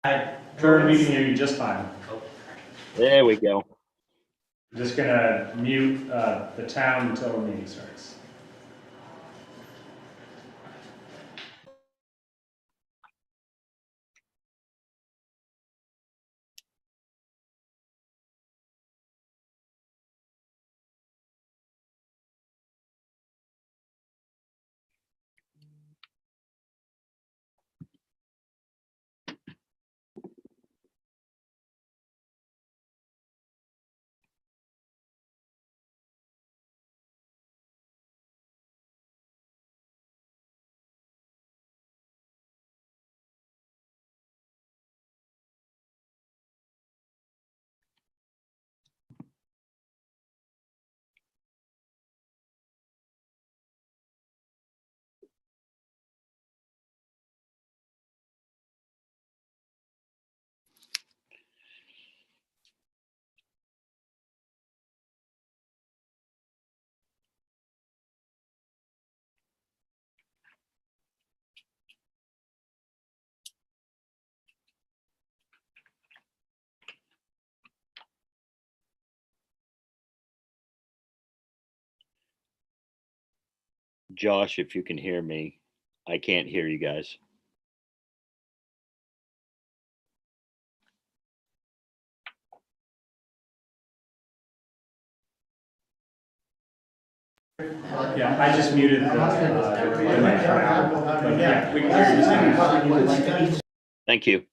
Trevor, we can hear you just fine. There we go. I'm just gonna mute the town until the meeting starts. Josh, if you can hear me, I can't hear you guys. Yeah, I just muted the mic for now. But yeah, we can hear you. Thank you.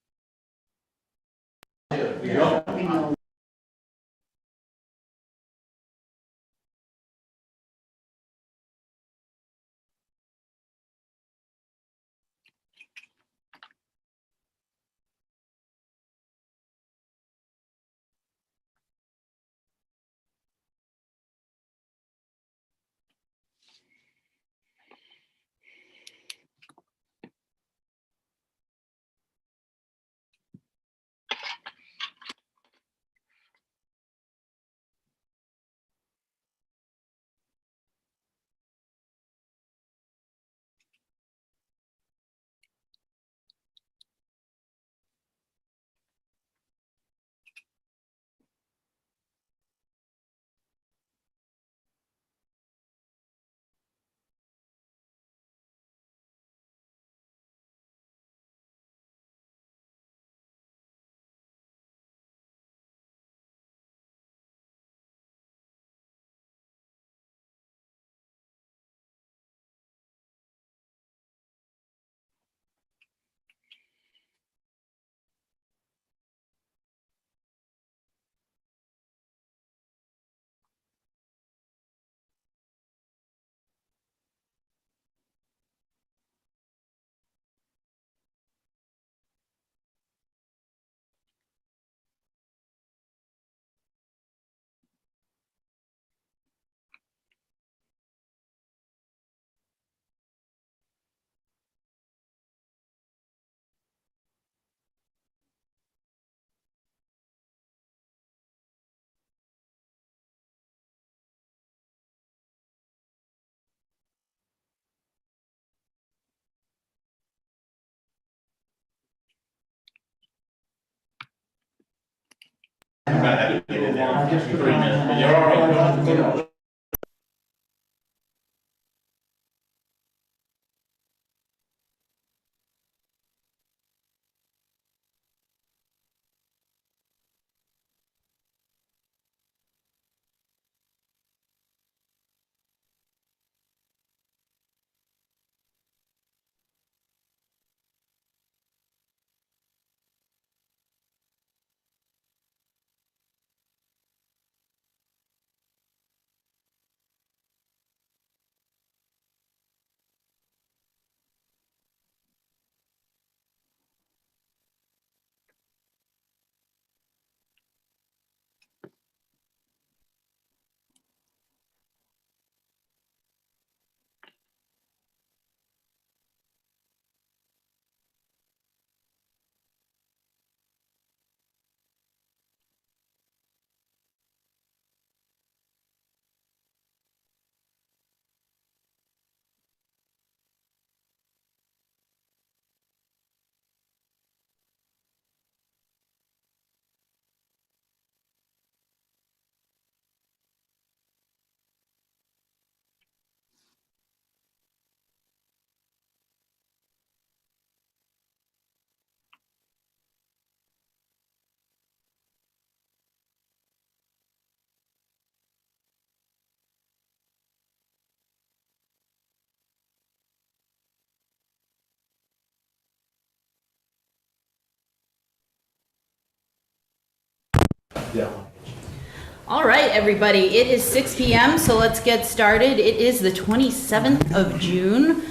All right, everybody, it is 6 p.m., so let's get started. It is the 27th of June.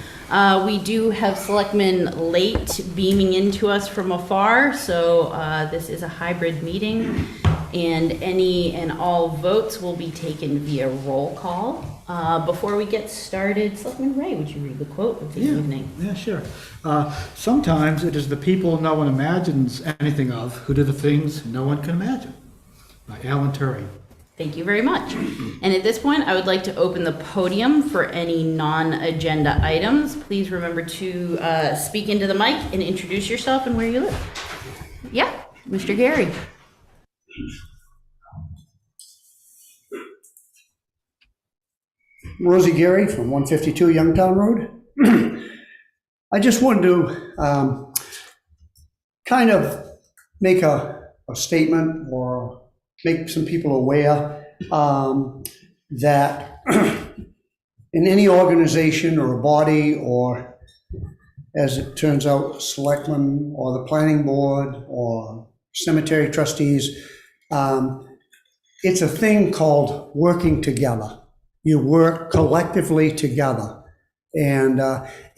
We do have Selectmen late beaming into us from afar, so this is a hybrid meeting, and any and all votes will be taken via roll call. Before we get started, Selectman Ray, would you read the quote of the evening? Yeah, sure. Sometimes it is the people no one imagines anything of who do the things no one can imagine. By Alan Turing. Thank you very much. And at this point, I would like to open the podium for any non-agenda items. Please remember to speak into the mic and introduce yourself and where you live. Yeah, Mr. Gary. Rosie Gary from 152 Youngtown Road. I just wanted to kind of make a statement or make some people aware that in any organization or a body, or as it turns out, selectmen or the planning board or cemetery trustees, it's a thing called working together. You work collectively together, and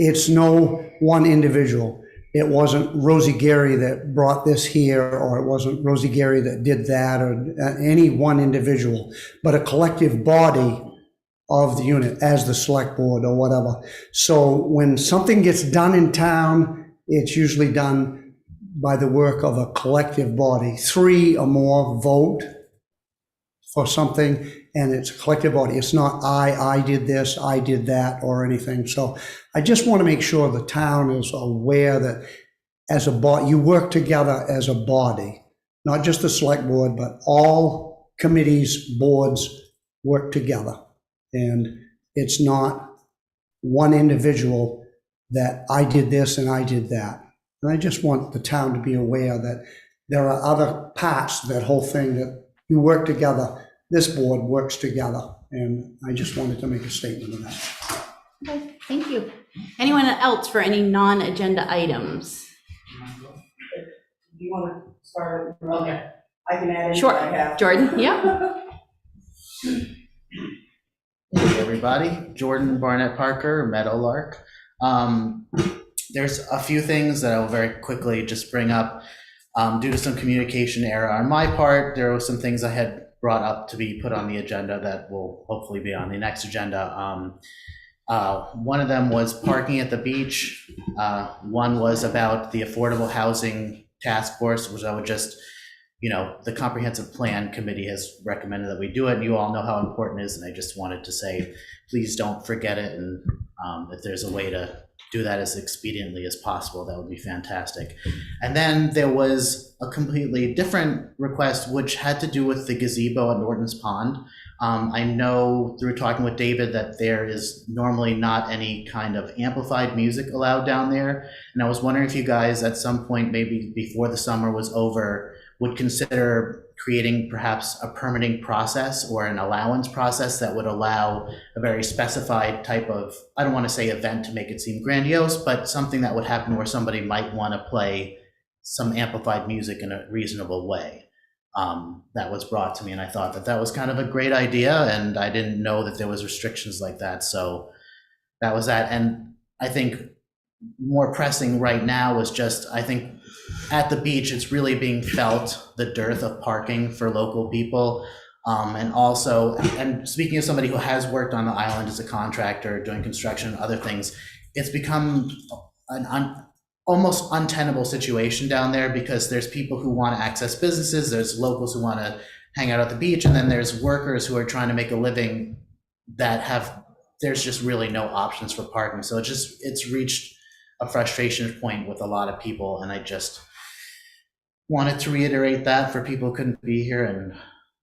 it's no one individual. It wasn't Rosie Gary that brought this here, or it wasn't Rosie Gary that did that, or any one individual, but a collective body of the unit as the select board or whatever. So when something gets done in town, it's usually done by the work of a collective body. 3 or more vote for something, and it's a collective body. It's not I did this, I did that, or anything. So I just want to make sure the town is aware that as a body, you work together as a body, not just the select board, but all committees, boards work together. And it's not one individual that I did this and I did that. And I just want the town to be aware that there are other parts to that whole thing, that you work together. This board works together, and I just wanted to make a statement of that. Okay, thank you. Anyone else for any non-agenda items? Do you want to start? Okay. I can add in Sure. what I have. Jordan, yeah. Hey everybody, Jordan Barnett Parker, Meadowlark. There's a few things that I'll very quickly just bring up. Due to some communication error on my part, there were some things I had brought up to be put on the agenda that will hopefully be on the next agenda. One of them was parking at the beach. One was about the Affordable Housing Task Force, which I would just, the Comprehensive Plan Committee has recommended that we do it. And you all know how important it is. And I just wanted to say, please don't forget it. And if there's a way to do that as expediently as possible, that would be fantastic. And then there was a completely different request, which had to do with the gazebo at Norton's Pond. I know through talking with David that there is normally not any kind of amplified music allowed down there. And I was wondering if you guys at some point, maybe before the summer was over, would consider creating perhaps a permitting process or an allowance process that would allow a very specified type of, I don't want to say event to make it seem grandiose, but something that would happen where somebody might want to play some amplified music in a reasonable way. That was brought to me, and I thought that that was kind of a great idea, and I didn't know that there was restrictions like that. So that was that. And I think more pressing right now is just, I think at the beach, it's really being felt, the dearth of parking for local people. And also, and speaking of somebody who has worked on the island as a contractor, doing construction and other things, it's become an almost untenable situation down there, because there's people who want to access businesses, there's locals who want to hang out at the beach, and then there's workers who are trying to make a living that there's just really no options for parking. So it's reached a frustration point with a lot of people, and I just wanted to reiterate that for people who couldn't be here and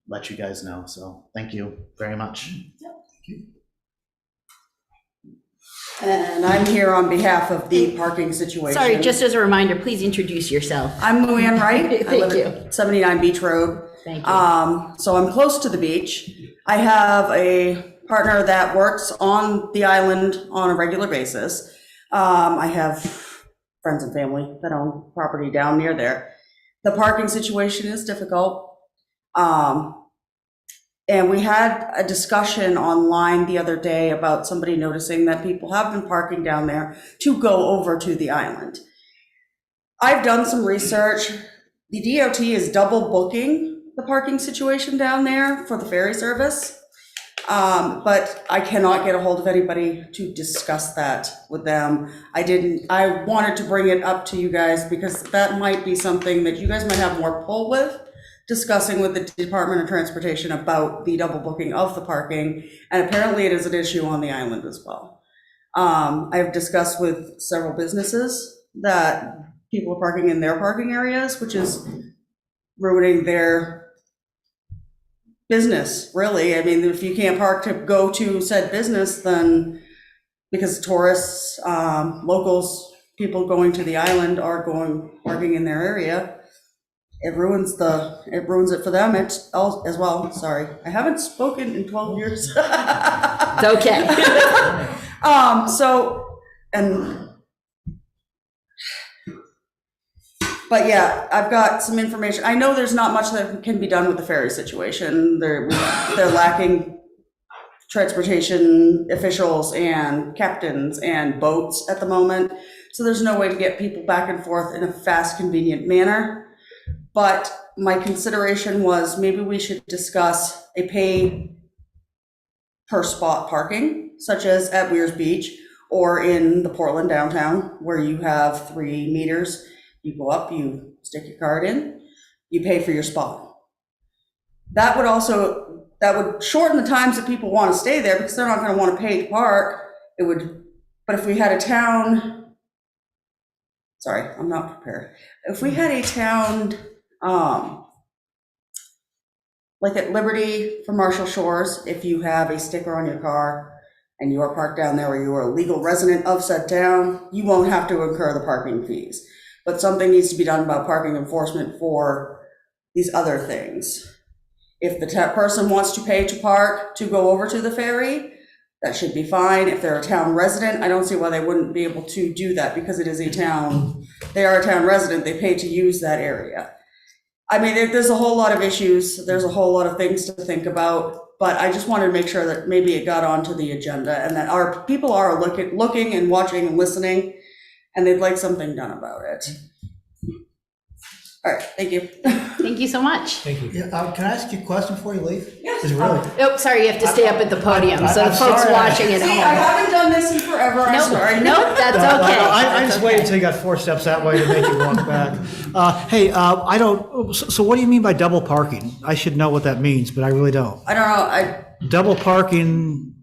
let you guys know. So thank you very much. And I'm here on behalf of the parking situation. Sorry, just as a reminder, please introduce yourself. I'm Luann Wright. I Thank live you. at 79 Beach Road. Thank you. So I'm close to the beach. I have a partner that works on the island on a regular basis. I have friends and family that own property down near there. The parking situation is difficult. And we had a discussion online the other day about somebody noticing that people have been parking down there to go over to the island. I've done some research. The DOT is double booking the parking situation down there for the ferry service. But I cannot get a hold of anybody to discuss that with them. I wanted to bring it up to you guys because that might be something that you guys might have more pull with, discussing with the Department of Transportation about the double booking of the parking. And apparently it is an issue on the island as well. I've discussed with several businesses that people are parking in their parking areas, which is ruining their business, really. I mean, if you can't park to go to said business, then because tourists, locals, people going to the island are parking in their area, it ruins it for them as well. Sorry, I haven't spoken in 12 years. It's okay. But yeah, I've got some information. I know there's not much that can be done with the ferry situation. They're lacking transportation officials and captains and boats at the moment. So there's no way to get people back and forth in a fast, convenient manner. But my consideration was maybe we should discuss a pay per spot parking, such as at Weirs Beach or in the Portland downtown, where you have 3 meters. You go up, you stick your card in, you pay for your spot. That would shorten the times that people want to stay there because they're not going to want to pay to park. But if we had a town, sorry, I'm not prepared. If we had a town, like at Liberty for Marshall Shores, if you have a sticker on your car and you are parked down there or you are a legal resident of said town, you won't have to incur the parking fees. But something needs to be done about parking enforcement for these other things. If the person wants to pay to park to go over to the ferry, that should be fine. If they're a town resident, I don't see why they wouldn't be able to do that because it is a town, they are a town resident, they pay to use that area. I mean, there's a whole lot of issues, there's a whole lot of things to think about, but I just wanted to make sure that maybe it got onto the agenda and that our people are looking and watching and listening, and they'd like something done about it. All right, thank you. Thank you so much. Thank you. Yeah, can I ask you a question before you leave? Yes. Is really, Oh, sorry, you have to stay up at the podium, so the I'm folks sorry. watching at See, I home. haven't done this in forever, I'm sorry. Nope, that's No, okay. I That's just okay. waited until you got 4 steps that way to make you walk back. Hey, I don't, so what do you mean by double parking? I should know what that means, but I really don't. I don't know, Double parking,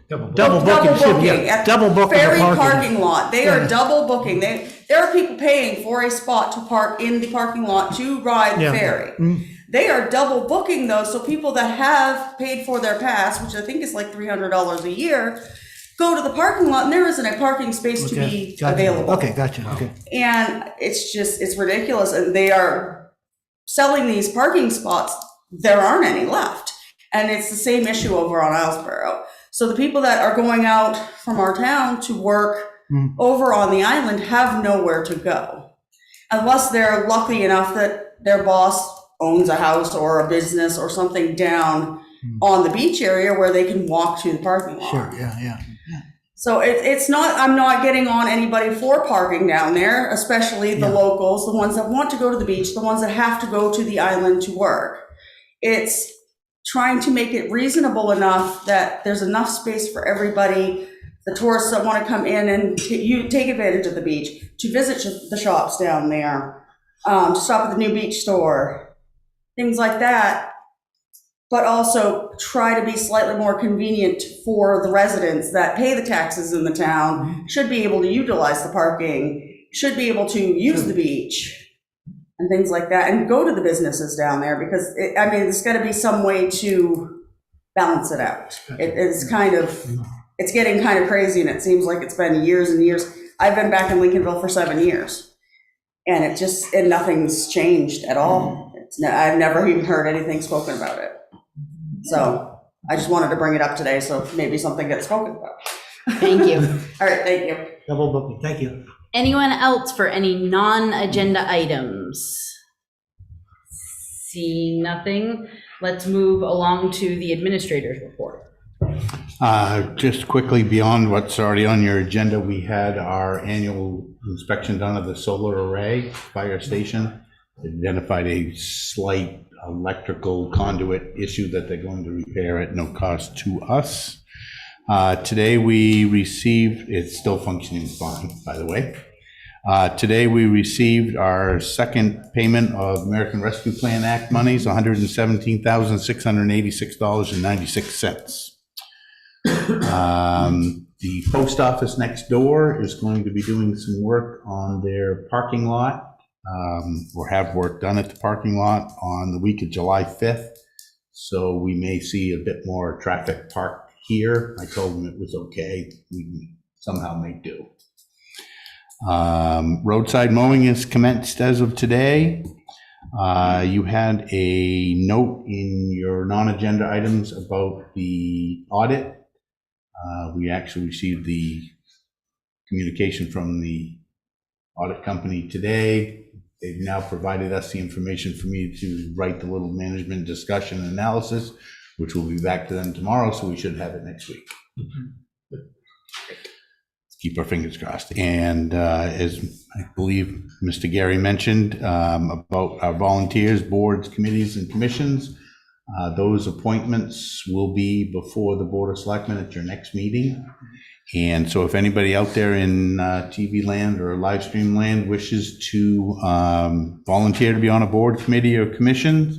double double booking, booking yeah, at double booking the ferry parking. parking lot. They are Yeah. double booking. There are people paying for a spot to park in the parking lot to ride the Yeah. ferry. They are double booking though, so people that have paid for their pass, which I think is like $300 a year, go to the parking lot and there isn't a parking space to Okay, be gotcha. available. Okay, gotcha, okay. And it's ridiculous. And they are selling these parking spots. There aren't any left. And it's the same issue over on Islesboro. So the people that are going out from our town to work over on the island have nowhere to go. Unless they're lucky enough that their boss owns a house or a business or something down on the beach area where they can walk to the parking lot. Sure, yeah. So it's not, I'm not getting on anybody for parking down there, especially the locals, the ones that want to go to the beach, the ones that have to go to the island to work. It's trying to make it reasonable enough that there's enough space for everybody, the tourists that want to come in and take advantage of the beach, to visit the shops down there, to stop at the new beach store, things like that. But also try to be slightly more convenient for the residents that pay the taxes in the town, should be able to utilize the parking, should be able to use the beach and things like that, and go to the businesses down there, because there's got to be some way to balance it out. It's getting kind of crazy, and it seems like it's been years and years. I've been back in Lincolnville for 7 years, and nothing's changed at all. I've never even heard anything spoken about it. So I just wanted to bring it up today, so maybe something gets spoken about. Thank you. All right, thank you. Double booking, thank you. Anyone else for any non-agenda items? Seeing nothing, let's move along to the administrator's report. Just quickly, beyond what's already on your agenda, we had our annual inspection done of the solar array fire station. Identified a slight electrical conduit issue that they're going to repair at no cost to us. Today we received, it's still functioning fine, by the way. Today we received our second payment of American Rescue Plan Act monies, $117,686.96. The post office next door is going to be doing some work on their parking lot, or have work done at the parking lot on the week of July 5th. So we may see a bit more traffic parked here. I told them it was okay. We can somehow make do. Roadside mowing is commenced as of today. You had a note in your non-agenda items about the audit. We actually received the communication from the audit company today. They've now provided us the information for me to write the little management discussion analysis, which will be back to them tomorrow, so we should have it next week. Let's keep our fingers crossed. And as I believe Mr. Gary mentioned about our volunteers, boards, committees, and commissions, those appointments will be before the Board of Selectmen at your next meeting. And so if anybody out there in TV land or live stream land wishes to volunteer to be on a board, committee, or commission,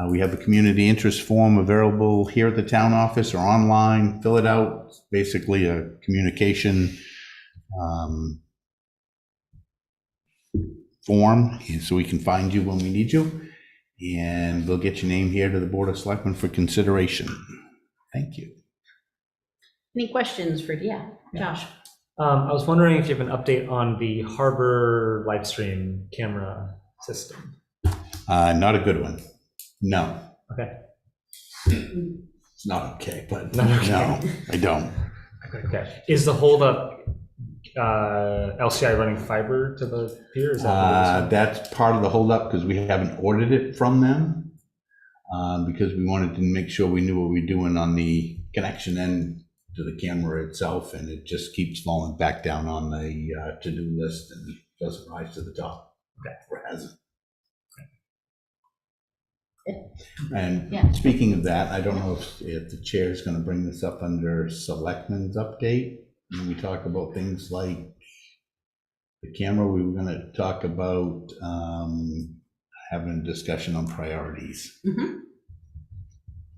we have a community interest form available here at the town office or online. Fill it out. It's basically a communication form, and so we can find you when we need you. And we'll get your name here to the Board of Selectmen for consideration. Thank you. Any questions for, Josh? I was wondering if you have an update on the harbor live stream camera system. Not a good one. No. Okay. It's not okay, but Not okay. no, I don't. Okay. Is the holdup LCI running fiber to the pier? Is that That's part of the holdup because we haven't ordered it from them because we wanted to make sure we knew what we were doing on the connection end to the camera itself, and it just keeps falling back down on the to-do list and doesn't rise to the top. Okay. Or hasn't. Yeah. And Yeah. speaking of that, I don't know if the chair is going to bring this up under Selectmen's update. When we talk about things like the camera, we were going to talk about having a discussion on priorities. Mm-hmm.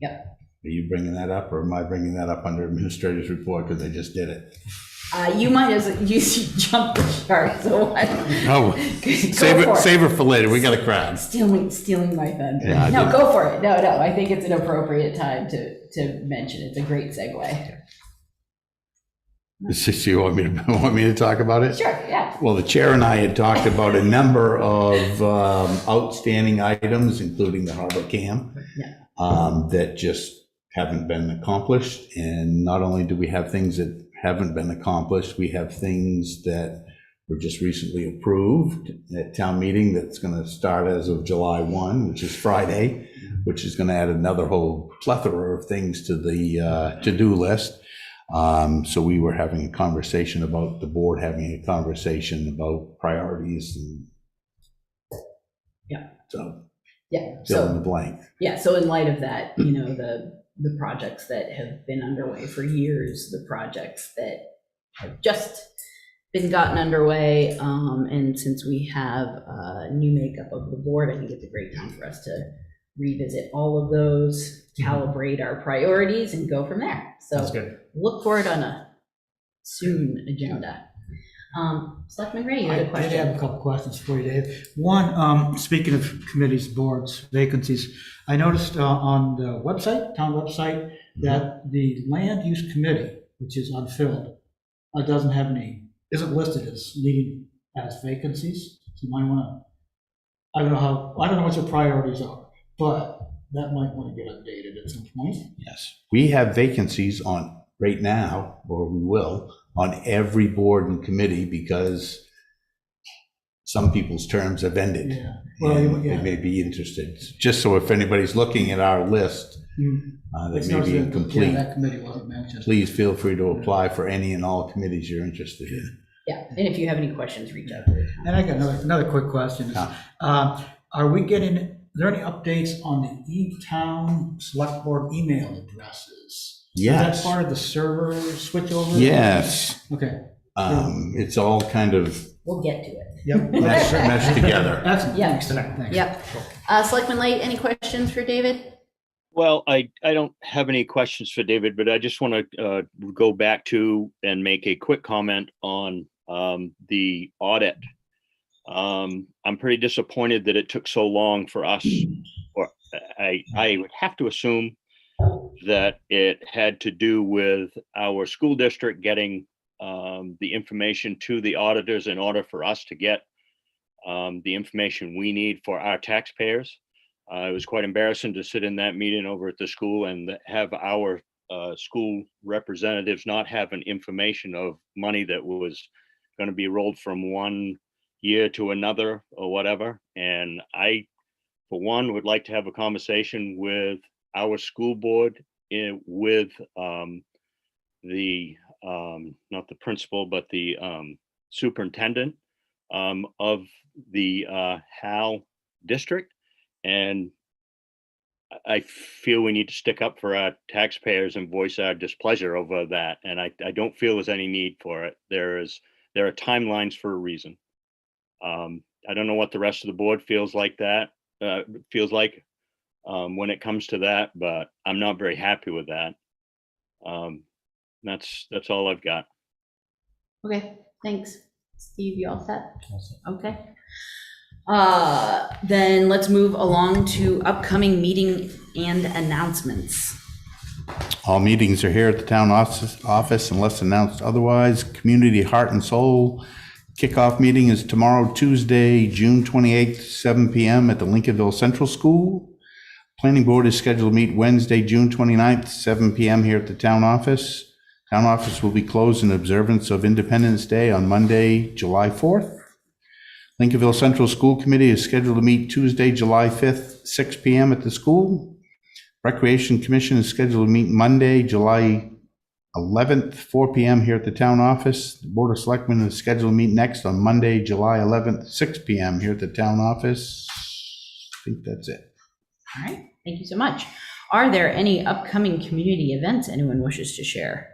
Yep. Are you bringing that up, or am I bringing that up under administrator's report because I just did it? You might as you jump the shark, so Oh, save her for later. We got a crowd. stealing my thunder. Yeah, No, go for it. No, I think it's an appropriate time to mention. It's a great segue. You want me to talk about it? Sure, yeah. Well, the chair and I had talked about a number of outstanding items, including the harbor cam, that just haven't been accomplished. And not only do we have things that haven't been accomplished, we have things that were just recently approved at town meeting that's going to start as of July 1, which is Friday, which is going to add another whole plethora of things to the to-do list. So we were having a conversation about the board having a conversation about priorities, and fill in the blank. Yeah, so in light of that, the projects that have been underway for years, the projects that have just been gotten underway, and since we have a new makeup of the board, I think it's a great time for us to revisit all of those, calibrate our priorities, and go from there. So That's good. Look for it on a soon agenda. Selectman Ray, you had a I question? did have a couple questions for you, Dave. One, speaking of committees, boards, vacancies, I noticed on the website, town website, that the land use committee, which is unfilled, isn't listed as needing as vacancies. So you might want to, I don't know what your priorities are, but that might want to get updated at some point. Yes, we have vacancies on right now, or we will, on every board and committee, because some people's terms have ended. Yeah. Well, And yeah. they may be interested, just so if anybody's looking at our list that It's may not be that- Yeah, incomplete, that committee wasn't mentioned. please feel free to apply for any and all committees you're interested in. Yeah, and if you have any questions, reach out to the town. And I got another quick question. Are we getting, are there any updates on the E-Town Select Board email addresses? Is Yes. that part of the server switchover? Yes, Okay. it's all kind of We'll get to it. Yep. meshed together. Excellent. Yeah. Thanks. Thanks. Yep. Selectman Late, any questions for David? Well, I don't have any questions for David, but I just want to go back to and make a quick comment on the audit. I'm pretty disappointed that it took so long for us, or I would have to assume that it had to do with our school district getting the information to the auditors in order for us to get the information we need for our taxpayers. It was quite embarrassing to sit in that meeting over at the school and have our school representatives not have an information of money that was going to be rolled from one year to another or whatever. And I, for one, would like to have a conversation with our school board with the not the principal, but the superintendent of the HAL district. And I feel we need to stick up for our taxpayers and voice our displeasure over that. And I don't feel there's any need for it. There are timelines for a reason. I don't know what the rest of the board feels like when it comes to that, but I'm not very happy with that. That's all I've got. Okay, thanks. Steve, you all set? Okay. Then let's move along to upcoming meeting and announcements. All meetings are here at the town office unless announced otherwise. Community Heart and Soul kickoff meeting is tomorrow, Tuesday, June 28th, 7 p.m. at the Lincolnville Central School. Planning Board is scheduled to meet Wednesday, June 29th, 7 p.m. here at the town office. Town office will be closed in observance of Independence Day on Monday, July 4th. Lincolnville Central School Committee is scheduled to meet Tuesday, July 5th, 6 p.m. at the school. Recreation Commission is scheduled to meet Monday, July 11th, 4 p.m. here at the town office. The Board of Selectmen is scheduled to meet next on Monday, July 11th, 6 p.m. here at the town office. I think that's it. All right, thank you so much. Are there any upcoming community events anyone wishes to share?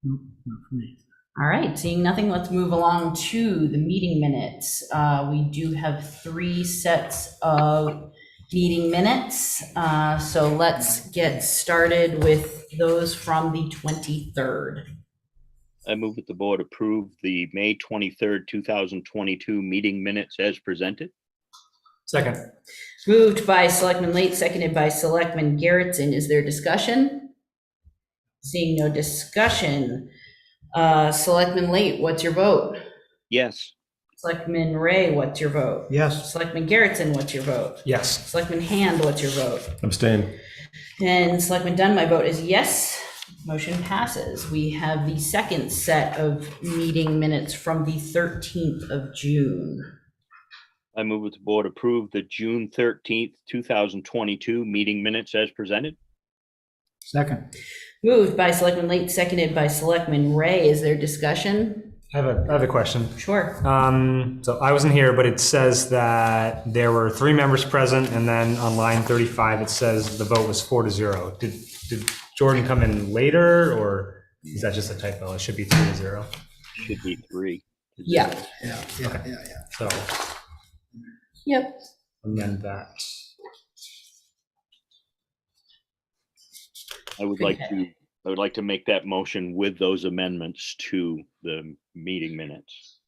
Nope, not for me. All right, seeing nothing, let's move along to the meeting minutes. We do have 3 sets of meeting minutes, so let's get started with those from the 23rd. I move that the board approve the May 23rd, 2022 meeting minutes as presented. Second. Moved by Selectman Late, seconded by Selectman Garrettson. Is there discussion? Seeing no discussion. Selectman Late, what's your vote? Yes. Selectman Ray, what's your vote? Yes. Selectman Garrettson, what's your vote? Yes. Selectman Hand, what's your vote? Abstain. And Selectman Dunn, my vote is yes. Motion passes. We have the second set of meeting minutes from the 13th of June. I move that the board approve the June 13th, 2022 meeting minutes as presented. Second. Moved by Selectman Late, seconded by Selectman Ray. Is there discussion? I have a question. Sure. So I wasn't here, but it says that there were 3 members present, and then on line 35, it says the vote was 4-0. Did Jordan come in later, or is that just a typo? It should be 3-0. Should be 3. Yeah. Yeah. So Yep. amend that. I would like to make that motion with those amendments to the meeting minutes.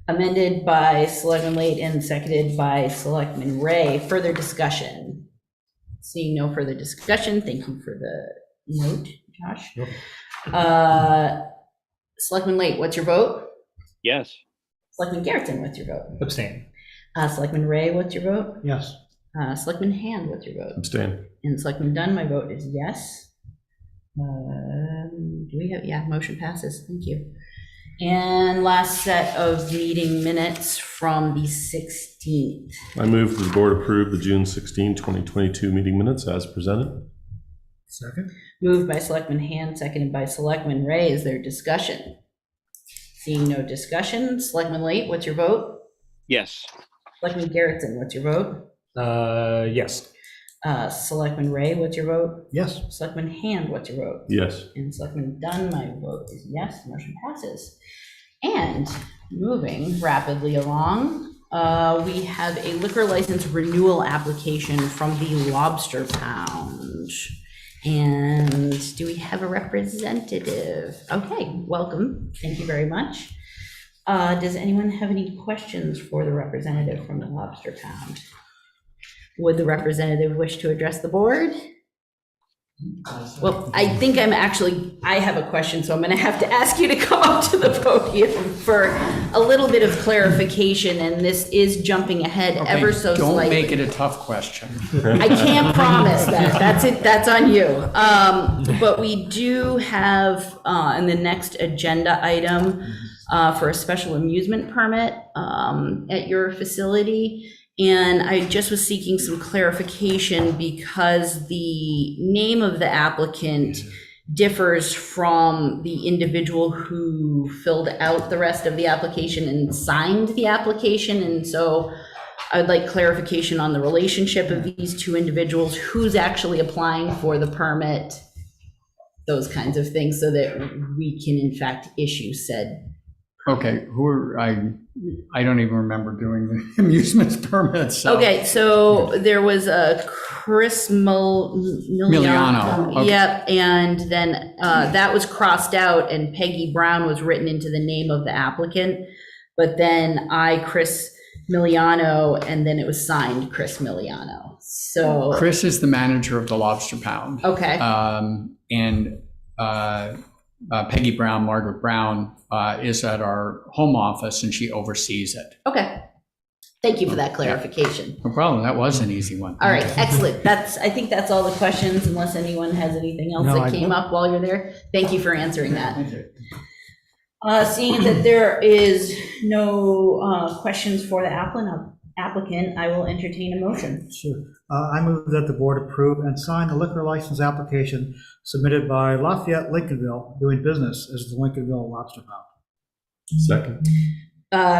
Amended by Selectman Late and seconded by Selectman Ray. Further discussion? Seeing no further discussion, thank you for the note, Josh. Yep. Selectman Late, what's your vote? Yes. Selectman Garrettson, what's your vote? Abstain. Selectman Ray, what's your vote? Yes. Selectman Hand, what's your vote? Abstain. And Selectman Dunn, my vote is yes. Do we have, yeah, motion passes, thank you. And last set of meeting minutes from the 16th. I move that the board approve the June 16, 2022 meeting minutes as presented. Second? Moved by Selectman Hand, seconded by Selectman Ray. Is there discussion? Seeing no discussion, Selectman Late, what's your vote? Yes. Selectman Garrettson, what's your vote? Yes. Selectman Ray, what's your vote? Yes. Selectman Hand, what's your vote? Yes. And Selectman Dunn, my vote is yes, motion passes. And moving rapidly along, we have a liquor license renewal application from the Lobster Pound. And do we have a representative? Okay, welcome. Thank you very much. Does anyone have any questions for the representative from the Lobster Pound? Would the representative wish to address the board? Well, I think I have a question, so I'm going to have to ask you to come up to the podium for a little bit of clarification, and this is jumping ahead ever so slightly. Don't make it a tough question. I can't promise that. That's it. That's on you. But we do have in the next agenda item for a special amusement permit at your facility. And I just was seeking some clarification because the name of the applicant differs from the individual who filled out the rest of the application and signed the application. And so I would like clarification on the relationship of these two individuals, who's actually applying for the permit, those kinds of things, so that we can in fact issue said. Okay, I don't even remember doing the amusements permits. So. Okay, so there was a Chris Miliano. Okay. Yep, and then that was crossed out and Peggy Brown was written into the name of the applicant. But then Chris Miliano, and then it was signed Chris Miliano. So Chris is the manager of the Lobster Pound. Okay. And Peggy Brown, Margaret Brown, is at our home office and she oversees it. Okay. Thank you for that clarification. No problem. That was an easy one. All right, excellent. I think that's all the questions, unless anyone has anything else that came up while you're there. Thank you for answering that. Seeing that there is no questions for the applicant, I will entertain a motion. Sure. I move that the board approve and sign the liquor license application submitted by Lafayette Lincolnville, doing business as the Lincolnville Lobster Pound. Second.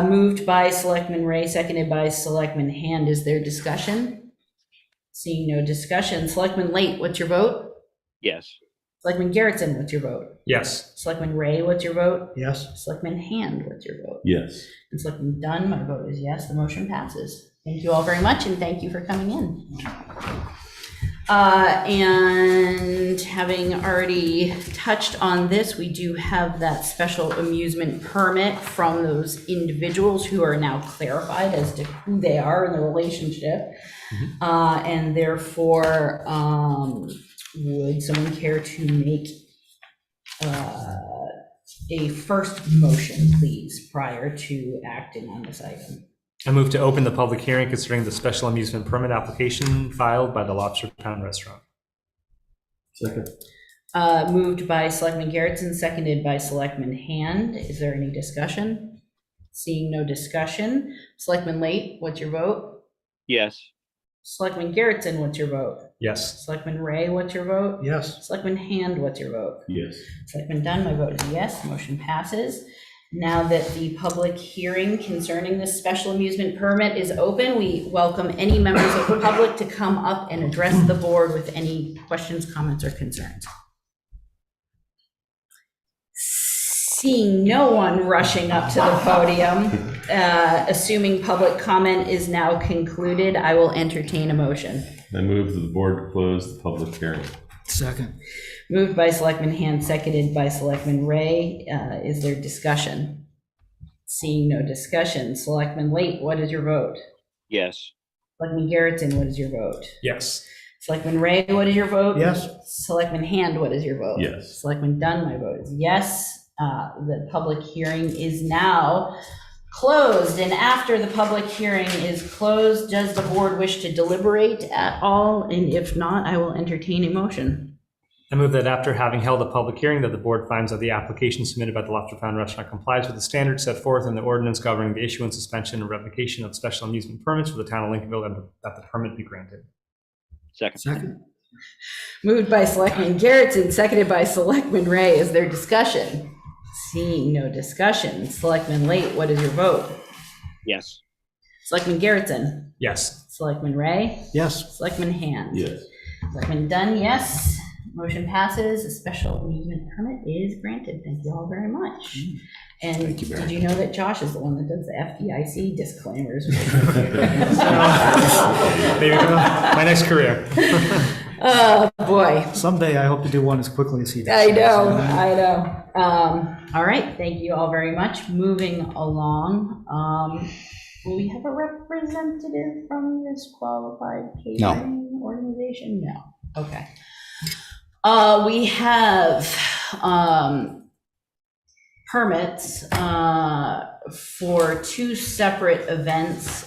Moved by Selectman Ray, seconded by Selectman Hand. Is there discussion? Seeing no discussion. Selectman Late, what's your vote? Yes. Selectman Garrettson, what's your vote? Yes. Selectman Ray, what's your vote? Yes. Selectman Hand, what's your vote? Yes. And Selectman Dunn, my vote is yes, the motion passes. Thank you all very much, and thank you for coming in. And having already touched on this, we do have that special amusement permit from those individuals who are now clarified as to who they are in the relationship. And therefore, would someone care to make a first motion, please, prior to acting on this item? I move to open the public hearing concerning the special amusement permit application filed by the Lobster Pound Restaurant. Second. Moved by Selectman Garrettson, seconded by Selectman Hand. Is there any discussion? Seeing no discussion. Selectman Late, what's your vote? Yes. Selectman Garrettson, what's your vote? Yes. Selectman Ray, what's your vote? Yes. Selectman Hand, what's your vote? Yes. Selectman Dunn, my vote is yes, motion passes. Now that the public hearing concerning this special amusement permit is open, we welcome any members of the public to come up and address the board with any questions, comments, or concerns. Seeing no one rushing up to the podium, assuming public comment is now concluded, I will entertain a motion. I move that the board close the public hearing. Second. Moved by Selectman Hand, seconded by Selectman Ray. Is there discussion? Seeing no discussion. Selectman Late, what is your vote? Yes. Selectman Garrettson, what is your vote? Yes. Selectman Ray, what is your vote? Yes. Selectman Hand, what is your vote? Yes. Selectman Dunn, my vote is yes. The public hearing is now closed. And after the public hearing is closed, does the board wish to deliberate at all? And if not, I will entertain a motion. I move that after having held a public hearing, that the board finds that the application submitted by the Lobster Pound Restaurant complies with the standards set forth in the ordinance governing the issuance, suspension, and revocation of special amusement permits for the town of Lincolnville, and that the permit be granted. Second. Second. Moved by Selectman Garrettson, seconded by Selectman Ray. Is there discussion? Seeing no discussion. Selectman Late, what is your vote? Yes. Selectman Garrettson. Yes. Selectman Ray. Yes. Selectman Hand. Yes. Selectman Dunn, yes. Motion passes. A special amusement permit is granted. Thank you all very much. And Thank you, Barry. did you know that Josh is the one that does the FDIC disclaimers? Maybe my next career. Oh, boy. Someday I hope to do one as quickly as he does. I know. All right, thank you all very much. Moving along, will we have a representative from this qualified catering organization? No. Okay. We have permits for two separate events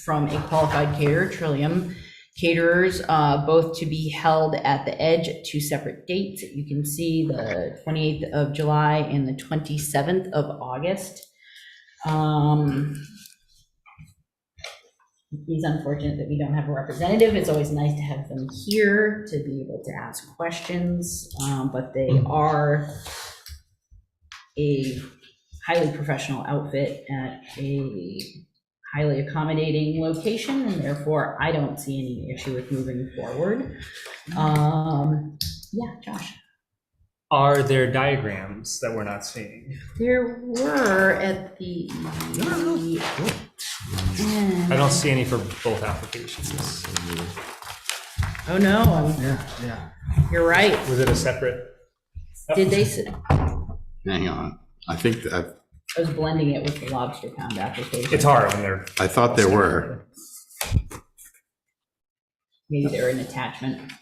from a qualified caterer, Trillium Caterers, both to be held at the Edge at two separate dates. You can see the 28th of July and the 27th of August. It's unfortunate that we don't have a representative. It's always nice to have them here to be able to ask questions, but they are a highly professional outfit at a highly accommodating location, and therefore I don't see any issue with moving forward. Yeah, Josh. Are there diagrams that we're not seeing? There were at the. I don't see any for both applications. Oh no, Yeah. you're right. Was it a separate? Did they? Hang on. I think that, I was blending it with the Lobster Pound application. It's hard when they're. I thought there were. Maybe they're an attachment.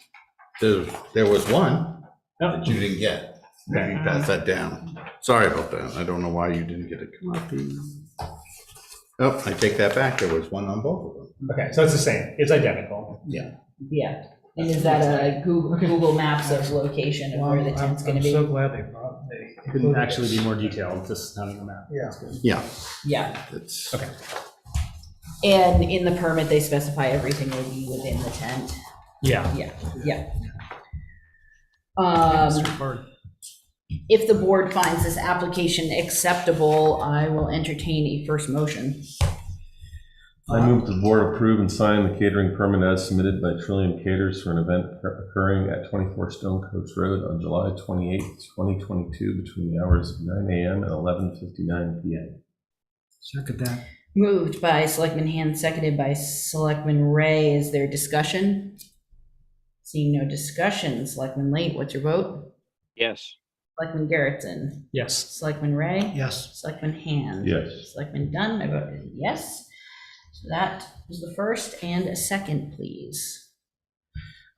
There was one that you didn't get. Maybe pass that down. Sorry about that. I don't know why you didn't get a copy. Oh, I take that back. There was one on both of them. Okay, so it's the same. It's identical. Yeah. Yeah. And is that a Google Maps of location of where the tent's going to be? I'm so glad they Couldn't actually be more detailed, just having a map. Yeah. Yeah. Yeah. It's Okay. And in the permit, they specify everything will be within the tent. Yeah. Yeah. Straightforward. If the board finds this application acceptable, I will entertain a first motion. I move the board approve and sign the catering permit as submitted by Trillium Caterers for an event occurring at 24 Stone Coast Road on July 28th, 2022, between the hours of 9 a.m. and 11:59 p.m. Second that. Moved by Selectman Hand, seconded by Selectman Ray. Is there discussion? Seeing no discussion, Selectman Late, what's your vote? Yes. Selectman Garrettson. Yes. Selectman Ray. Yes. Selectman Hand. Yes. Selectman Dunn, my vote is yes. So that was the first, and a second, please.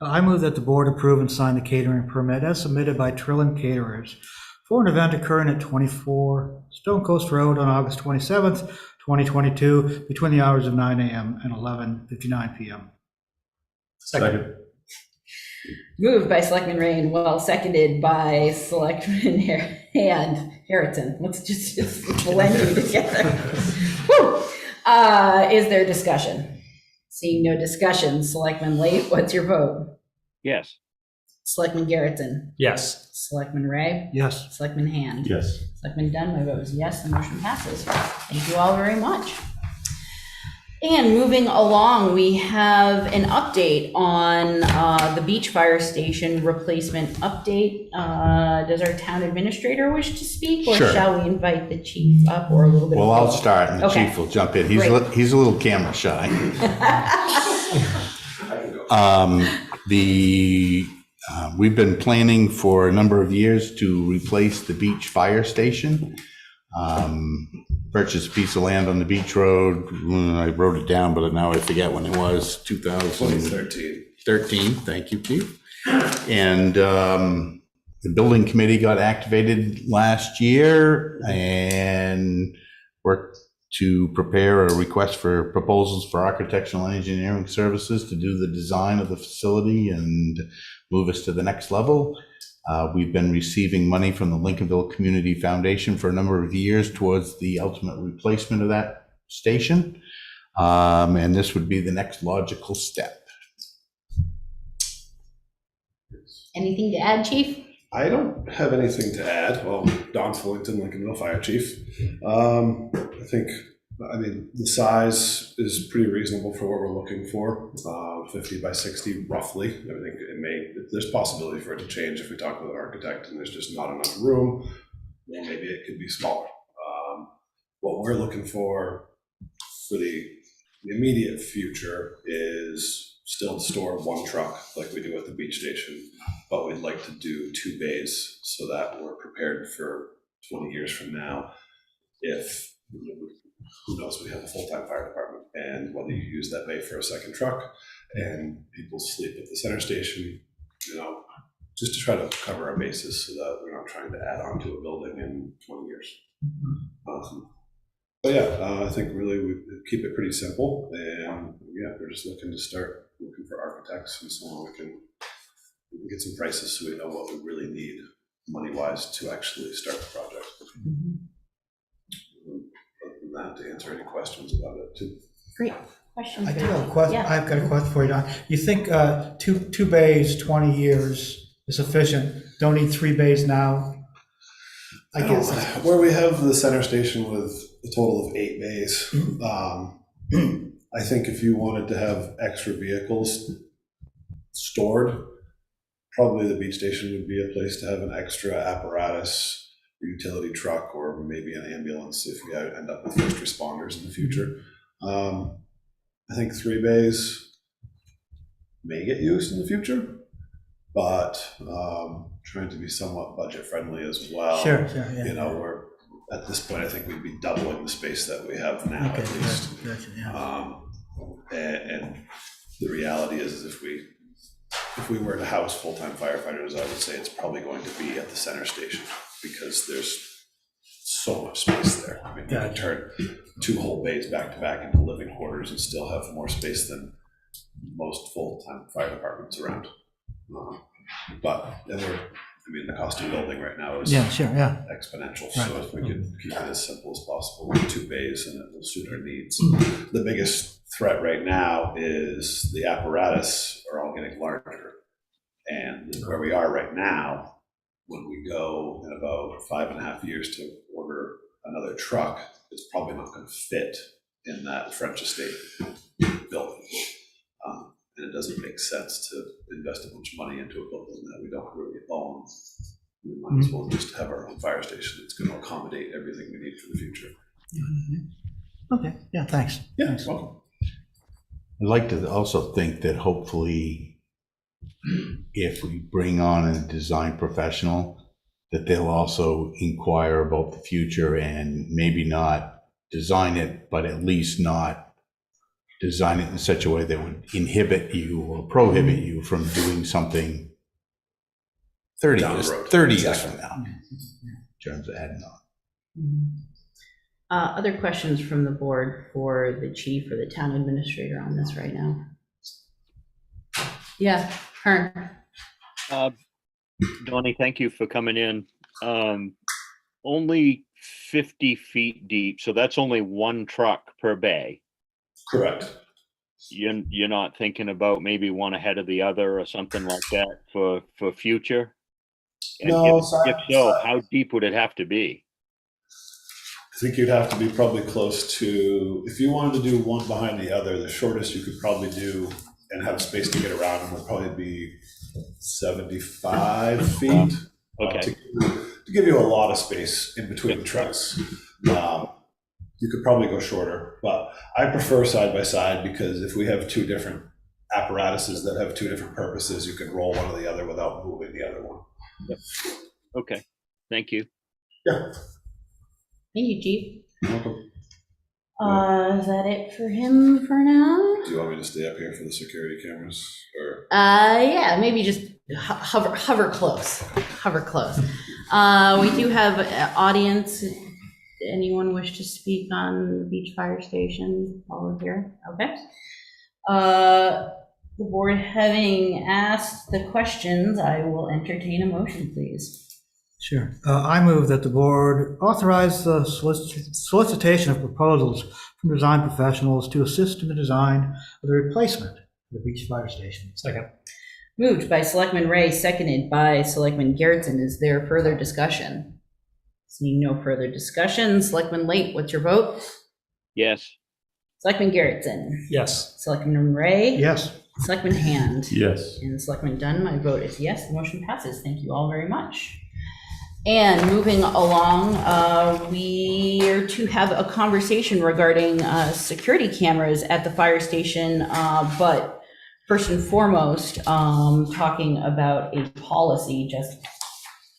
I move that the board approve and sign the catering permit as submitted by Trillium Caterers for an event occurring at 24 Stone Coast Road on August 27th, 2022, between the hours of 9 a.m. and 11:59 p.m. Second. Moved by Selectman Ray and well seconded by Selectman Hand. Harrington, let's just blend you together. Woo! Is there discussion? Seeing no discussion, Selectman Late, what's your vote? Yes. Selectman Garrettson. Yes. Selectman Ray. Yes. Selectman Hand. Yes. Selectman Dunn, my vote is yes, the motion passes. Thank you all very much. And moving along, we have an update on the beach fire station replacement update. Does our town administrator wish to speak, or Sure. shall we invite the chief up, or a little bit of Well, I'll both? start and the Okay. chief will jump in. He's Great. he's a little camera shy. We've been planning for a number of years to replace the beach fire station. Purchased a piece of land on the beach road. I wrote it down, but now I forget when it was. 2013. Thank you, chief. And the building committee got activated last year and worked to prepare a request for proposals for architectural and engineering services to do the design of the facility and move us to the next level. We've been receiving money from the Lincolnville Community Foundation for a number of years towards the ultimate replacement of that station. And this would be the next logical step. Anything to add, Chief? I don't have anything to add. Well, Don Fullington, Lincolnville Fire Chief. I think, the size is pretty reasonable for what we're looking for. 50 by 60, roughly. I think there's possibility for it to change if we talk with an architect and there's just not enough room. Well, maybe it could be smaller. What we're looking for the immediate future is still to store one truck like we do at the beach station, but we'd like to do 2 bays so that we're prepared for 20 years from now if, who knows, we have a full-time fire department, and whether you use that bay for a second truck and people sleep at the center station, just to try to cover our bases so that we're not trying to add on to a building in 20 years. But yeah, I think really we keep it pretty simple, and we're just looking to start looking for architects and so on. We can get some prices so we know what we really need money-wise to actually start the project. Other than that, to answer any questions about it too. Great. Questions? I do have a question. Yeah. I've got a question for you, Don. You think two bays, 20 years is sufficient? Don't need 3 bays now? I guess. Where we have the center station with a total of 8 bays, I think if you wanted to have extra vehicles stored, probably the beach station would be a place to have an extra apparatus, utility truck, or maybe an ambulance if we end up with first responders in the future. I think 3 bays may get used in the future, but trying to be somewhat budget friendly as well. Sure, yeah. We're at this point, I think we'd be doubling the space that we have now, at least. Gotcha, yeah. And the reality is if we were to house full-time firefighters, I would say it's probably going to be at the center station because there's so much space there. You can turn 2 whole bays back to back into living quarters and still have more space than most full-time fire departments around. But the cost of building right now is exponential. So if we could keep it as simple as possible with 2 bays, and it will suit our needs. The biggest threat right now is the apparatus are all getting larger, and where we are right now, when we go in about 5.5 years to order another truck, it's probably not going to fit in that French estate building. And it doesn't make sense to invest a bunch of money into a building that we don't really own. We might as well just have our own fire station that's going to accommodate everything we need for the future. Okay, yeah, thanks. Yeah, thanks. Welcome. I'd like to also think that hopefully if we bring on a design professional, that they'll also inquire about the future and maybe not design it, but at least not design it in such a way that would inhibit you or prohibit you from doing something 30 years from now, in terms of adding on. Other questions from the board for the chief or the town administrator on this right now? Yeah, Hearn. Donnie, thank you for coming in. Only 50 feet deep, so that's only 1 truck per bay. Correct. You're not thinking about maybe one ahead of the other or something like that for future? And No, if so, how deep would it have to be? I think you'd have to be probably close to, if you wanted to do one behind the other, the shortest you could probably do and have space to get around them would probably be 75 feet. Okay. To give you a lot of space in between the trucks. You could probably go shorter, but I prefer side by side because if we have 2 different apparatuses that have 2 different purposes, you can roll one or the other without moving the other one. Yep. Okay, thank you. Yeah. Thank you, Chief. You're welcome. Is that it for him for now? Do you want me to stay up here for the security cameras? Or? Yeah, maybe just hover close. Hover close. We do have an audience. Anyone wish to speak on the beach fire station while we're here? Okay. The board having asked the questions, I will entertain a motion, please. Sure. I move that the board authorize the solicitation of proposals from design professionals to assist in the design of the replacement of the beach fire station. Second. Moved by Selectman Ray, seconded by Selectman Garrettson. Is there further discussion? Seeing no further discussion, Selectman Late, what's your vote? Yes. Selectman Garrettson. Yes. Selectman Ray. Yes. Selectman Hand. Yes. And Selectman Dunn, my vote is yes. The motion passes. Thank you all very much. And moving along, we are to have a conversation regarding security cameras at the fire station, but first and foremost, talking about a policy, just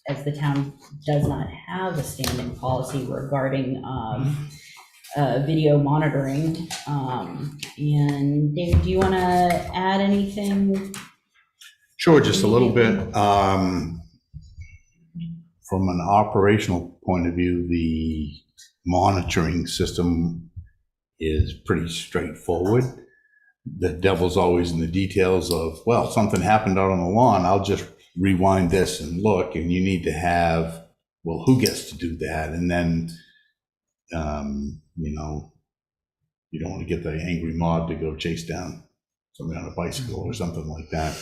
as the town does not have a standing policy regarding video monitoring. And David, do you want to add anything? Sure, just a little bit. From an operational point of view, the monitoring system is pretty straightforward. The devil's always in the details of, well, something happened out on the lawn, I'll just rewind this and look, and you need to have, well, who gets to do that? And then, you know, you don't want to get the angry mob to go chase down somebody on a bicycle or something like that.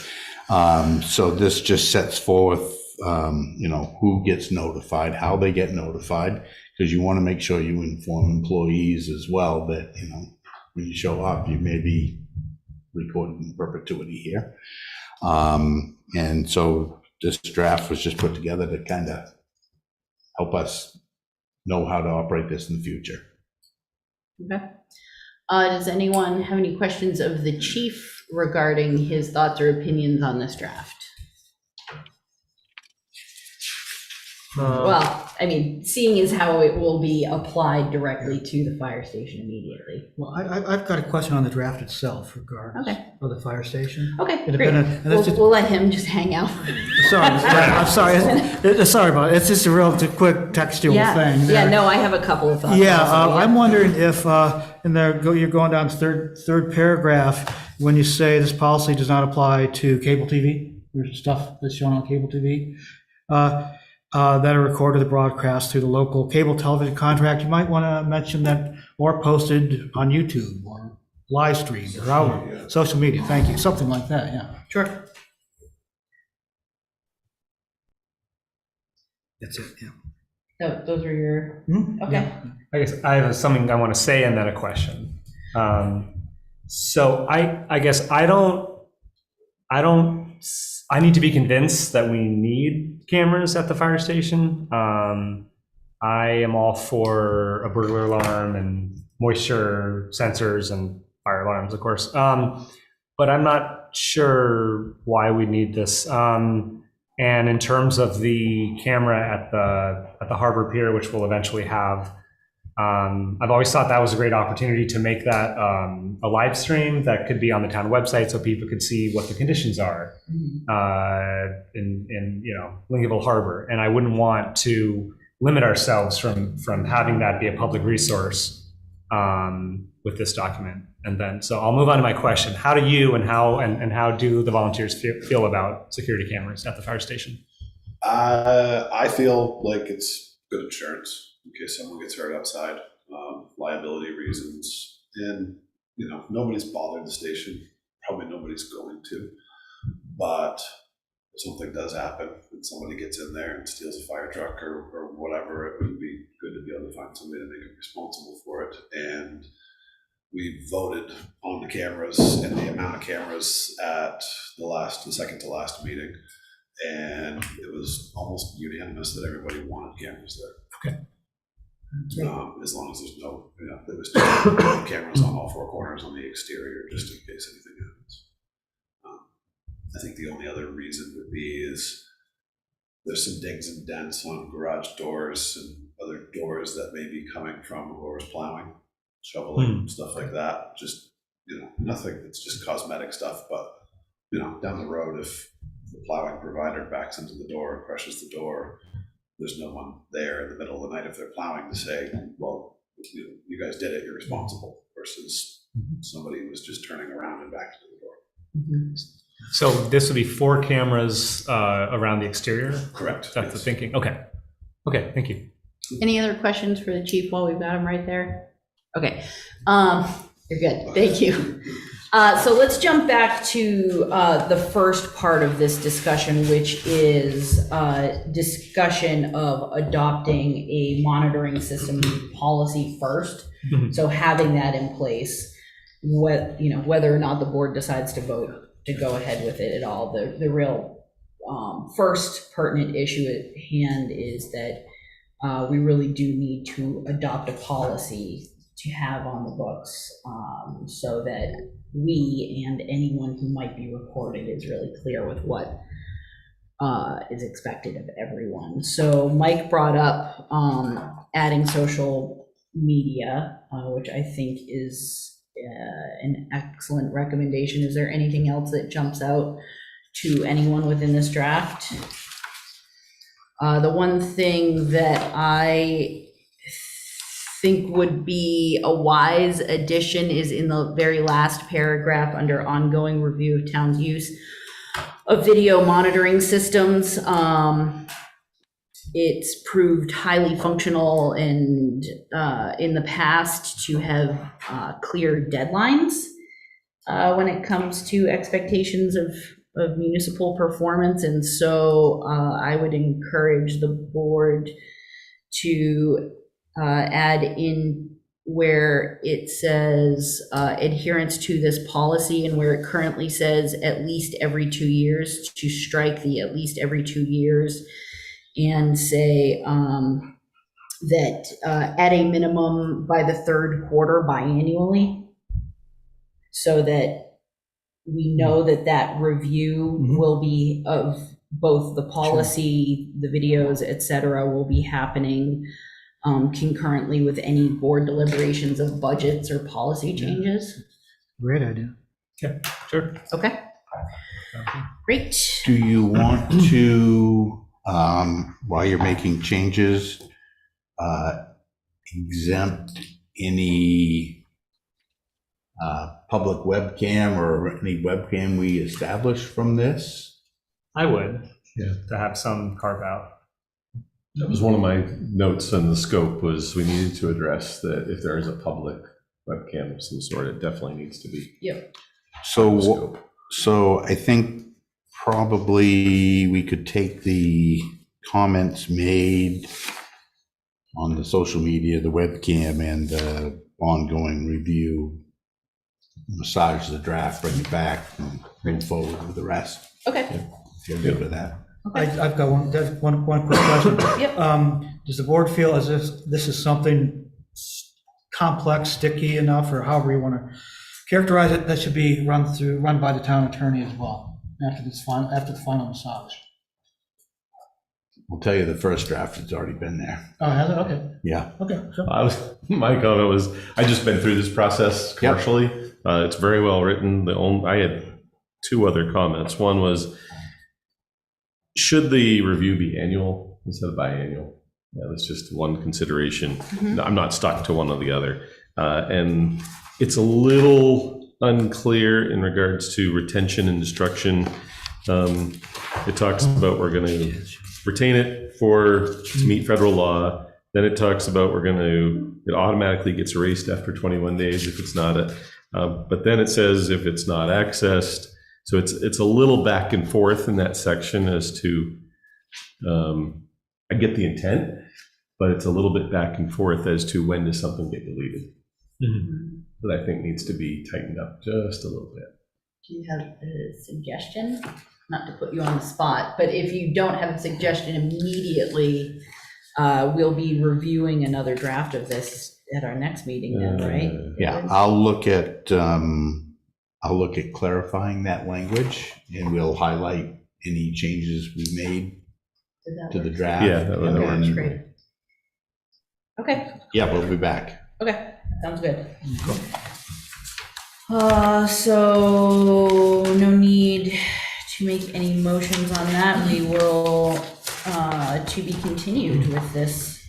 So this just sets forth, you know, who gets notified, how they get notified, because you want to make sure you inform employees as well that, you know, when you show up, you may be recorded in perpetuity here. And so this draft was just put together to kind of help us know how to operate this in the future. Okay. Does anyone have any questions of the chief regarding his thoughts or opinions on this draft? Well, I mean, seeing as how it will be applied directly to the fire station immediately. Well, I've got a question on the draft itself regarding of the fire station. Okay, It had great. been and that's just- We'll let him just hang out. Sorry, I'm sorry. Sorry about it. It's just a real quick textual thing. Yeah, there. no, I have a couple of thoughts. Yeah, also, I'm wondering if in there you're going down to third paragraph when you say this policy does not apply to cable TV. There's stuff that's shown on cable TV that are recorded or broadcast through the local cable television contract. You might want to mention that, or posted on YouTube or live streamed or out social media. Thank you, something like that. Yeah, Sure. that's it. Yeah. Those are your, okay. Yeah. I guess I have something I want to say and then a question. So I guess I need to be convinced that we need cameras at the fire station. I am all for a burglar alarm and moisture sensors and fire alarms, of course. But I'm not sure why we need this. And in terms of the camera at the harbor pier, which we'll eventually have, I've always thought that was a great opportunity to make that a live stream that could be on the town website so people could see what the conditions are in you know, Lincolnville Harbor. And I wouldn't want to limit ourselves from having that be a public resource with this document. And then, so I'll move on to my question. How do you and how do the volunteers feel about security cameras at the fire station? I feel like it's good insurance in case someone gets hurt outside, liability reasons, and you know, nobody's bothered the station. Probably nobody's going to, but if something does happen and somebody gets in there and steals a fire truck or whatever, it would be good to be able to find somebody to make it responsible for it. And we voted on the cameras and the amount of cameras at the second to last meeting, and it was almost unanimous that everybody wanted cameras there. Okay. As long as there's no, you know, there was 2 cameras on all 4 corners on the exterior, just in case anything happens. I think the only other reason would be is there's some dings and dents on garage doors and other doors that may be coming from whoever's plowing, shoveling, stuff like that. Just, you know, nothing, it's just cosmetic stuff, but, you know, down the road, if the plowing provider backs into the door and crushes the door, there's no one there in the middle of the night if they're plowing to say, well, you guys did it, you're responsible, versus somebody was just turning around and back to the door. So this would be 4 cameras around the exterior? Correct. That's the thinking? Okay. Okay, thank you. Any other questions for the chief while we've got him right there? Okay, you're good, thank you. So let's jump back to the first part of this discussion, which is discussion of adopting a monitoring system policy first. So having that in place, whether or not the board decides to vote to go ahead with it at all. The real first pertinent issue at hand is that we really do need to adopt a policy to have on the books so that we and anyone who might be recorded is really clear with what is expected of everyone. So Mike brought up adding social media, which I think is an excellent recommendation. Is there anything else that jumps out to anyone within this draft? The one thing that I think would be a wise addition is in the very last paragraph under ongoing review of town's use of video monitoring systems. It's proved highly functional and in the past to have clear deadlines when it comes to expectations of municipal performance. And so I would encourage the board to add in where it says adherence to this policy, and where it currently says at least every 2 years, to strike the at least every 2 years and say that at a minimum by the third quarter biannually, so that we know that review will be of both the policy, the videos, et cetera, will be happening concurrently with any board deliberations of budgets or policy changes. Great idea. Yeah, sure. Okay. Great. Do you want to, while you're making changes, exempt any public webcam or any webcam we establish from this? I would. Yeah. To have some carve out. That was one of my notes on the scope, was we needed to address that if there is a public webcam of some sort, it definitely needs to be. Yep. So I think probably we could take the comments made on the social media, the webcam, and the ongoing review, massage the draft, bring it back, and move forward with the rest. Okay. If you're good with that. I've got one quick question. Yep. Does the board feel as if this is something complex, sticky enough, or however you want to characterize it, that should be run by the town attorney as well after the final massage? I'll tell you, the first draft has already been there. Oh, has it? Okay. Yeah. Okay. Sure. My comment was, I just been through this process commercially. It's very well written. I had 2 other comments. One was, should the review be annual instead of biannual? That's just one consideration. I'm not stuck to one or the other. And it's a little unclear in regards to retention and destruction. It talks about we're going to retain it to meet federal law. Then it talks about it automatically gets erased after 21 days if it's not but then it says if it's not accessed. So it's a little back and forth in that section as to, I get the intent, but it's a little bit back and forth as to when does something get deleted. That I think needs to be tightened up just a little bit. Do you have a suggestion? Not to put you on the spot, but if you don't have a suggestion immediately, we'll be reviewing another draft of this at our next meeting then, right? Yeah, I'll look at clarifying that language, and we'll highlight any changes we made to the draft. Yeah, that would Okay, work. that's great. Okay. Yeah, we'll be back. Okay, sounds good. So no need to make any motions on that. We will, to be continued with this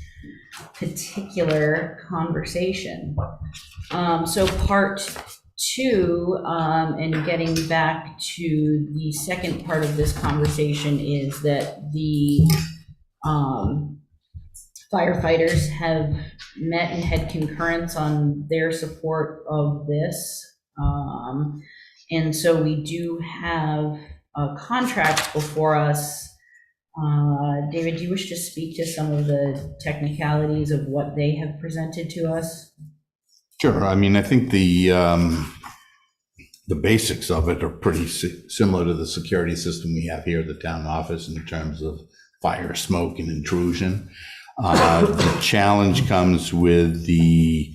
particular conversation. So part two, and getting back to the second part of this conversation, is that the firefighters have met and had concurrence on their support of this. And so we do have a contract before us. David, do you wish to speak to some of the technicalities of what they have presented to us? Sure. I mean, I think the basics of it are pretty similar to the security system we have here at the town office in terms of fire, smoke, and intrusion. The challenge comes with the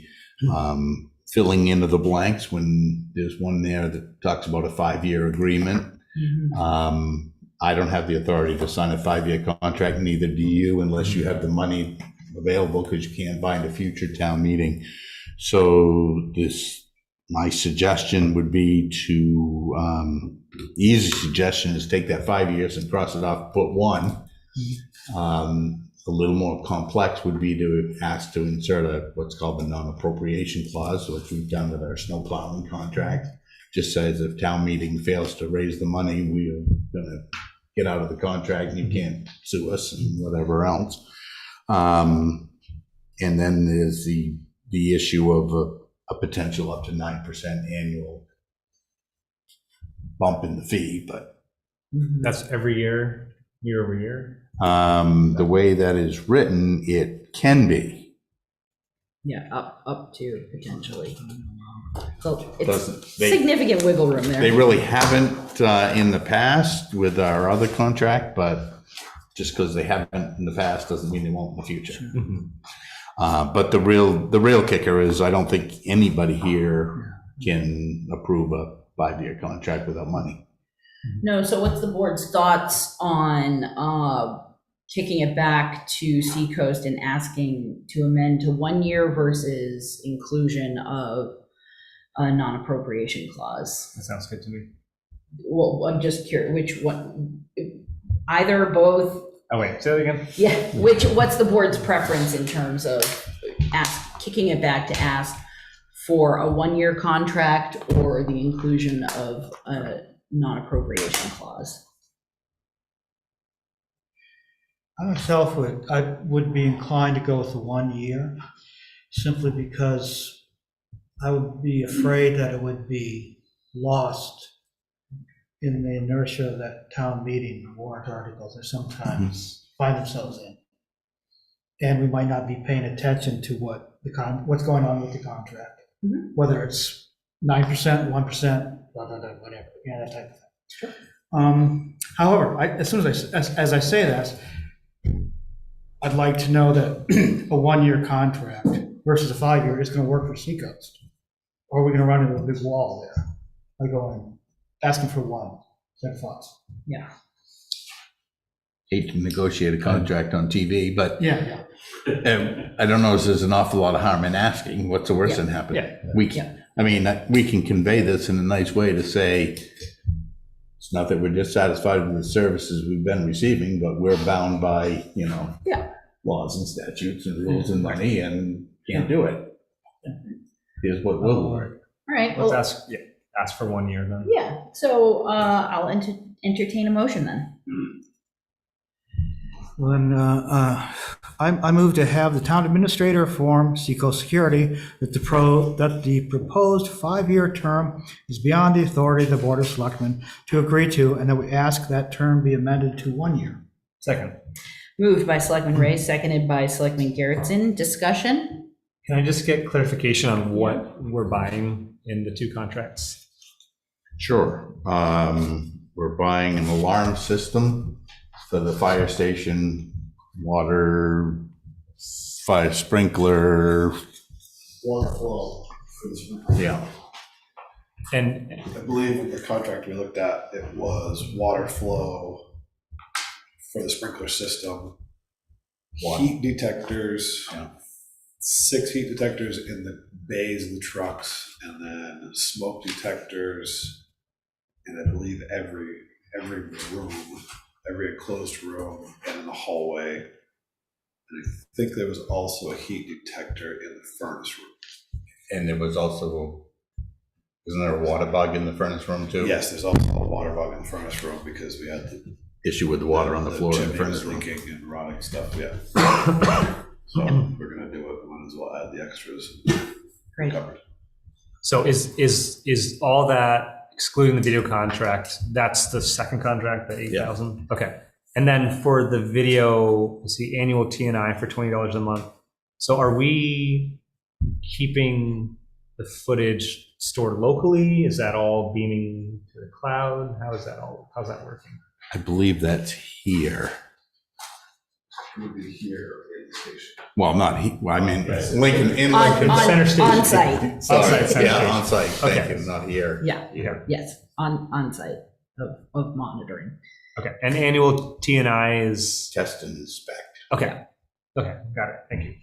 filling in of the blanks when there's one there that talks about a 5-year agreement. I don't have the authority to sign a 5-year contract, neither do you, unless you have the money available, because you can't bind a future town meeting. So my suggestion would be to, the easy suggestion is take that 5 years and cross it off, put one. A little more complex would be to ask to insert what's called the non-appropriation clause, which we've done with our snow plowing contract. Just says if town meeting fails to raise the money, we are gonna get out of the contract and you can't sue us and whatever else. And then there's the issue of a potential up to 9% annual bump in the fee, but That's every year, year over year? the way that is written, it can be. Yeah, up to potentially. So it's Doesn't- significant wiggle room there. They really haven't in the past with our other contract, but just because they haven't in the past doesn't mean they won't in the future. But the real kicker is I don't think anybody here can approve a 5-year contract without money. No, so what's the board's thoughts on kicking it back to Seacoast and asking to amend to 1 year versus inclusion of a non-appropriation clause? That sounds good to me. Well, I'm just curious, which one, either or both? Oh, wait, say that again? Yeah, what's the board's preference in terms of kicking it back to ask for a 1-year contract or the inclusion of a non-appropriation clause? I myself would be inclined to go with the 1 year, simply because I would be afraid that it would be lost in the inertia of that town meeting warrant articles that sometimes find themselves in. And we might not be paying attention to what's going on with the contract, whether it's 9%, 1%, blah, blah, blah, whatever, that type of thing. However, as soon as I say that, I'd like to know that a 1-year contract versus a 5-year is going to work for Seacoast. Or are we going to run into a big wall there by asking for one? Is that thoughts? Yeah. Hate to negotiate a contract on TV, but Yeah. I don't know if there's an awful lot of harm in asking. What's the worst that happen? I mean, we can convey this in a nice way to say, it's not that we're dissatisfied with the services we've been receiving, but we're bound by, laws and statutes and rules and money and can't do it. Here's what will work. All right. Let's ask for 1 year then. Yeah, so I'll entertain a motion then. Well, then, I move to have the town administrator inform Seacoast Security that the proposed 5-year term is beyond the authority of the Board of Selectmen to agree to, and that we ask that term be amended to 1 year. Second. Moved by Selectman Ray, seconded by Selectman Garrettson. Discussion? Can I just get clarification on what we're buying in the 2 contracts? Sure. We're buying an alarm system for the fire station, water, fire sprinkler. Water flow for the sprinkler. Yeah. And I believe in the contract we looked at, it was water flow for the sprinkler system, heat detectors, 6 heat detectors in the bays of the trucks, and then smoke detectors in, I believe, every room, every enclosed room, and in the hallway. And I think there was also a heat detector in the furnace room. And there was also Isn't there a water bug in the furnace room too? Yes, there's also a water bug in the furnace room because we had the Issue with the water on the floor in the chimney furnace was room. leaking and rotting stuff, yeah. So we're gonna do it, might as well add the extras. Great. Covered. So is all that, excluding the video contract, that's the second contract, the 8,000? Okay. And then for the video, let's see, annual TNI for $20 a month. So are we keeping the footage stored locally? Is that all beaming to the cloud? How's that working? I believe that's here. It would be here at the station. Well, not he, well, I mean, Lincoln, in On- Lincoln. on- Center station. On-site. Sorry, On-site, center yeah, station. on site, thank Okay. you, not here. Yeah, Yeah. yes, on-site of monitoring. Okay. And annual TNI is, Test and inspect. okay. Okay, got it. Thank you.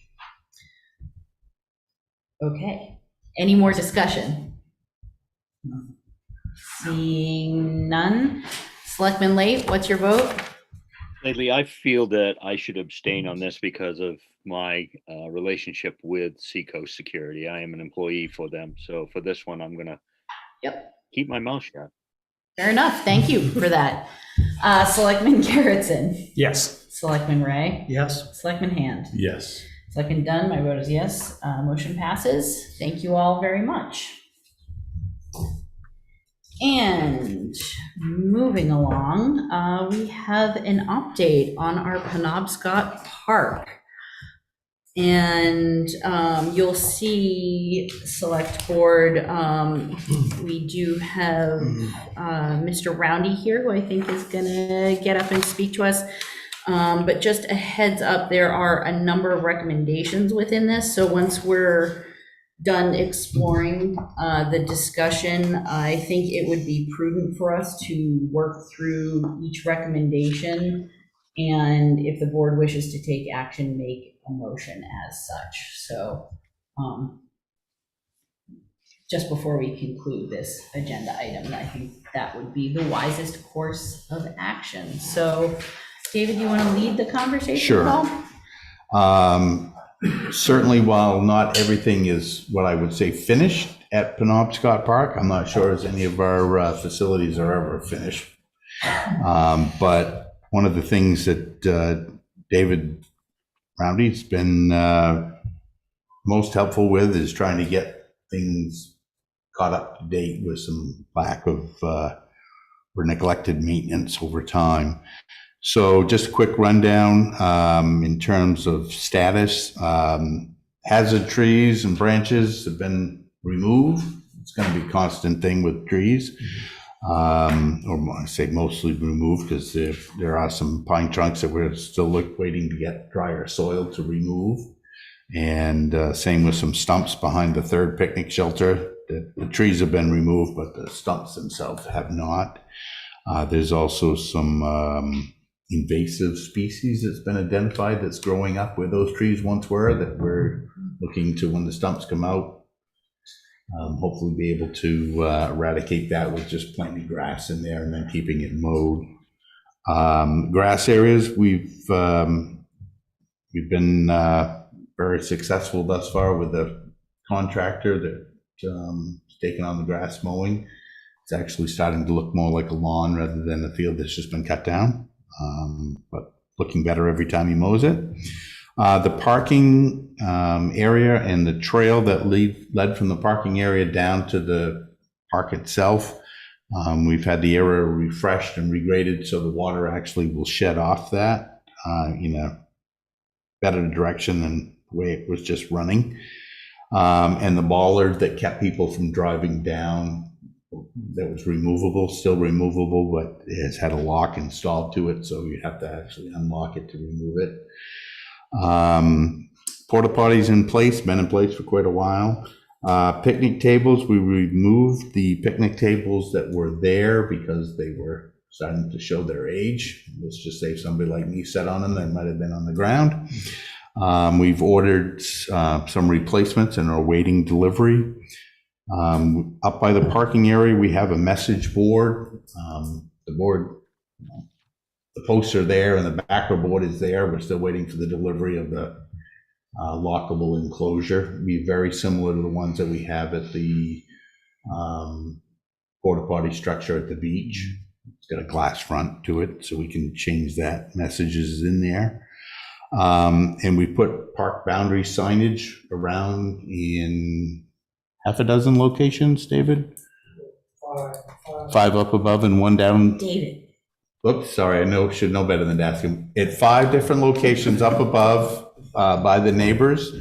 Okay, any more discussion? Seeing none. Selectman Late, what's your vote? Lately, I feel that I should abstain on this because of my relationship with Seacoast Security. I am an employee for them. So for this one, I'm going to Yep, keep my mouth shut. fair enough, thank you for that. Selectman Garrettson, Yes. Selectman Ray, Yes. Selectman Hand. Yes. Selectman Dunn, my vote is yes. Motion passes. Thank you all very much. And moving along, we have an update on our Penobscot Park. And you'll see, Select Board, we do have Mr. Roundy here, who I think is gonna get up and speak to us. But just a heads up, there are a number of recommendations within this. So once we're done exploring the discussion, I think it would be prudent for us to work through each recommendation. And if the board wishes to take action, make a motion as such. So just before we conclude this agenda item, I think that would be the wisest course of action. So David, you want to lead the conversation? Sure. at all? Certainly, while not everything is what I would say finished at Penobscot Park, I'm not sure as any of our facilities are ever finished. But one of the things that David Roundy's been most helpful with is trying to get things caught up to date with some lack of or neglected maintenance over time. So just a quick rundown in terms of status. Hazard trees and branches have been removed. It's going to be a constant thing with trees. Or I say mostly removed because there are some pine trunks that we're still waiting to get drier soil to remove. And same with some stumps behind the third picnic shelter. The trees have been removed, but the stumps themselves have not. There's also some invasive species that's been identified that's growing up where those trees once were that we're looking to, when the stumps come out, hopefully be able to eradicate that with just planting grass in there and then keeping it mowed. Grass areas, we've been very successful thus far with the contractor that's taken on the grass mowing. It's actually starting to look more like a lawn rather than a field that's just been cut down. But looking better every time he mows it. The parking area and the trail that led from the parking area down to the park itself, we've had the area refreshed and regraded so the water actually will shed off that in a better direction than the way it was just running. And the bollard that kept people from driving down, that was removable, still removable, but it has had a lock installed to it, so you have to actually unlock it to remove it. Porta potties in place, been in place for quite a while. Picnic tables, we removed the picnic tables that were there because they were starting to show their age. Let's just say if somebody like me sat on them, they might have been on the ground. We've ordered some replacements and are awaiting delivery. Up by the parking area, we have a message board. The board, the posts are there and the backer board is there. We're still waiting for the delivery of the lockable enclosure. It'll be very similar to the ones that we have at the porta potty structure at the beach. It's got a glass front to it, so we can change that. Messages in there. And we put park boundary signage around in half a dozen locations, David? 5 up above and 1 down. David. Oops, sorry, should know better than to ask him. At 5 different locations up above by the neighbors,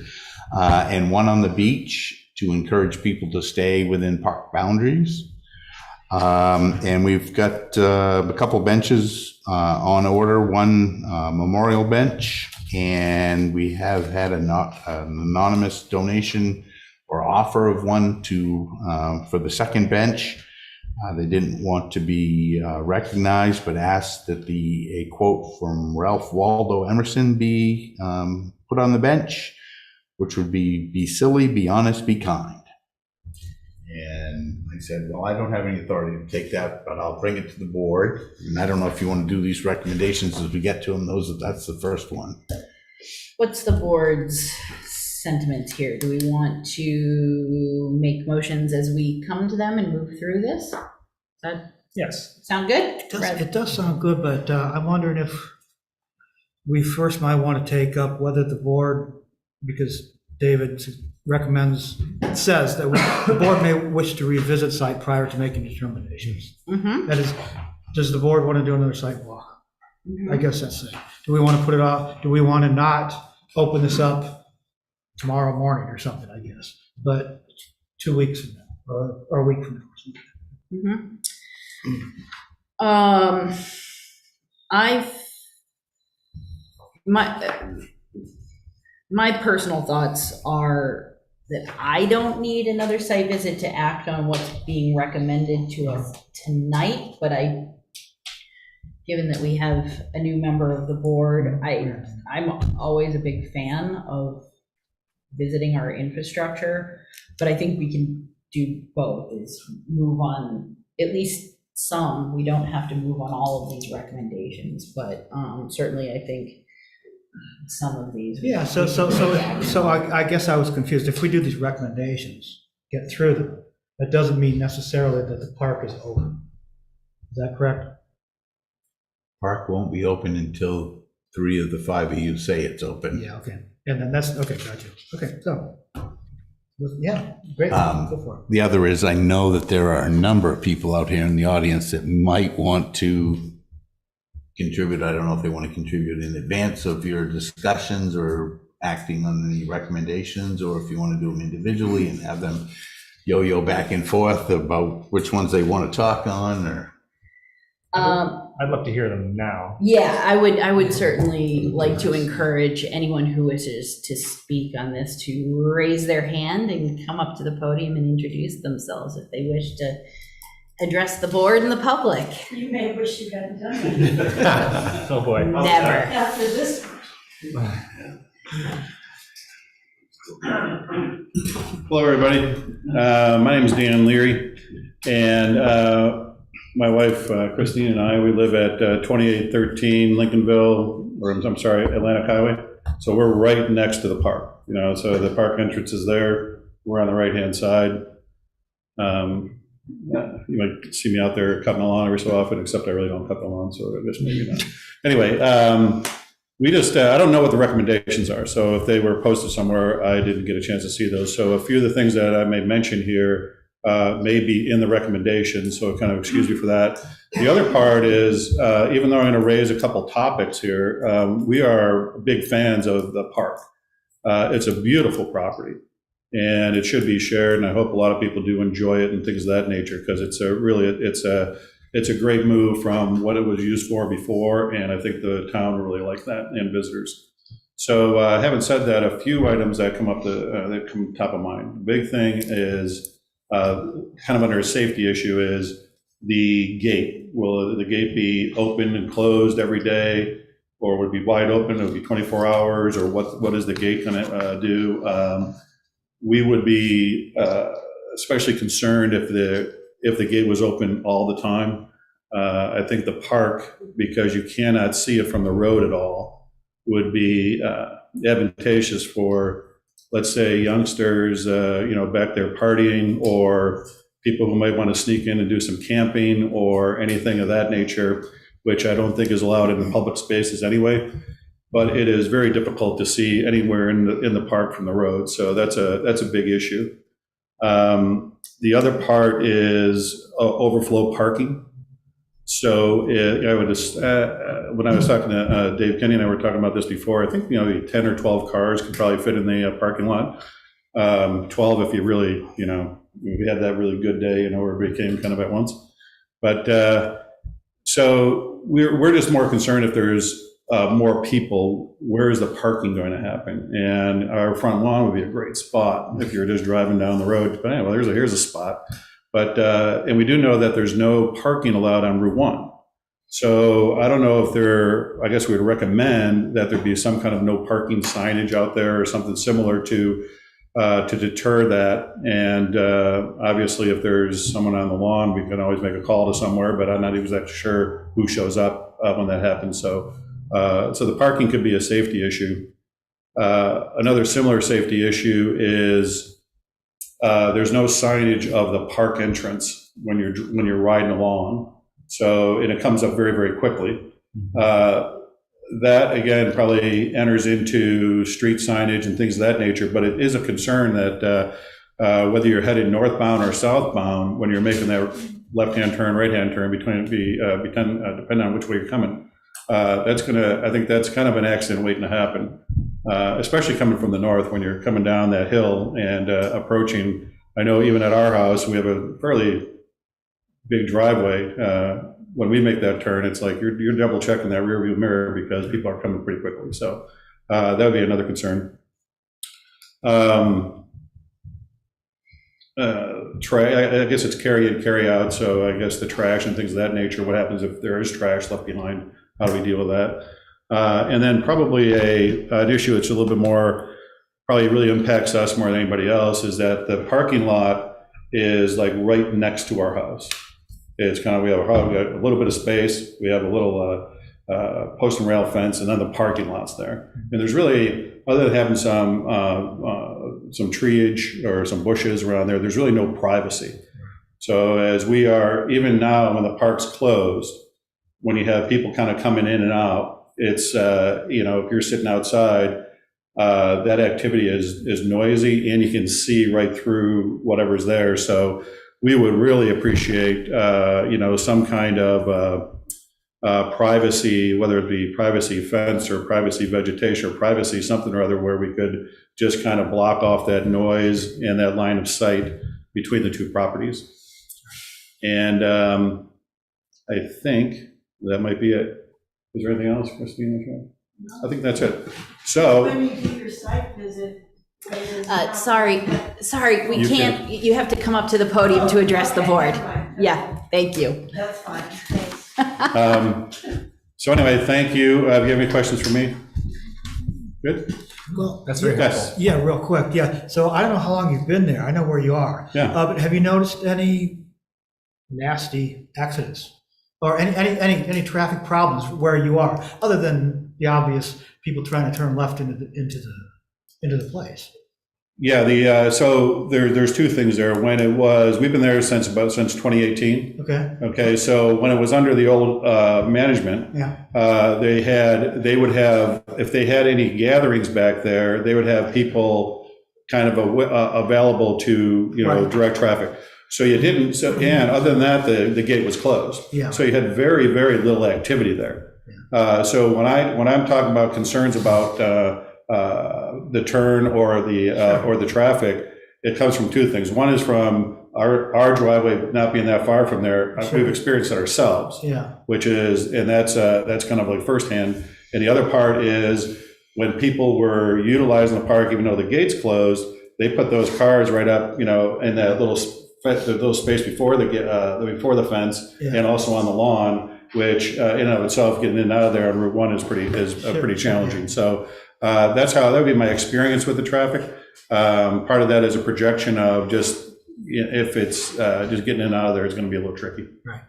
and 1 on the beach to encourage people to stay within park boundaries. And we've got a couple benches on order, 1 memorial bench, and we have had an anonymous donation or offer of 1 for the second bench. They didn't want to be recognized, but asked that a quote from Ralph Waldo Emerson be put on the bench, which would be silly, be honest, be kind. And I said, well, I don't have any authority to take that, but I'll bring it to the board. And I don't know if you want to do these recommendations as we get to them. That's the first one. What's the board's sentiments here? Do we want to make motions as we come to them and move through this? Does that Yes. sound good? It does sound good, but I'm wondering if we first might want to take up whether the board, because David says that the board may wish to revisit site prior to making determinations. Mm-hmm. That is, does the board want to do another site walk? I guess that's it. Do we want to put it off? Do we want to not open this up tomorrow morning or something, I guess, but 2 weeks from now or a week from now? Mm-hmm. My personal thoughts are that I don't need another site visit to act on what's being recommended to us tonight, but given that we have a new member of the board, I'm always a big fan of visiting our infrastructure, but I think we can do both, is move on at least some. We don't have to move on all of these recommendations, but certainly I think some of these. Yeah, so I guess I was confused. If we do these recommendations, get through them, that doesn't mean necessarily that the park is open. Is that correct? Park won't be open until 3 of the 5 of you say it's open. Yeah, okay. And then that's, okay, gotcha. Okay, so, yeah, great, go for it. The other is, I know that there are a number of people out here in the audience that might want to contribute. I don't know if they want to contribute in advance of your discussions or acting on any recommendations, or if you want to do them individually and have them yo-yo back and forth about which ones they want to talk on, or. I'd love to hear them now. Yeah, I would certainly like to encourage anyone who wishes to speak on this to raise their hand and come up to the podium and introduce themselves if they wish to address the board and the public. You may wish you hadn't done that. Oh, boy. Never. After this. Hello, everybody. My name is Dan Leary, and my wife, Christine, and I, we live at 2813 Lincolnville, or I'm sorry, Atlantic Highway. So we're right next to the park, so the park entrance is there. We're on the right-hand side. You might see me out there cutting the lawn every so often, except I really don't cut the lawn, so I guess maybe not. Anyway, we just, I don't know what the recommendations are. So if they were posted somewhere, I didn't get a chance to see those. So a few of the things that I may mention here may be in the recommendations, so kind of excuse me for that. The other part is, even though I'm going to raise a couple topics here, we are big fans of the park. It's a beautiful property, and it should be shared, and I hope a lot of people do enjoy it and things of that nature, because it's a great move from what it was used for before, and I think the town will really like that, and visitors. So having said that, a few items that come up that come top of mind. The big thing is, kind of under a safety issue, is the gate. Will the gate be open and closed every day, or would it be wide open? It would be 24 hours, or what is the gate going to do? We would be especially concerned if the gate was open all the time. I think the park, because you cannot see it from the road at all, would be advantageous for, let's say, youngsters, back there partying, or people who might want to sneak in and do some camping or anything of that nature, which I don't think is allowed in the public spaces anyway. But it is very difficult to see anywhere in the park from the road. So that's a big issue. The other part is overflow parking. So I would just, when I was talking to Dave Kenny and I were talking about this before, I think, 10 or 12 cars could probably fit in the parking lot. 12 if you really, if you had that really good day, where everybody came kind of at once. But so we're just more concerned if there's more people, where is the parking going to happen? And our front lawn would be a great spot if you're just driving down the road. But anyway, here's a spot. But and we do know that there's no parking allowed on Route 1. So I don't know if I guess we would recommend that there be some kind of no parking signage out there or something similar to deter that. And obviously, if there's someone on the lawn, we can always make a call to somewhere, but I'm not exactly sure who shows up when that happens. So the parking could be a safety issue. Another similar safety issue is there's no signage of the park entrance when you're riding along. So, and it comes up very, very quickly. That, again, probably enters into street signage and things of that nature, but it is a concern that whether you're headed northbound or southbound, when you're making that left-hand turn, right-hand turn, depending on which way you're coming, I think that's kind of an accident waiting to happen, especially coming from the north when you're coming down that hill and approaching. I know even at our house, we have a fairly big driveway. When we make that turn, it's like you're double checking that rear view mirror because people are coming pretty quickly. So that would be another concern. I guess it's carry in, carry out. So I guess the trash and things of that nature. What happens if there is trash left behind? How do we deal with that? And then probably an issue that's a little bit more, probably really impacts us more than anybody else, is that the parking lot is like right next to our house. It's kind of, we have a little bit of space, we have a little post and rail fence, and then the parking lot's there. And there's really, other than having some treeage or some bushes around there, there's really no privacy. So as we are, even now when the park's closed, when you have people kind of coming in and out, it's, if you're sitting outside, that activity is noisy and you can see right through whatever's there. So we would really appreciate, some kind of privacy, whether it be privacy fence or privacy vegetation or privacy something or other, where we could just kind of block off that noise and that line of sight between the two properties. And I think that might be it. Is there anything else, Christine? I think that's it. So when you do your site visit, Sorry, we can't, you have to come up to the podium to address the board. Yeah, thank you. That's fine, thanks. So anyway, thank you. Do you have any questions for me? Good? Well, That's very helpful. yeah, real quick. Yeah. So I don't know how long you've been there. I know where you are. Yeah. But have you noticed any nasty accidents or any traffic problems where you are, other than the obvious people trying to turn left into the place? Yeah, so there's two things there. When it was, we've been there since 2018. Okay, so when it was under the old management, they would have, if they had any gatherings back there, they would have people kind of available to direct traffic. So you didn't. So, and other than that, the gate was closed. Yeah. So you had very, very little activity there. Yeah. So when I'm talking about concerns about the turn or the traffic, it comes from two things. One is from our driveway not being that far from there. Sure. We've experienced it ourselves. Yeah. Which is, and that's kind of like firsthand. And the other part is when people were utilizing the park, even though the gate's closed, they put those cars right up, in that little space before the fence, and also on the lawn, which in and of itself, getting in and out of there on Route 1 is pretty challenging. So that would be my experience with the traffic. Part of that is a projection of just, if it's just getting in and out of there is going to be a little tricky. Right.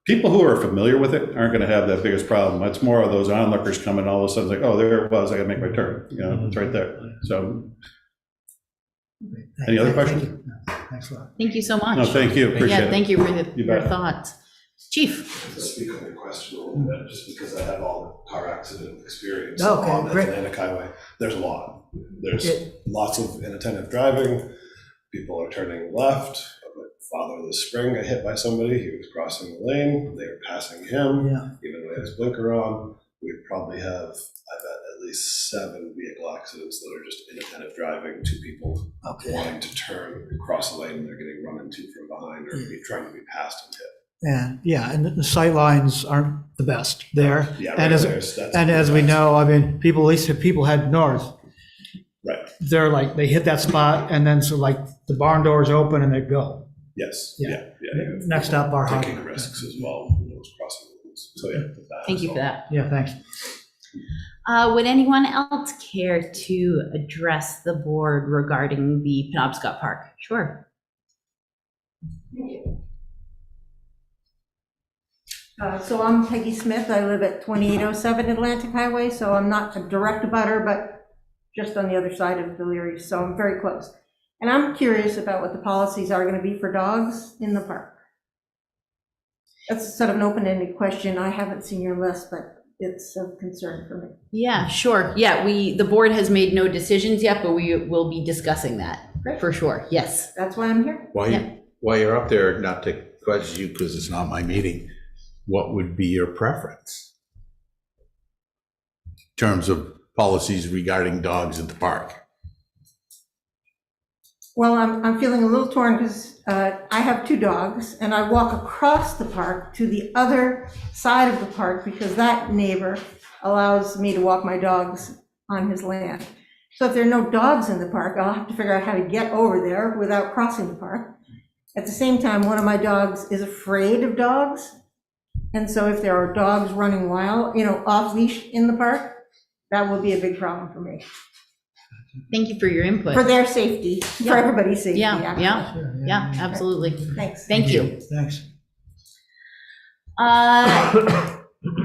People who are familiar with it aren't going to have that biggest problem. It's more of those onlookers coming all of a sudden, like, oh, there it was, I got to make my turn. It's right there. So. Any other Thank questions? you. No, thanks a lot. Thank you so much. No, thank you, appreciate Yeah, it. thank you for You your bet. thoughts. Chief? To speak on your question a little bit, just because I have all the car accident experience Okay, on the great. Atlantic Highway, there's a lot. There's It- lots of inattentive driving, people are turning left. My father this spring got hit by somebody, he was crossing the lane, they were passing him, Yeah. even with his blinker on. We probably have, I bet, at least 7 vehicle accidents that are just inattentive driving, 2 people Okay. wanting to turn across the lane, and they're getting run into from behind or trying to be passed and hit. And the sight lines aren't the best there. Yeah, And right, as we know, I mean, people, at least if people head north, Right, they're like, they hit that spot and then so like the barn doors open and they go. yes, Yeah. yeah. Next up, our Taking harbor. risks as well, crossing the lanes. So, yeah. Thank you for that. Yeah, thanks. Would anyone else care to address the board regarding the Penobscot Park? Sure. So I'm Peggy Smith. I live at 2807 Atlantic Highway, so I'm not a direct abutter, but just on the other side of the Leary, so I'm very close. And I'm curious about what the policies are going to be for dogs in the park. That's sort of an open-ended question. I haven't seen your list, but it's of concern for me. Yeah, sure. Yeah, the board has made no decisions yet, but we will be discussing that for sure. Yes. That's why I'm here. While you're up there, not to question you because it's not my meeting, what would be your preference in terms of policies regarding dogs at the park? Well, I'm feeling a little torn because I have 2 dogs and I walk across the park to the other side of the park because that neighbor allows me to walk my dogs on his land. So if there are no dogs in the park, I'll have to figure out how to get over there without crossing the park. At the same time, one of my dogs is afraid of dogs. And so if there are dogs running wild, off leash in the park, that will be a big problem for me. Thank you for your input. For their safety, for everybody's safety. Yeah, yeah, absolutely. Thanks. Thank you. Thanks.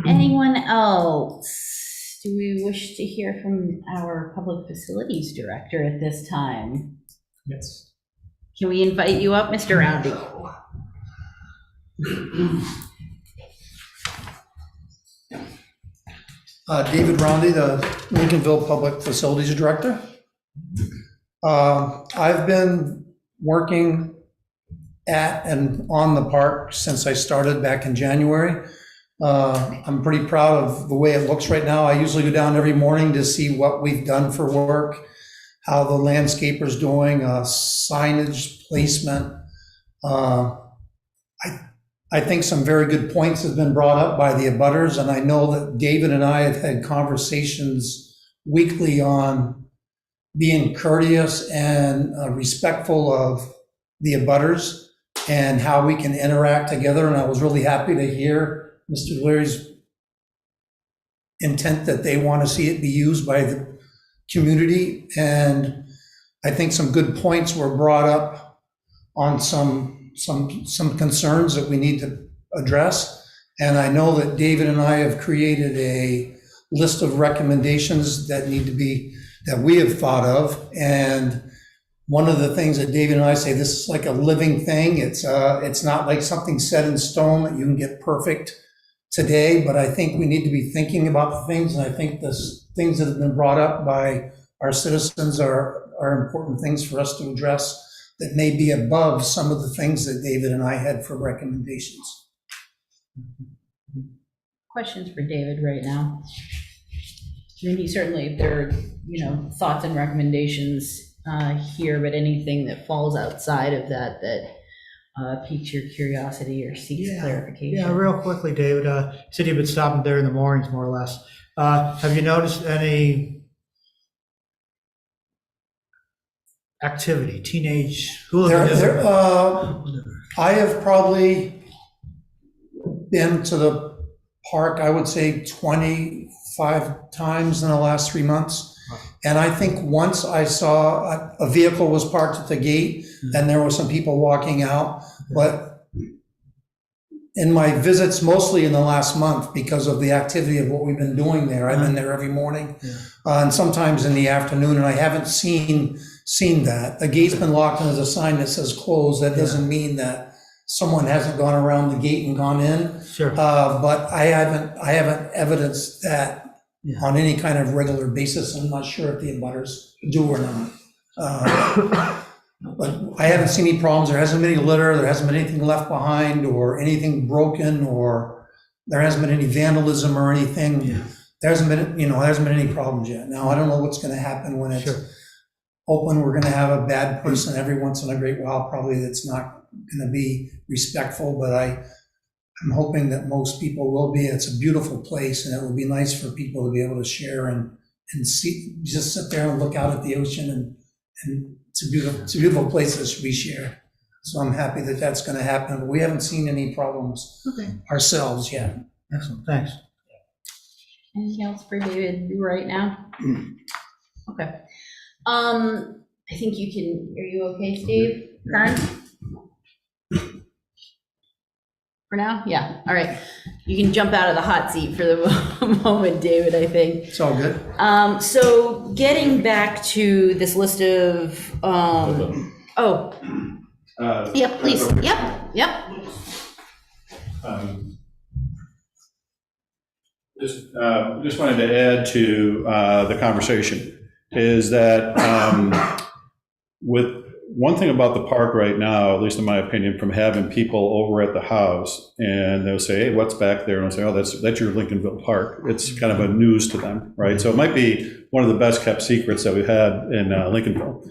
Anyone else? Do we wish to hear from our public facilities director at this time? Yes. Can we invite you up, Mr. Roundy? David Roundy, the Lincolnville Public Facilities Director. I've been working at and on the park since I started back in January. I'm pretty proud of the way it looks right now. I usually go down every morning to see what we've done for work, how the landscaper's doing, signage placement. I think some very good points have been brought up by the abutters, and I know that David and I have had conversations weekly on being courteous and respectful of the abutters and how we can interact together. And I was really happy to hear Mr. Leary's intent that they want to see it be used by the community. And I think some good points were brought up on some concerns that we need to address. And I know that David and I have created a list of recommendations that we have thought of. And one of the things that David and I say, this is like a living thing. It's not like something set in stone that you can get perfect today, but I think we need to be thinking about the things. And I think the things that have been brought up by our citizens are important things for us to address that may be above some of the things that David and I had for recommendations. Questions for David right now? I mean, certainly, if there are, thoughts and recommendations here, but anything that falls outside of that piques your curiosity or seeks clarification? Yeah, real quickly, David, you said you've been stopping there in the mornings, more or less. Have you noticed any activity, teenage hooliganism? I have probably been to the park, I would say 25 times in the last 3 months. And I think once I saw a vehicle was parked at the gate and there were some people walking out, but in my visits, mostly in the last month, because of the activity of what we've been doing there. I've been there every morning, and sometimes in the afternoon, and I haven't seen that. The gate's been locked, and there's a sign that says closed. That doesn't mean that someone hasn't gone around the gate and gone in. Sure. But I haven't evidenced that on any kind of regular basis. I'm not sure if the abutters do or not. But I haven't seen any problems. There hasn't been any litter, there hasn't been anything left behind or anything broken, or there hasn't been any vandalism or anything. There hasn't been any problems yet. Now, I don't know what's gonna happen when it's open. We're gonna have a bad person every once in a great while, probably, that's not gonna be respectful, but I'm hoping that most people will be. It's a beautiful place, and it would be nice for people to be able to share and see, just sit there and look out at the ocean, and it's a beautiful place that should be shared. So I'm happy that that's going to happen, but we haven't seen any problems ourselves yet. Excellent, thanks. Anything else for David right now? Okay. I think you can, are you okay, Steve? Kern? For now? Yeah, all right. You can jump out of the hot seat for the moment, David, I think. It's all good. So getting back to this list of, yep, please, yep. Just wanted to add to the conversation is that with one thing about the park right now, at least in my opinion, from having people over at the house, and they'll say, hey, what's back there? And I'll say, oh, that's your Lincolnville Park. It's kind of a news to them, right? So it might be one of the best kept secrets that we've had in Lincolnville.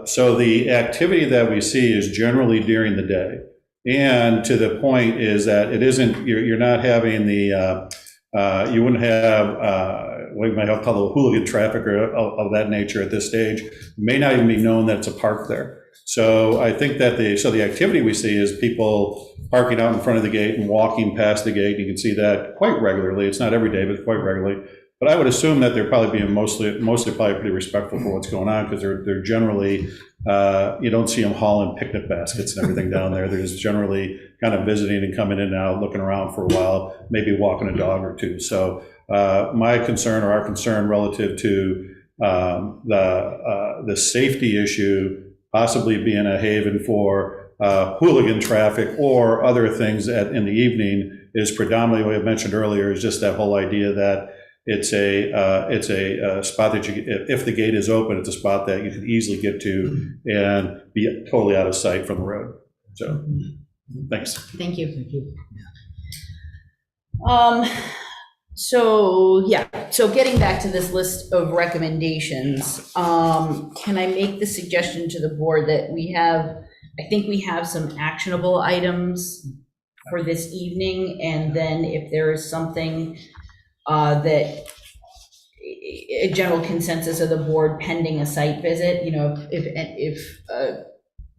So the activity that we see is generally during the day. And to the point is that it isn't, you're not having the, you wouldn't have, what you might call the hooligan traffic or of that nature at this stage. It may not even be known that it's a park there. So I think that the activity we see is people parking out in front of the gate and walking past the gate. You can see that quite regularly. It's not every day, but quite regularly. But I would assume that they're probably being mostly probably pretty respectful for what's going on, because they're generally, you don't see them hauling picnic baskets and everything down there. They're just generally kind of visiting and coming in and out, looking around for a while, maybe walking a dog or two. So my concern, or our concern, relative to the safety issue possibly being a haven for hooligan traffic or other things in the evening, is predominantly what I mentioned earlier, is just that whole idea that it's a spot that if the gate is open, it's a spot that you can easily get to and be totally out of sight from the road. So, thanks. Thank you. Thank you. So getting back to this list of recommendations, can I make the suggestion to the board that I think we have some actionable items for this evening, and then if there is something that a general consensus of the board pending a site visit, if a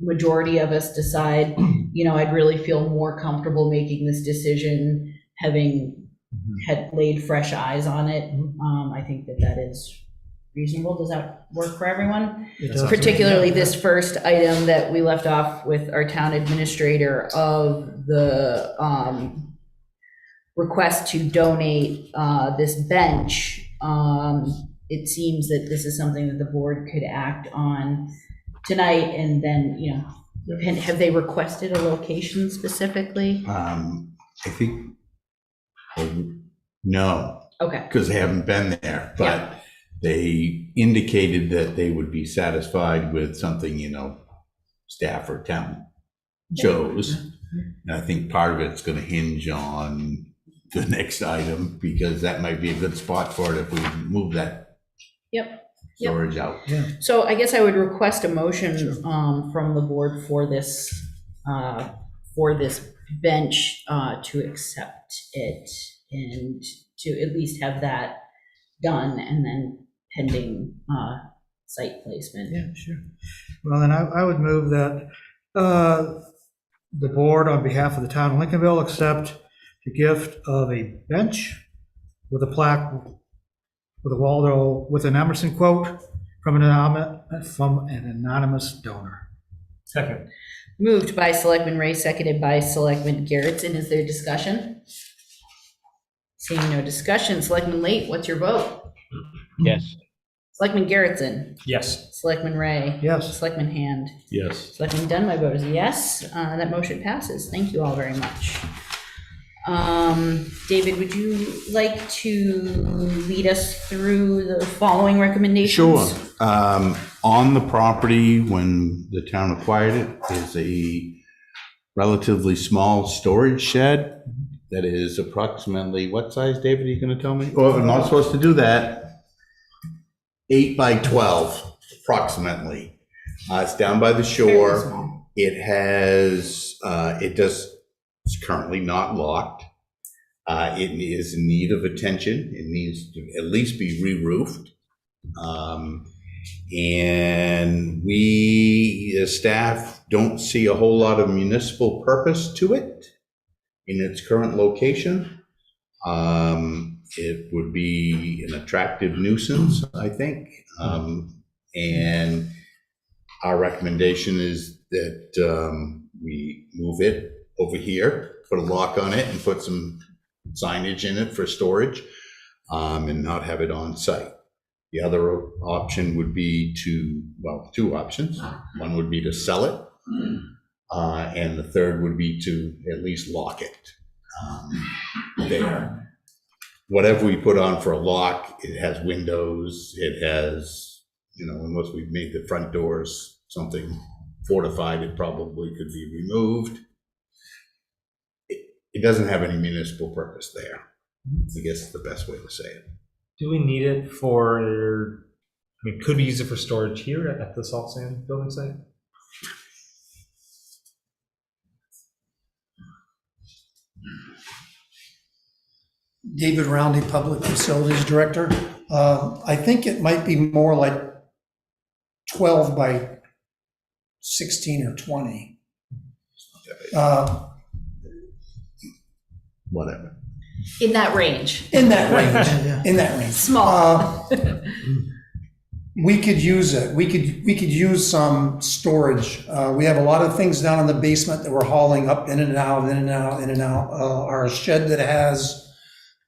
majority of us decide, I'd really feel more comfortable making this decision having had laid fresh eyes on it. I think that is reasonable. Does that work for everyone? Particularly this first item that we left off with our town administrator of the request to donate this bench. It seems that this is something that the board could act on tonight, and then, have they requested a location specifically? I think, no. Okay. Because they haven't been there, but they indicated that they would be satisfied with something, staff or town chose. And I think part of it's going to hinge on the next item, because that might be a good spot for it if we move that storage out. Yeah. So I guess I would request a motion from the board for this bench to accept it, and to at least have that done, and then pending site placement. Yeah, sure. Well, then I would move that the board, on behalf of the town of Lincolnville, accept the gift of a bench with a plaque with an Emerson quote from an anonymous donor. Second. Moved by Selectman Ray, seconded by Selectman Garrettson. Is there discussion? Seeing no discussion, Selectman Late, what's your vote? Yes. Selectman Garrettson. Yes. Selectman Ray. Yes. Selectman Hand. Yes. Selectman Dunn, my vote is yes. That motion passes. Thank you all very much. David, would you like to lead us through the following recommendations? Sure. On the property, when the town acquired it, is a relatively small storage shed that is approximately, what size, David, are you going to tell me? Oh, I'm not supposed to do that. 8 by 12, approximately. It's down by the shore. It's currently not locked. It is in need of attention. It needs to at least be re-roofed. And we, as staff, don't see a whole lot of municipal purpose to it in its current location. It would be an attractive nuisance, I think. And our recommendation is that we move it over here, put a lock on it, and put some signage in it for storage, and not have it on site. The other option would be two options. One would be to sell it, and the third would be to at least lock it there. Whatever we put on for a lock, it has windows, it has, unless we've made the front doors something fortified, it probably could be removed. It doesn't have any municipal purpose there. I guess is the best way to say it. Do we need it could we use it for storage here at the salt sand building site? David Roundy, Public Facilities Director. I think it might be more like 12 by 16 or 20. Whatever. In that range. In that range. In that range. Small. We could use it. We could use some storage. We have a lot of things down in the basement that we're hauling up in and out, in and out, in and out. Our shed that has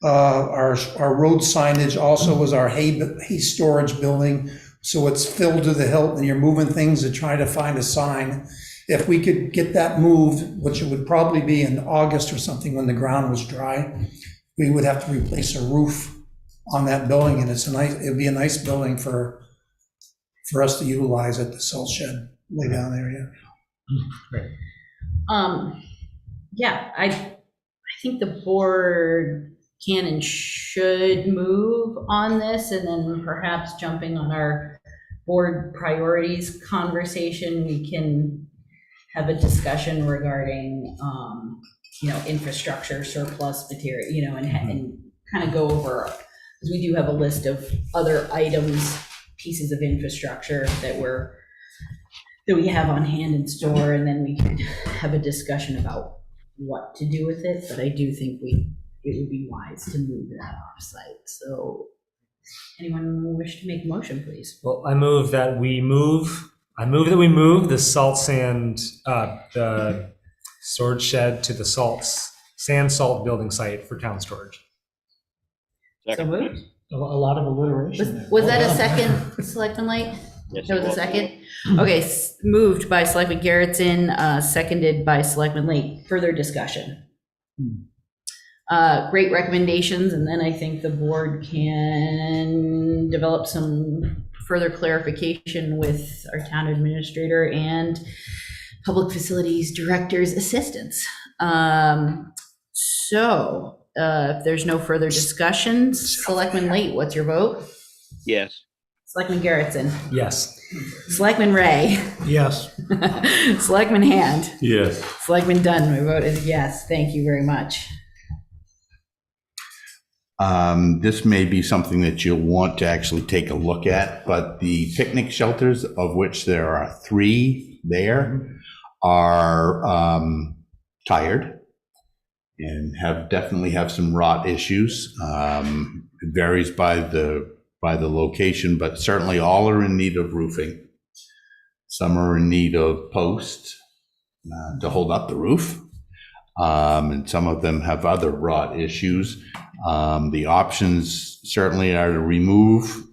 our road signage also was our hay storage building. So it's filled to the hilt and you're moving things to try to find a sign. If we could get that moved, which it would probably be in August or something when the ground was dry, we would have to replace a roof on that building, and it'd be a nice building for us to utilize at the salt shed way down there. Great. Yeah, I think the board can and should move on this, and then perhaps jumping on our board priorities conversation, we can have a discussion regarding, infrastructure, surplus material, and kind of go over, because we do have a list of other items, pieces of infrastructure that we have on hand in store, and then we could have a discussion about what to do with it. But I do think it would be wise to move that off-site. So anyone wish to make a motion, please? Well, I move that we move the salt sand, the storage shed to the salt building site for town storage. So moved. A lot of alliteration. Was that a second, Selectman Light? Yes, That was it a was. second? Okay, moved by Selectman Garrettson, seconded by Selectman Late. Further discussion? Great recommendations, and then I think the board can develop some further clarification with our town administrator and public facilities director's assistance. If there's no further discussions, Selectman Late, what's your vote? Yes. Selectman Garrettson. Yes. Selectman Ray. Yes. Selectman Hand. Yes. Selectman Dunn, my vote is yes. Thank you very much. This may be something that you'll want to actually take a look at, but the picnic shelters, of which there are 3 there, are tired and definitely have some rot issues. It varies by the location, but certainly all are in need of roofing. Some are in need of posts. to hold up the roof. And some of them have other rot issues. The options certainly are to remove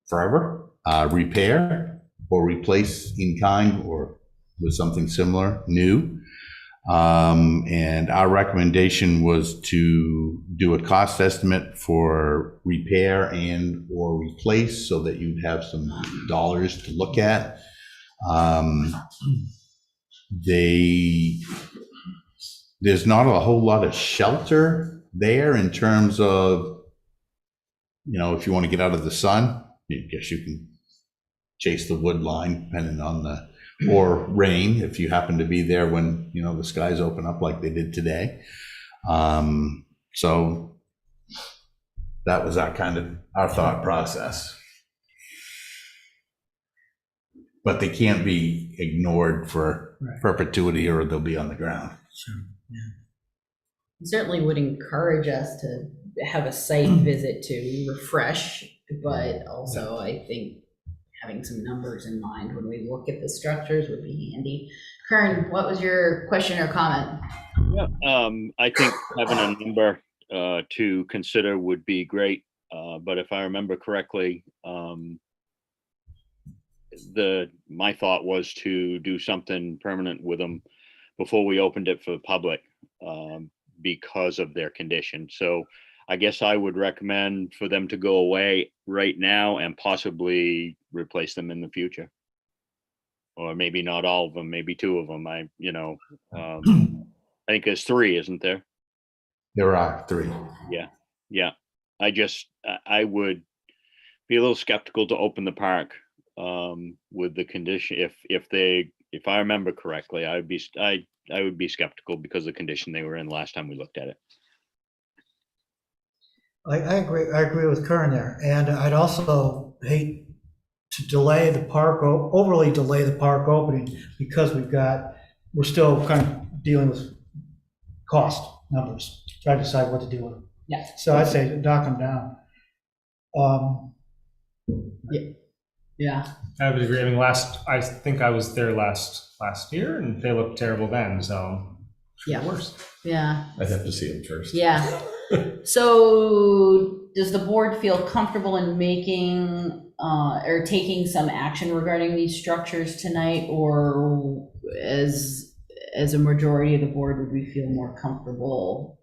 forever, repair, or replace in kind or with something similar, new. And our recommendation was to do a cost estimate for repair and or replace so that you'd have some dollars to look at. There's not a whole lot of shelter there in terms of, if you want to get out of the sun, I guess you can chase the wood line depending on or rain if you happen to be there when, the skies open up like they did today. So that was our thought process. But they can't be ignored for perpetuity or they'll be on the ground. Sure. Yeah. Certainly would encourage us to have a site visit to refresh, but also I think having some numbers in mind when we look at the structures would be handy. Kern, what was your question or comment? Yeah, I think having a number to consider would be great. But if I remember correctly, my thought was to do something permanent with them before we opened it for the public because of their condition. So I guess I would recommend for them to go away right now and possibly replace them in the future. Or maybe not all of them, maybe 2 of them. I think there's 3, isn't there? There are 3. Yeah. I would be a little skeptical to open the park with the condition. If I remember correctly, I would be skeptical because of the condition they were in last time we looked at it. I agree with Karen there. And I'd also hate to delay the park, overly delay the park opening because we're still kind of dealing with cost numbers, try to decide what to do with them. Yeah. So I'd say knock them down. Yeah. I would agree. I mean, I think I was there last year and they looked terrible then, so Yeah. worse. Yeah. I'd have to see them first. Yeah. So does the board feel comfortable in making or taking some action regarding these structures tonight, or as a majority of the board, would we feel more comfortable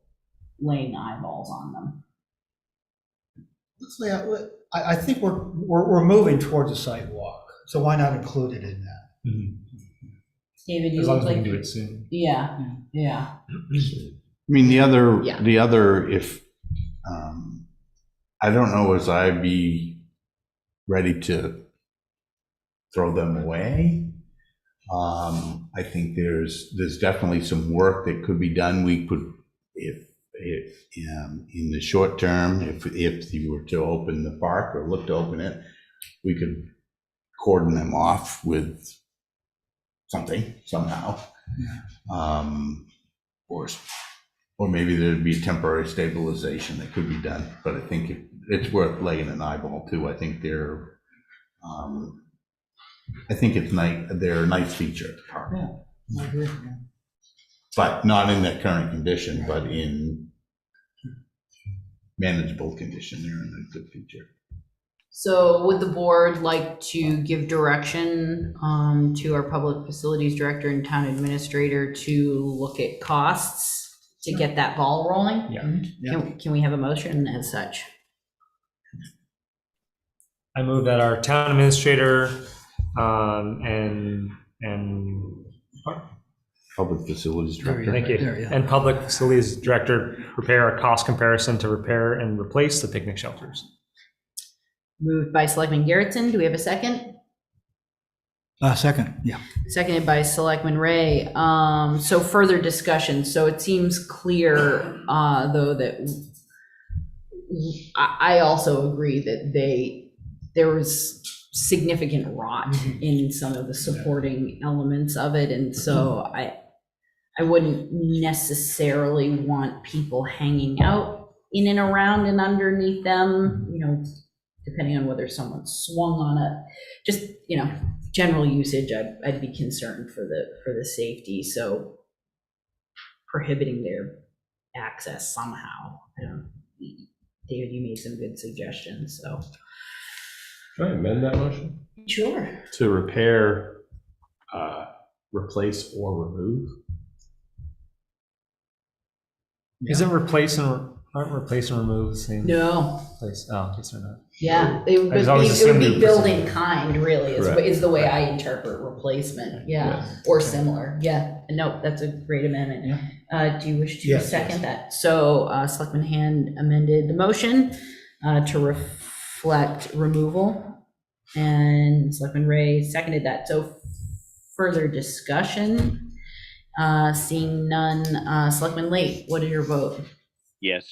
laying eyeballs on them? I think we're moving towards a site walk, so why not include it in that? Mm-hmm. David, you as long look as we like can do it soon. Yeah. I mean, the other, if, I don't know as I'd be ready to throw them away. I think there's definitely some work that could be done. We could, if in the short term, if you were to open the park or look to open it, we could cordon them off with something somehow. Or maybe there'd be temporary stabilization that could be done, but I think it's worth laying an eyeball too. I think they're they're a nice feature at the park. Yeah, I agree. Yeah. But not in that current condition, but in manageable condition, they're in a good feature. So would the board like to give direction to our public facilities director and town administrator to look at costs to get that ball rolling? Yeah. Can we have a motion as such? I move that our town administrator and Public facilities director. thank you, and public facilities director prepare a cost comparison to repair and replace the picnic shelters. Moved by Selectman Garrettson. Do we have a second? Second, yeah. Seconded by Selectman Ray. So further discussion. So it seems clear, though, that I also agree that there was significant rot in some of the supporting elements of it, and so I wouldn't necessarily want people hanging out in and around and underneath them, depending on whether someone swung on it. Just, general usage, I'd be concerned for the safety, so prohibiting their access somehow. David, you made some good suggestions, so. Can I amend that motion? Sure. To repair, replace, or remove? Isn't aren't replace and remove the same? No. Place? Oh, I guess they're not. Yeah, it would just always be assumed it was building similar. kind, really, Correct. is the way I interpret replacement, yeah, or similar, yeah. No, that's a great amendment. Do you wish to Yes, second yes. that? So Selectman Hand amended the motion to reflect removal, and Selectman Ray seconded that. So further discussion, seeing none, Selectman Late, what is your vote? Yes.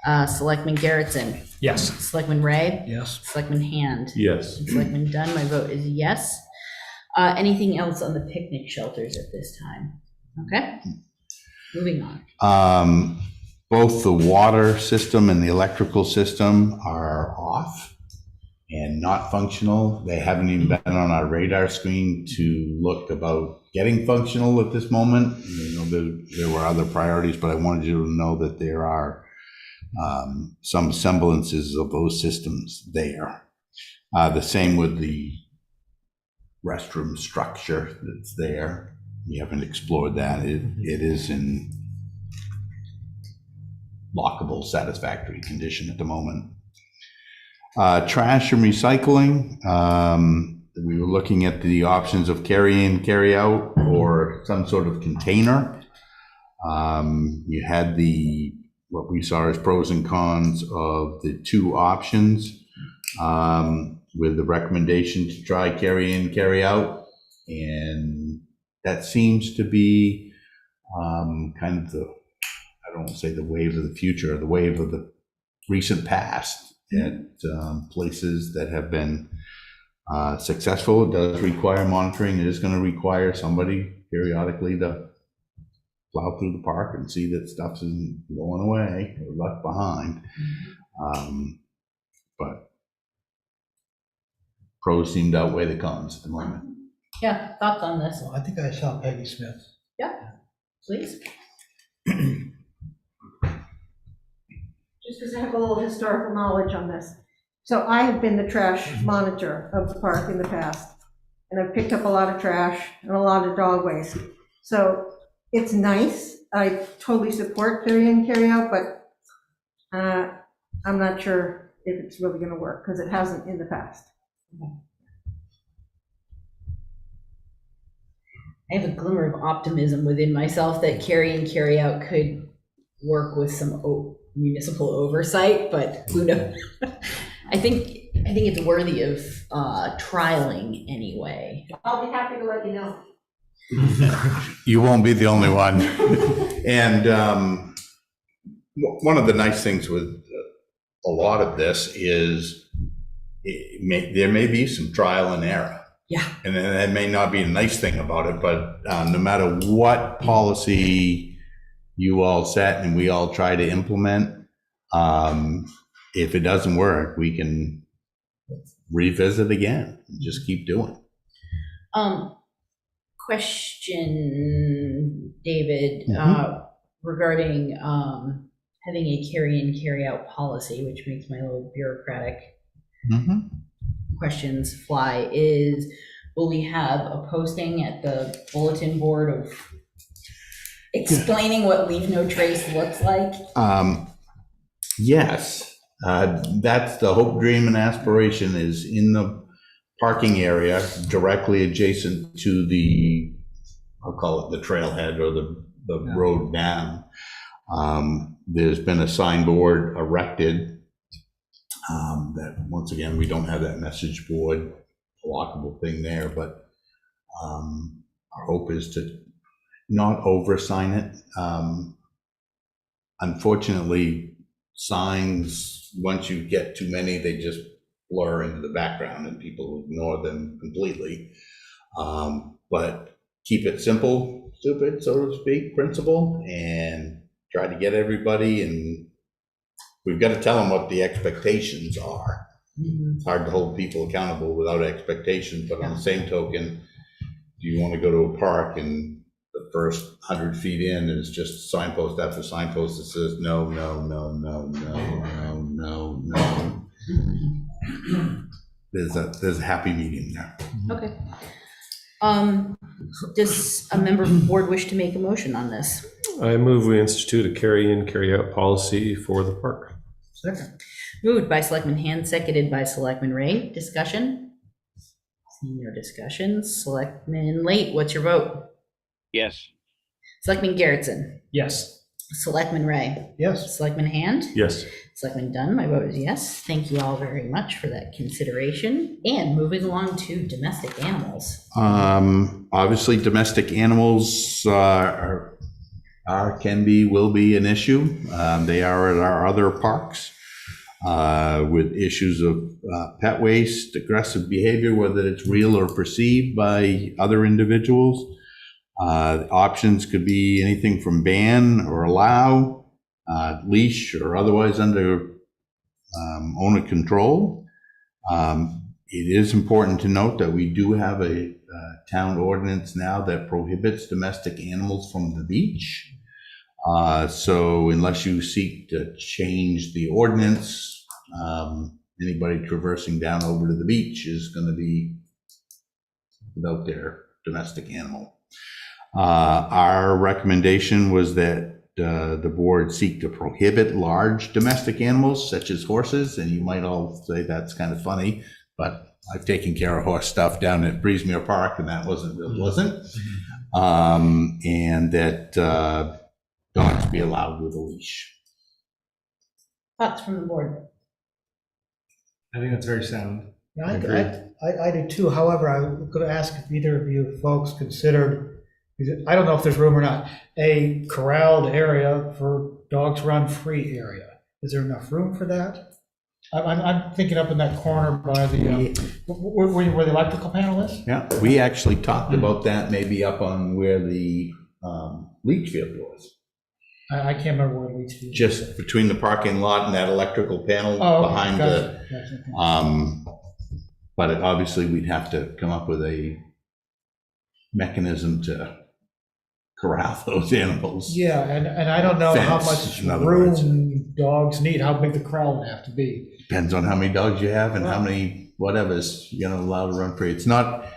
Selectman Garrettson, Yes. Selectman Ray, Yes. Selectman Hand. Yes. And Selectman Dunn, my vote is yes. Anything else on the picnic shelters at this time? Okay, moving on. Both the water system and the electrical system are off and not functional. They haven't even been on our radar screen to look about getting functional at this moment. You know, there were other priorities, but I wanted you to know that there are some semblances of those systems there. The same with the restroom structure that's there. We haven't explored that. It is in lockable, satisfactory condition at the moment. Trash and recycling, we were looking at the options of carry in, carry out, or some sort of container. You had what we saw as pros and cons of the two options, with the recommendation to try carry in, carry out. And that seems to be kind of I don't want to say the wave of the future, the wave of the recent past at places that have been successful. It does require monitoring. It is going to require somebody periodically to plow through the park and see that stuff isn't going away or left behind. But pros seem to outweigh the cons at the moment. Yeah, thoughts on this? I think I saw Peggy Smith. Yeah, please. Just because I have a little historical knowledge on this. So I have been the trash monitor of the park in the past, and I've picked up a lot of trash and a lot of dog waste. So it's nice. I totally support carry in, carry out, but I'm not sure if it's really going to work because it hasn't in the past. I have a glimmer of optimism within myself that carry in, carry out could work with some municipal oversight, but who knows? I think it's worthy of trialing anyway. I'll be happy to let you know. You won't be the only one. And one of the nice things with a lot of this is there may be some trial and error. Yeah. And that may not be a nice thing about it, but no matter what policy you all set and we all try to implement, if it doesn't work, we can revisit again and just keep doing. Question, David, regarding having a carry in, carry out policy, which makes my little bureaucratic questions fly, is will we have a posting at the bulletin board of explaining what leave no trace looks like? Yes, that's the hope, dream, and aspiration is in the parking area directly adjacent to the, I'll call it the trailhead or the road down. There's been a signboard erected that, once again, we don't have that message board lockable thing there, but our hope is to not over-sign it. Unfortunately, signs, once you get too many, they just blur into the background and people ignore them completely. But keep it simple, stupid, so to speak, principle, and try to get everybody, and we've got to tell them what the expectations are. It's hard to hold people accountable without expectations, but on the same token, do you want to go to a park and the first 100 feet in is just signpost after signpost that says no, no, no, no, no, no, no, no. There's a happy medium there. Okay. Does a member of the board wish to make a motion on this? I move we institute a carry in, carry out policy for the park. Second. Moved by Selectman Hand, seconded by Selectman Ray. Discussion? Seeing no discussion. Selectman Late, what's your vote? Yes. Selectman Garrettson. Yes. Selectman Ray. Yes. Selectman Hand. Yes. Selectman Dunn, my vote is yes. Thank you all very much for that consideration. And moving along to domestic animals. Obviously, domestic animals can be, will be an issue. They are at our other parks with issues of pet waste, aggressive behavior, whether it's real or perceived by other individuals. Options could be anything from ban or allow, leash or otherwise under owner control. It is important to note that we do have a town ordinance now that prohibits domestic animals from the beach. So unless you seek to change the ordinance, anybody traversing down over to the beach is going to be without their domestic animal. Our recommendation was that the board seek to prohibit large domestic animals such as horses, and you might all say that's kind of funny, but I've taken care of horse stuff down at Breezemere Park, and that wasn't. And that dogs be allowed with a leash. Thoughts from the board? I think that's very sound. Yeah, I do too. However, I'm going to ask if either of you folks considered, I don't know if there's room or not, a corralled area for dogs run free area. Is there enough room for that? I'm thinking up in that corner by the, where the electrical panel is? Yeah, we actually talked about that maybe up on where the leach field was. I can't remember where it leads to. Just between the parking lot and that electrical panel behind gotcha. but obviously we'd have to come up with a mechanism to corral those animals. Yeah, and I don't know how much room dogs need, how big the corral would have to be. Depends on how many dogs you have and how many whatever's allowed to run free. It's not,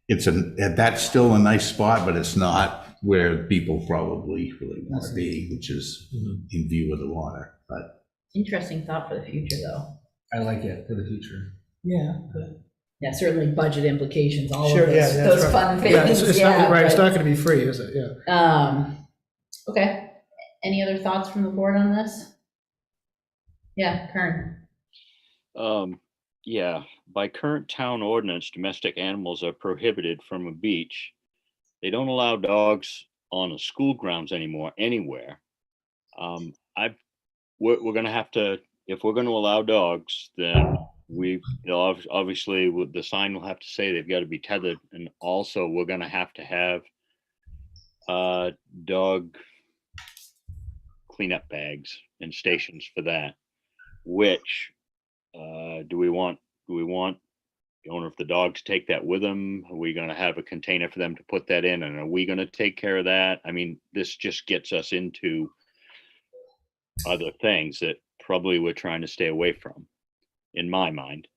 that's still a nice spot, but it's not where people probably really want to be, which is in view of the water. But Interesting thought for the future, though. I like it for the future. Yeah. Yeah, certainly budget implications, all Sure, of those, yeah, those right. fun things. Yeah, it's not, right, it's but- not going to be free, is it? Yeah. Okay. Any other thoughts from the board on this? Yeah, Kern. Yeah, by current town ordinance, domestic animals are prohibited from a beach. They don't allow dogs on the school grounds anymore, anywhere. We're gonna have to, if we're gonna allow dogs, then obviously the sign will have to say they've got to be tethered, and also we're gonna have to have dog cleanup bags and stations for that. Which do we want the owner of the dogs take that with them? Are we going to have a container for them to put that in, and are we going to take care of that? I mean, this just gets us into other things that probably we're trying to stay away from, in my mind.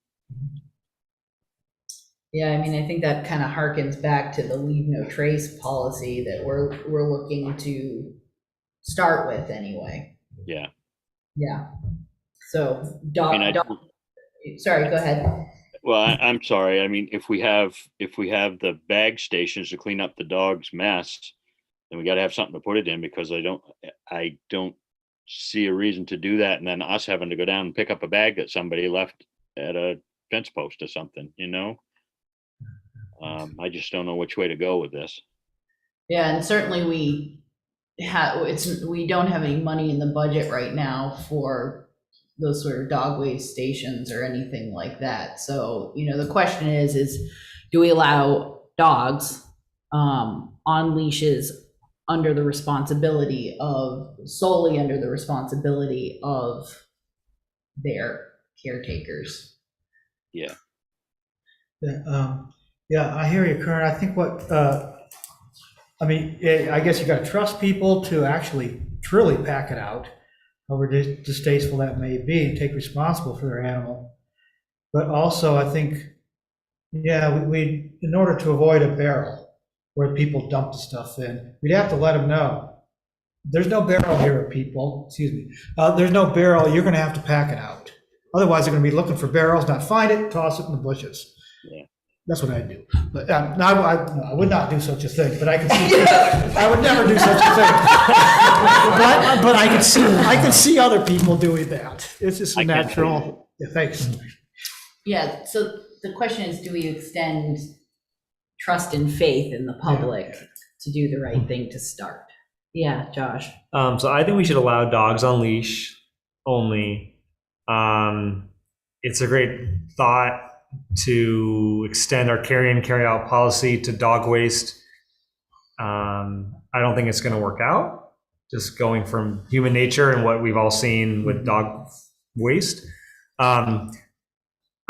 Yeah, I mean, I think that kind of harkens back to the leave no trace policy that we're looking to start with anyway. Yeah. Yeah. So dog. Sorry, go ahead. Well, I'm sorry. I mean, if we have the bag stations to clean up the dog's mess, then we got to have something to put it in, because I don't see a reason to do that, and then us having to go down and pick up a bag that somebody left at a fence post or something. I just don't know which way to go with this. Yeah, and certainly we don't have any money in the budget right now for those sort of dog waste stations or anything like that. So, the question is do we allow dogs on leashes solely under the responsibility of their caretakers? Yeah. Yeah, I hear you, Kern. I think I mean, I guess you got to trust people to actually truly pack it out, however distasteful that may be, take responsible for their animal. But also, I think, yeah, we in order to avoid a barrel where people dump the stuff in, we'd have to let them know. There's no barrel here, people, excuse me. There's no barrel, you're gonna have to pack it out. Otherwise, they're gonna be looking for barrels, not find it, toss it in the bushes. Yeah. That's what I'd do. But no, I would not do such a thing, but I can see, I would never do such a thing. But I can see other people doing that. It's just a natural, yeah, thanks. Yeah, so the question is, do we extend trust and faith in the public to do the right thing to start? Yeah, Josh. So I think we should allow dogs on leash only. It's a great thought to extend our carry in, carry out policy to dog waste. I don't think it's going to work out, just going from human nature and what we've all seen with dog waste.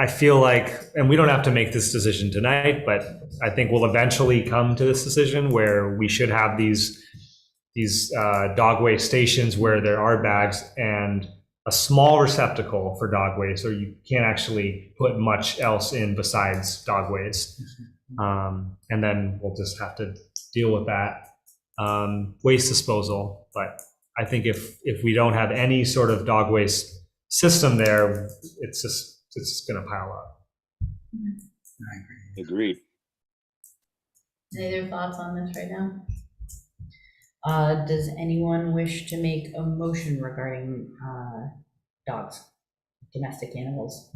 I feel like, and we don't have to make this decision tonight, but I think we'll eventually come to this decision where we should have these dog waste stations where there are bags and a small receptacle for dog waste, or you can't actually put much else in besides dog waste. And then we'll just have to deal with that. Waste disposal. But I think if we don't have any sort of dog waste system there, it's just going to pile up. Agreed. Any other thoughts on this right now? Does anyone wish to make a motion regarding dogs, domestic animals?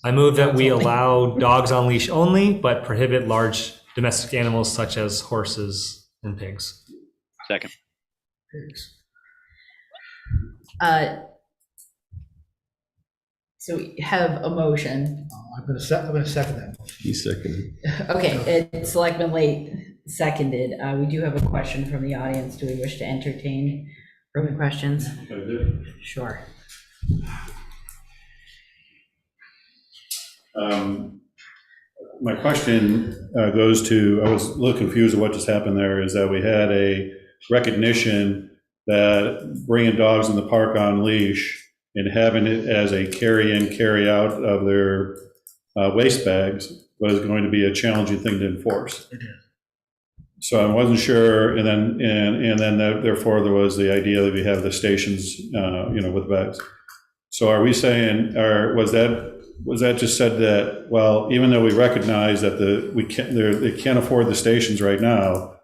I move that we allow dogs on leash only, but prohibit large domestic animals such as horses and pigs. Second. So we have a motion. I'm gonna second that. He seconded. Okay, it's Selectman Late seconded. We do have a question from the audience. Do we wish to entertain further questions? Sure. My question goes to, I was a little confused at what just happened there, is that we had a recognition that bringing dogs in the park on leash and having it as a carry-in, carry-out of their waste bags was going to be a challenging thing to enforce. So I wasn't sure, and then therefore there was the idea that we have the stations, with bags. So are we saying, or was that just said that, well, even though we recognize that they can't afford the stations right now,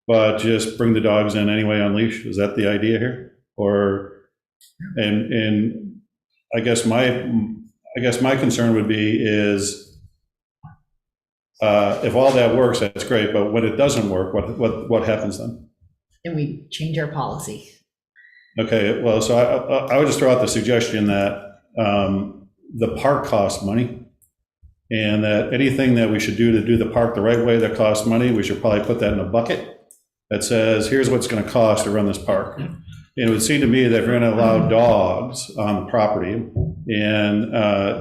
but just bring the dogs in anyway on leash? Is that the idea here? Or, and I guess my concern would be is, if all that works, that's great, but when it doesn't work, what happens then? And we change our policy. Okay, well, so I would just throw out the suggestion that the park costs money, and that anything that we should do to do the park the right way that costs money, we should probably put that in a bucket that says, here's what's going to cost to run this park. And it would seem to me that if you're going to allow dogs on the property, and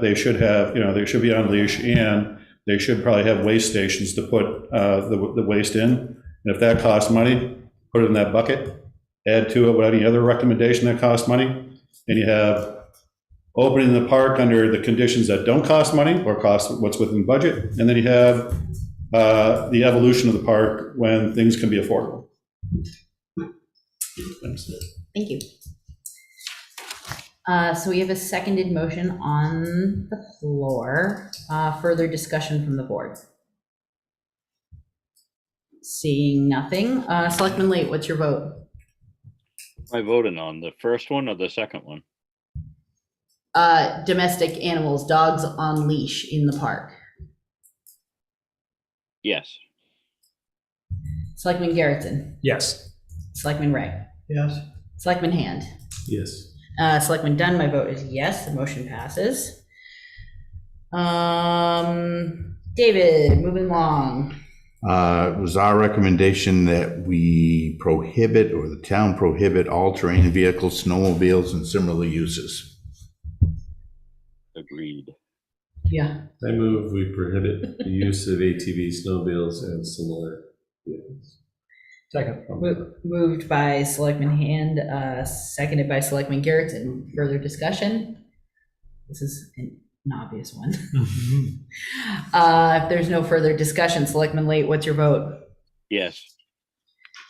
they should have, they should be on leash, and they should probably have waste stations to put the waste in. And if that costs money, put it in that bucket, add to it with any other recommendation that costs money, and you have opening the park under the conditions that don't cost money or cost what's within budget, and then you have the evolution of the park when things can be affordable. Thanks. Thank you. So we have a seconded motion on the floor. Further discussion from the board? Seeing nothing. Selectman Late, what's your vote? Am I voting on the first one or the second one? Domestic animals, dogs on leash in the park. Yes. Selectman Garrettson. Yes. Selectman Ray. Yes. Selectman Hand. Yes. Selectman Dunn, my vote is yes, the motion passes. David, moving along. It was our recommendation that we prohibit, or the town prohibit, all terrain vehicles, snowmobiles, and similar uses. Agreed. Yeah. I move we prohibit the use of ATV, snowmobiles, and similar vehicles. Second. Moved by Selectman Hand, seconded by Selectman Garrett. And further discussion? This is an obvious one. If there's no further discussion, Selectman Late, what's your vote? Yes.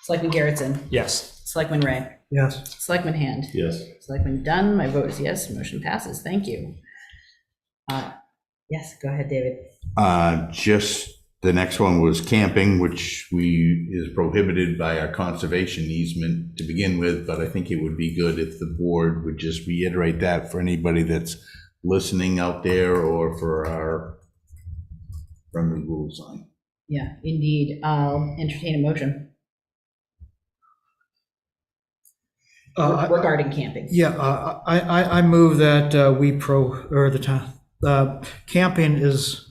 Selectman Garrettson? Yes. Selectman Ray? Yes. Selectman Hand? Yes. Selectman Dunn, my vote is yes, motion passes, thank you. Yes, go ahead, David. Just the next one was camping, which is prohibited by our conservation easement to begin with, but I think it would be good if the board would just reiterate that for anybody that's listening out there or for our friendly rule sign. Yeah, indeed, I'll entertain a motion regarding camping. Yeah, I move that camping is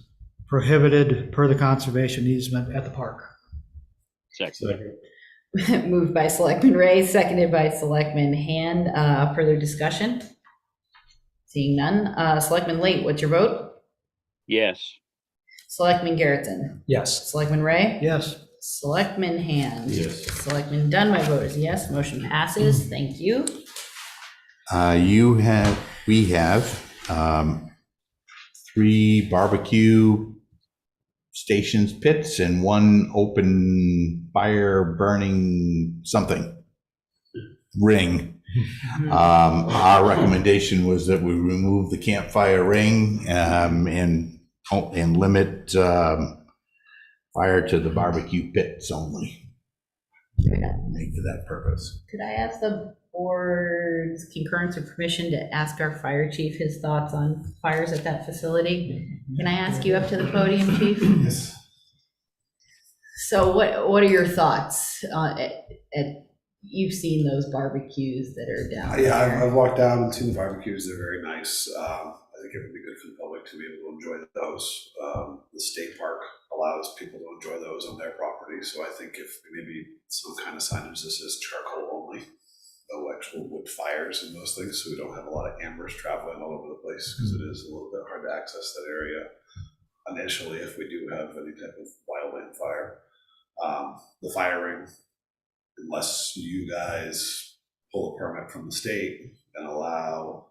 prohibited per the conservation easement at the park. Second. Moved by Selectman Ray, seconded by Selectman Hand. Further discussion? Seeing none. Selectman Late, what's your vote? Yes. Selectman Garrettson? Yes. Selectman Ray? Yes. Selectman Hand? Yes. Selectman Dunn, my vote is yes, motion passes, thank you. We have 3 barbecue stations, pits, and 1 open fire burning something ring. Our recommendation was that we remove the campfire ring and limit fire to the barbecue pits only. Make for that purpose. Could I ask the board's concurrence or permission to ask our fire chief his thoughts on fires at that facility? Can I ask you up to the podium, chief? Yes. So what are your thoughts? You've seen those barbecues that are down Yeah, there. I've walked down and seen the barbecues. They're very nice. I think it would be good for the public to be able to enjoy those. The state park allows people to enjoy those on their property. So I think if maybe some kind of signage that says charcoal only, no actual wood fires and those things, so we don't have a lot of ambers traveling all over the place, because it is a little bit hard to access that area initially if we do have any type of wildland fire. The fire ring, unless you guys pull a permit from the state and allow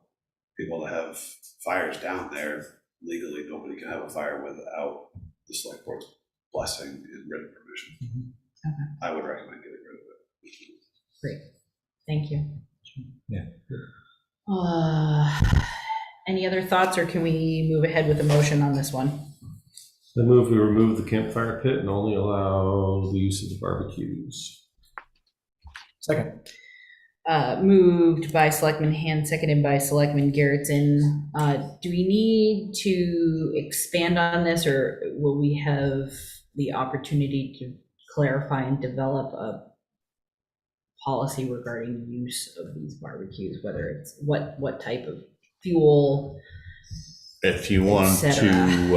people to have fires down there, legally nobody can have a fire without the select board's blessing and written permission. Okay. I would recommend getting rid of it. Great, thank you. Yeah. Any other thoughts, or can we move ahead with a motion on this one? I move we remove the campfire pit and only allow the use of the barbecues. Second. Moved by Selectman Hand, seconded by Selectman Garrettson. Do we need to expand on this, or will we have the opportunity to clarify and develop a policy regarding use of these barbecues, whether it's what type of fuel? If you want to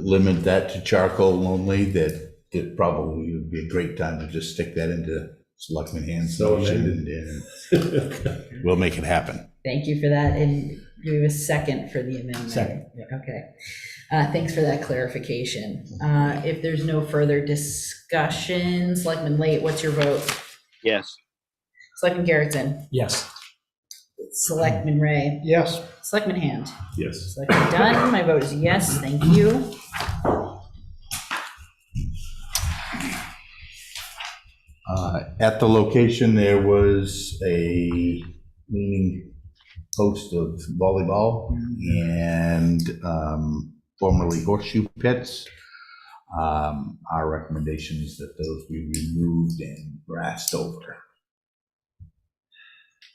limit that to charcoal only, that it probably would be a great time to just stick that into Selectman Hand's motion, and we'll make it happen. Thank you for that. And do we have a second for the amendment? Second, yeah. Okay. Thanks for that clarification. If there's no further discussion, Selectman Late, what's your vote? Yes. Selectman Garrettson? Yes. Selectman Ray? Yes. Selectman Hand? Yes. Selectman Dunn, my vote is yes, thank you. At the location, there was a leaning post of volleyball and formerly horseshoe pits. Our recommendation is that those be removed and grassed over.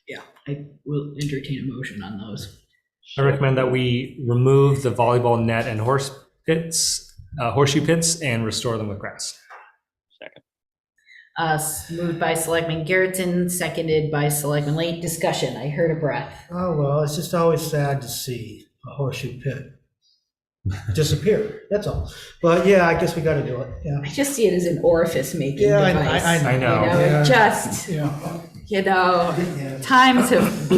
Yeah, I will entertain a motion on those. I recommend that we remove the volleyball net and horseshoe pits, and restore them with grass. Second. Moved by Selectman Garrettson, seconded by Selectman Late. Discussion, I heard a breath. Oh, well, it's just always sad to see a horseshoe pit disappear, that's all. But yeah, I guess we gotta do it, yeah. I just see it as an orifice-making Yeah, device. I know. You know, Yeah. just, Yeah. You know, times have,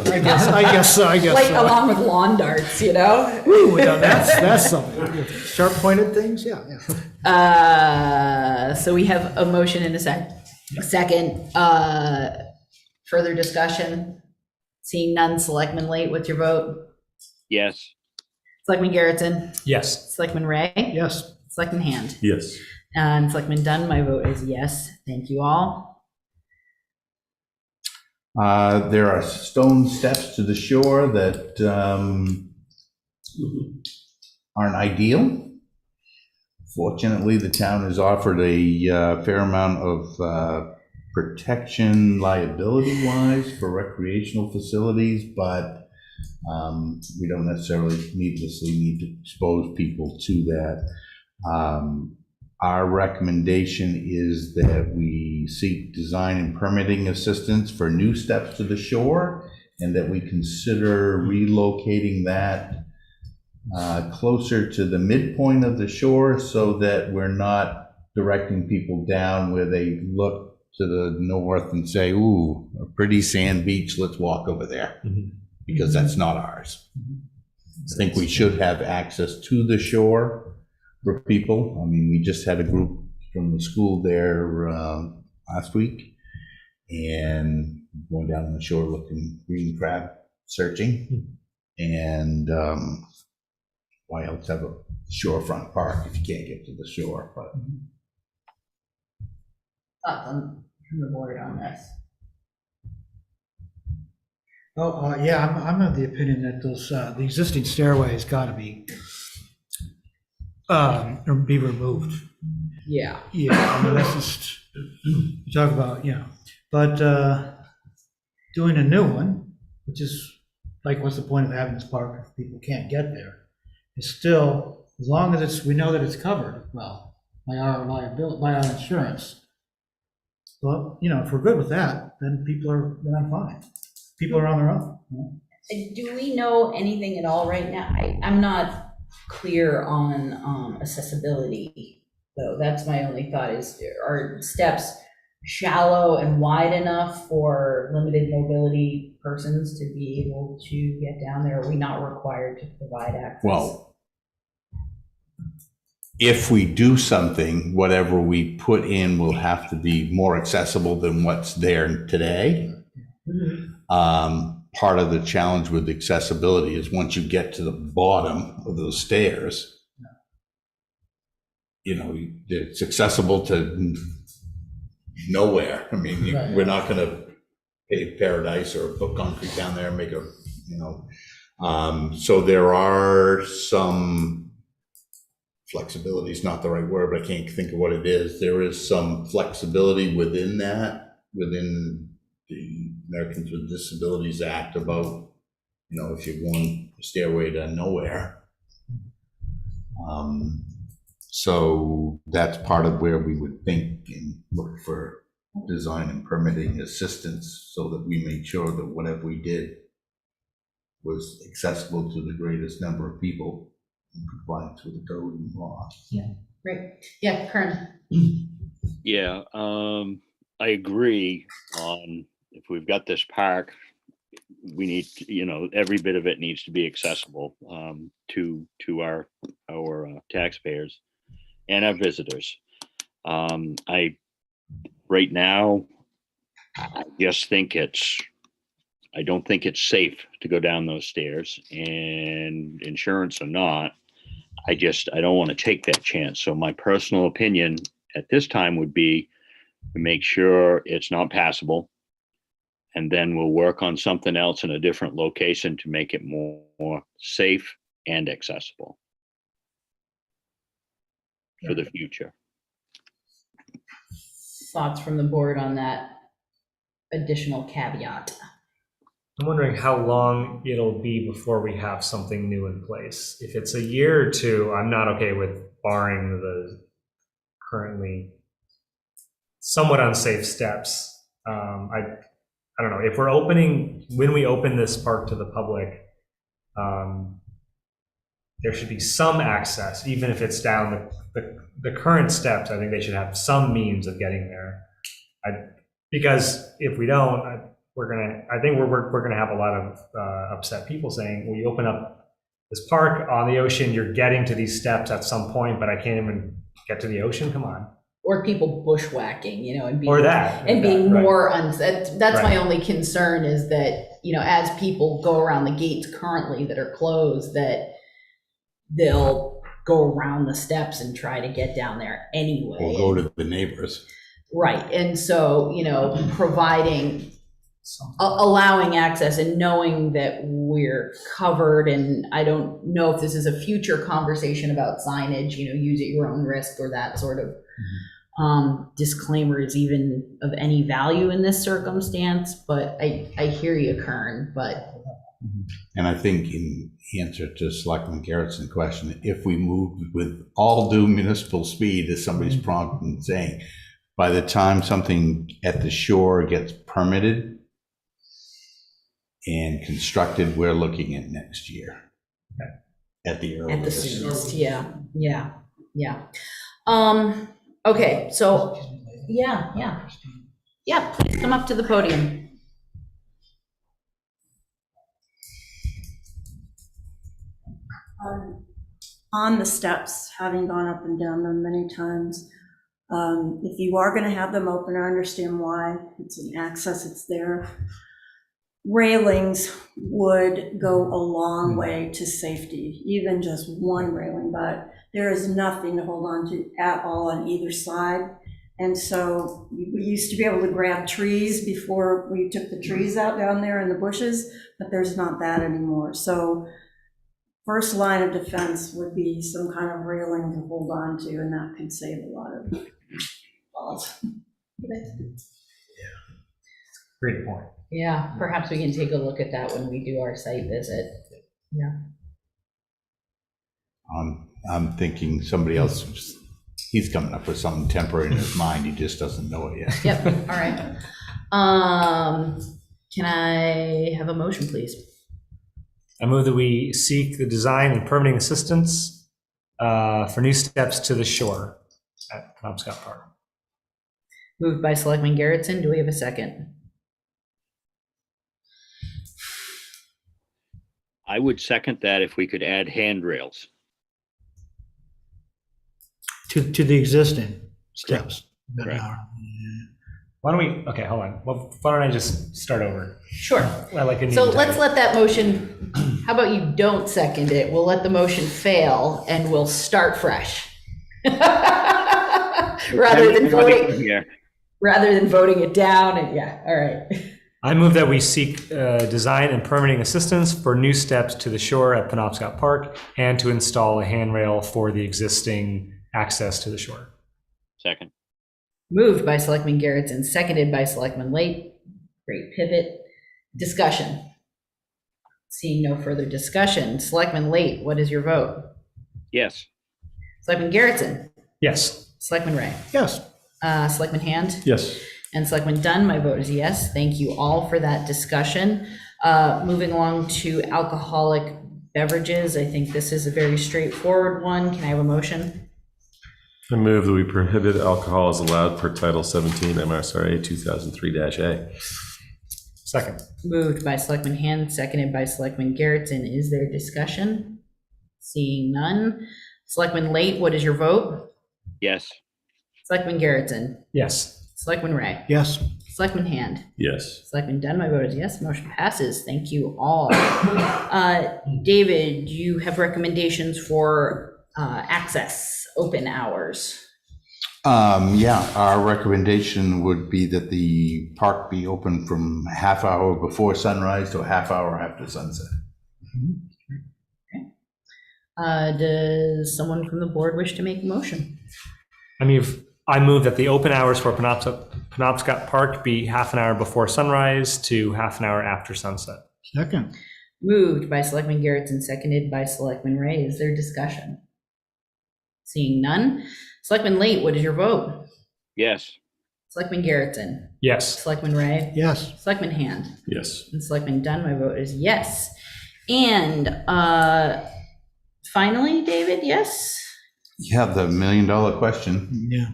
I guess so. like along with lawn darts, you know? Ooh, now that's something. Sharp pointed things, yeah. So we have a motion in a second. Further discussion? Seeing none, Selectman Late, what's your vote? Yes. Selectman Garrettson? Yes. Selectman Ray? Yes. Selectman Hand? Yes. And Selectman Dunn, my vote is yes. Thank you all. There are stone steps to the shore that aren't ideal. Fortunately, the town has offered a fair amount of protection liability-wise for recreational facilities, but we don't necessarily needlessly need to expose people to that. Our recommendation is that we seek design and permitting assistance for new steps to the shore, and that we consider relocating that closer to the midpoint of the shore so that we're not directing people down where they look to the north and say, ooh, a pretty sand beach, let's walk over there, because that's not ours. I think we should have access to the shore for people. I mean, we just had a group from the school there last week, and going down on the shore looking green crab searching. And why else have a shorefront park if you can't get to the shore? But Thoughts from the board on this? Yeah, I'm of the opinion that those, the existing stairways gotta be removed. Yeah. Yeah, I mean, that's just, you talk about, but doing a new one, which is, like, what's the point of having this park if people can't get there? It's still, as long as we know that it's covered, well, by our liability, by our insurance. Well, if we're good with that, then then I'm fine. People are on their own. Do we know anything at all right now? I'm not clear on accessibility, though. That's my only thought is, are steps shallow and wide enough for limited mobility persons to be able to get down there? Are we not required to provide access? well, if we do something, whatever we put in will have to be more accessible than what's there today. Part of the challenge with accessibility is once you get to the bottom of those stairs, it's accessible to nowhere. I mean, we're not going to pave paradise or put concrete down there and make so there are some, flexibility is not the right word, but I can't think of what it is. There is some flexibility within the Americans with Disabilities Act about, if you're going a stairway to nowhere. So that's part of where we would think and look for design and permitting assistance so that we make sure that whatever we did was accessible to the greatest number of people in compliance with the code and law. Yeah, great. Yeah, Kern. Yeah, I agree on, if we've got this park, we need, every bit of it needs to be accessible to our taxpayers and our visitors. Right now, I just think I don't think it's safe to go down those stairs, and insurance or not, I don't want to take that chance. So my personal opinion at this time would be to make sure it's not passable, and then we'll work on something else in a different location to make it more safe and accessible for the future. Thoughts from the board on that additional caveat? I'm wondering how long it'll be before we have something new in place. If it's a year or two, I'm not okay with barring the currently somewhat unsafe steps. I don't know, if when we open this park to the public, there should be some access, even if it's down the current steps. I think they should have some means of getting there. Because if we don't, I think we're gonna have a lot of upset people saying, well, you open up this park on the ocean, you're getting to these steps at some point, but I can't even get to the ocean, come on. Or people bushwhacking, and being, Or that. and being right. more, that's my Right. only concern is that, as people go around the gates currently that are closed, that they'll go around the steps and try to get down there anyway. Or go to the neighbors. Right, and so, providing, allowing access and knowing that we're covered, and I don't know if this is a future conversation about signage, use at your own risk or that sort of disclaimer is even of any value in this circumstance, but I hear you, Kern, but. And I think in answer to Selectman Garrett's question, if we moved with all due municipal speed, as somebody's prompt and saying, by the time something at the shore gets permitted and constructed, we're looking at next year. Okay. At the At the earliest. soonest, yeah. Okay, so, yeah, please come up to the podium. On the steps, having gone up and down them many times, if you are going to have them open, I understand why. It's an access, it's there. Railings would go a long way to safety, even just one railing, but there is nothing to hold on to at all on either side. And so we used to be able to grab trees before we took the trees out down there in the bushes, but there's not that anymore. So first line of defense would be some kind of railing to hold on to, and that could save a lot of falls. Great point. Yeah, perhaps we can take a look at that when we do our site visit. Yeah. I'm thinking somebody else, he's coming up with something temporary in his mind, he just doesn't know it yet. Yep, all right. Can I have a motion, please? I move that we seek the design and permitting assistance for new steps to the shore at Penobscot Park. Moved by Selectman Garrettson. Do we have a second? I would second that if we could add handrails. To the existing steps. Correct. Why don't we, okay, hold on. Well, why don't I just start over? Sure. I like a new So let's title. let that motion, how about you don't second it? We'll let the motion fail and we'll start fresh. Rather than voting it down and all right. I move that we seek design and permitting assistance for new steps to the shore at Penobscot Park and to install a handrail for the existing access to the shore. Second. Moved by Selectman Garrettson, seconded by Selectman Late. Great pivot. Discussion. Seeing no further discussion. Selectman Late, what is your vote? Yes. Selectman Garrettson? Yes. Selectman Ray? Yes. Selectman Hand? Yes. And Selectman Dunn, my vote is yes. Thank you all for that discussion. Moving along to alcoholic beverages, I think this is a very straightforward one. Can I have a motion? I move that we prohibit alcohol as allowed per Title 17 MRSA 2003-A. Second. Moved by Selectman Hand, seconded by Selectman Garrettson. Is there discussion? Seeing none. Selectman Late, what is your vote? Yes. Selectman Garrettson? Yes. Selectman Ray? Yes. Selectman Hand? Yes. Selectman Dunn, my vote is yes. Motion passes. Thank you all. David, you have recommendations for access, open hours. Yeah, our recommendation would be that the park be open from a half hour before sunrise to a half hour after sunset. Does someone from the board wish to make a motion? I move that the open hours for Penobscot Park be half an hour before sunrise to half an hour after sunset. Second. Moved by Selectman Garrettson, seconded by Selectman Ray. Is there discussion? Seeing none. Selectman Late, what is your vote? Yes. Selectman Garrettson? Yes. Selectman Ray? Yes. Selectman Hand? Yes. And Selectman Dunn, my vote is yes. And finally, David, yes? Yeah, the $1 million question Yeah.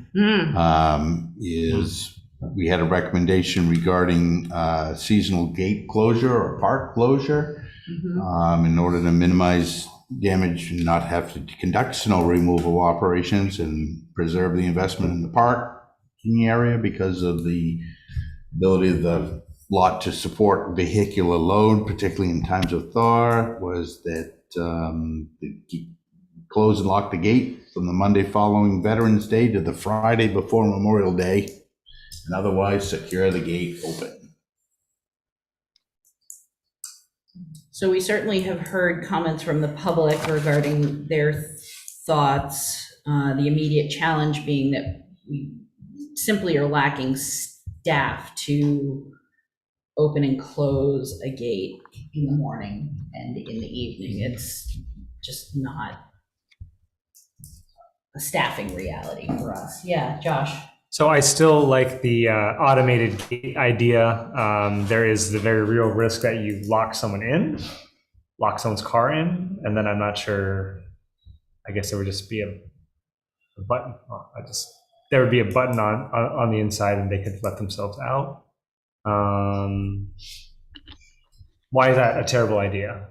is we had a recommendation regarding seasonal gate closure or park closure in order to minimize damage and not have to conduct snow removal operations and preserve the investment in the parking area because of the ability of the lot to support vehicular load, particularly in times of thaw, was that close and lock the gate from the Monday following Veterans Day to the Friday before Memorial Day, and otherwise secure the gate open. So we certainly have heard comments from the public regarding their thoughts. The immediate challenge being that we simply are lacking staff to open and close a gate in the morning and in the evening. It's just not a staffing reality for us. Yeah, Josh. So I still like the automated gate idea. There is the very real risk that you lock someone's car in, and then I'm not sure. I guess there would just be a button. There would be a button on the inside, and they could let themselves out. Why is that a terrible idea?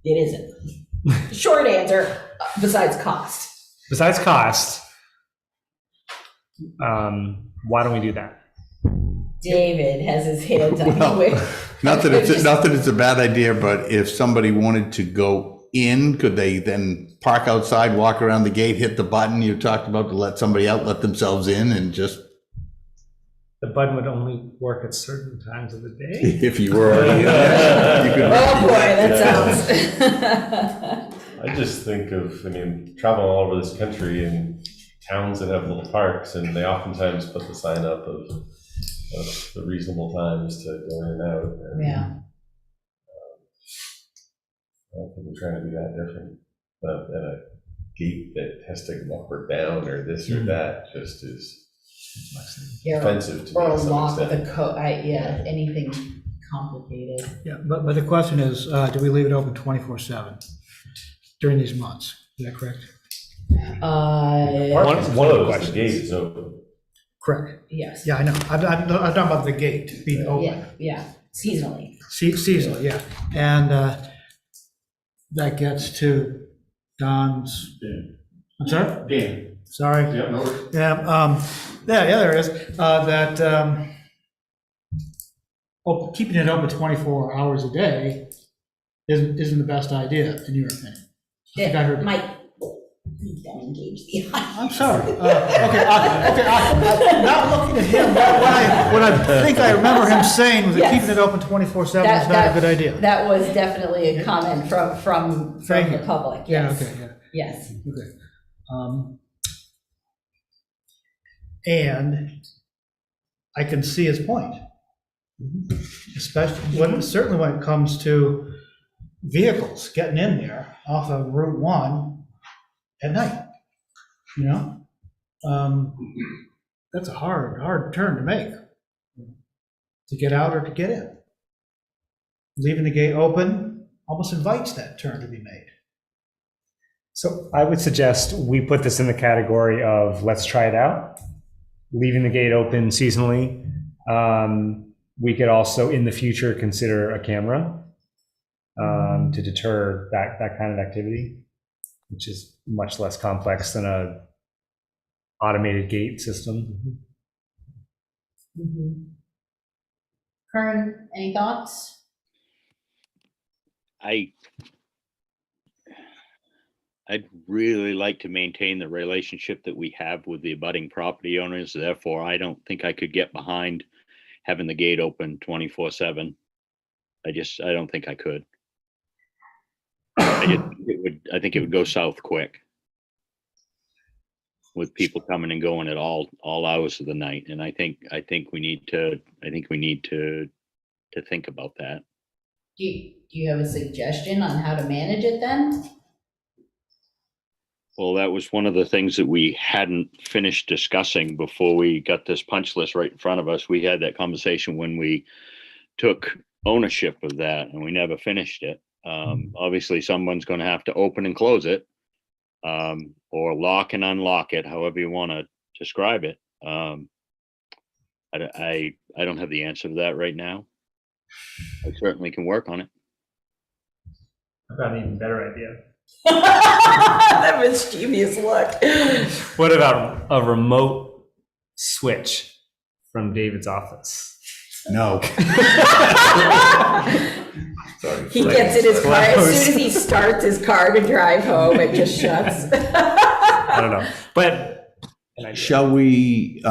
It isn't. Short answer, besides cost. Besides cost, why don't we do that? David has his hands up. Not that it's a bad idea, but if somebody wanted to go in, could they then park outside, walk around the gate, hit the button you talked about to let somebody out, let themselves in, and just... The button would only work at certain times of the day. If you were already there, you could... Oh boy, that sounds... I just think of, traveling all over this country and towns that have little parks, and they oftentimes put the sign up of the reasonable times to go in and out. And, yeah. I don't think we're trying to do that different. But at a gate that has to go up or down or this or that just is offensive to me. Or a to some lock with extent. a code, anything complicated. Yeah, but the question is, do we leave it open 24/7 during these months? Is that correct? Park is closed, the gate is open. Correct. Yes. Yeah, I know. I'm talking about the gate being open. Yeah, seasonally. Seasonally, yeah. And that gets to Don's. I'm sorry? Dan. Sorry. Yeah, no. Yeah, there it is. Keeping it open 24 hours a day isn't the best idea, in your opinion. I think I heard. Mike, please don't engage the audience. I'm sorry. Okay, I'm not looking at him. What I think I remember him saying was that Yes. keeping it open 24/7 is not a good idea. That was definitely a comment from the public. Yeah, Yes. okay, yeah. Yes. Okay. And I can see his point. Especially certainly when it comes to vehicles getting in there off of Route 1 at night. That's a hard turn to make, to get out or to get in. Leaving the gate open almost invites that turn to be made. So I would suggest we put this in the category of let's try it out, leaving the gate open seasonally. We could also in the future consider a camera to deter that kind of activity, which is much less complex than a automated gate system. Kern, any thoughts? I'd really like to maintain the relationship that we have with the abutting property owners. Therefore, I don't think I could get behind having the gate open 24/7. I don't think I could. I think it would go south quick with people coming and going at all hours of the night. And I think we need to think about that. Do you have a suggestion on how to manage it then? Well, that was one of the things that we hadn't finished discussing before we got this punch list right in front of us. We had that conversation when we took ownership of that, and we never finished it. Obviously, someone's going to have to open and close it, or lock and unlock it, however you want to describe it. I don't have the answer to that right now. I certainly can work on it. I've got an even better idea. That mischievous look. What about a remote switch from David's office? No. He gets in his car, as soon as he starts his car to drive home, it just shuts. I don't know, but Shall we,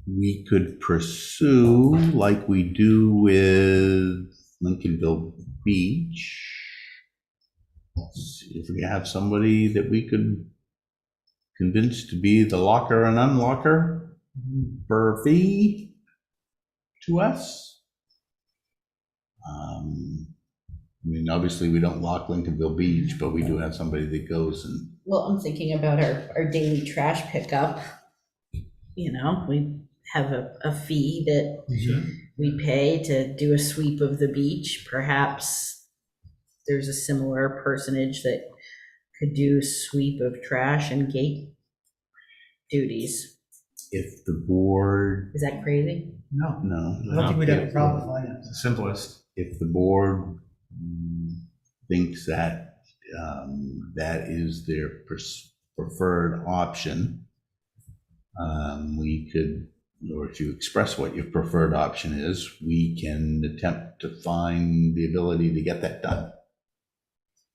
we could pursue, like we do with Lincolnville Beach, see if we have somebody that we could convince to be the locker and unlocker for a fee to us. I mean, obviously, we don't lock Lincolnville Beach, but we do have somebody that goes and. Well, I'm thinking about our daily trash pickup. You know, we have a fee that we pay to do a sweep of the beach. Perhaps there's a similar personage that could do sweep of trash and gate duties. If the board. Is that crazy? No, No. I don't think we'd have a problem with finance. the simplest. If the board thinks that that is their preferred option, we could, or if you express what your preferred option is, we can attempt to find the ability to get that done.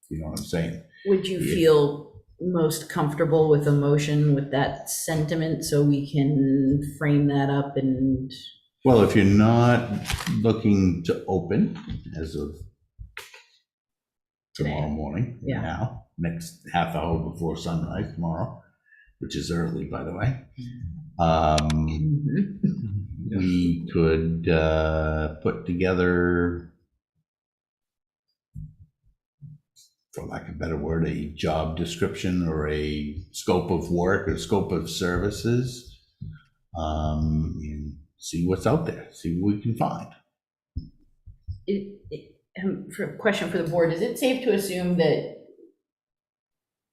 You know what I'm saying? Would you feel most comfortable with a motion with that sentiment so we can frame that up and? Well, if you're not looking to open as of tomorrow morning, Yeah. now, next half hour before sunrise tomorrow, which is early, by the way, we could put together, for lack of a better word, a job description or a scope of work or scope of services, and see what's out there, see what we can find. Question for the board, is it safe to assume that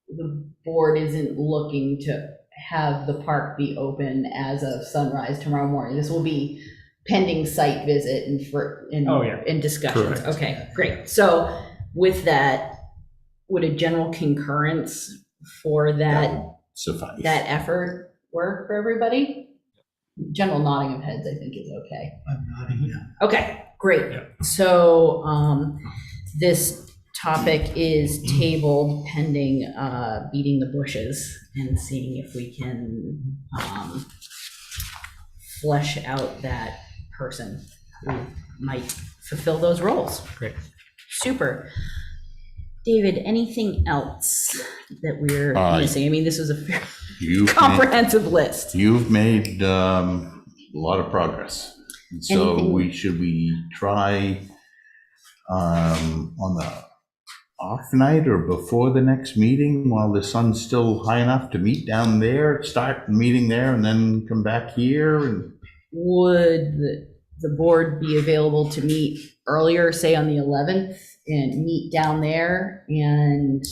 the board isn't looking to have the park be open as of sunrise tomorrow morning? This will be pending site visit and discussions. Correct. Okay, great. So with that, would a general concurrence for that Suffice. that effort work for everybody? General nodding of heads, I think, is okay. I'm nodding, yeah. Okay, great. So this topic is tabled pending beating the bushes and seeing if we can flesh out that person who might fulfill those roles. Great. Super. David, anything else that we're missing? I mean, this was a very comprehensive list. You've made a lot of progress. And so should we try on the off night or before the next meeting while the sun's still high enough to meet down there, start the meeting there and then come back here? And would the board be available to meet earlier, say on the 11th, and meet down there and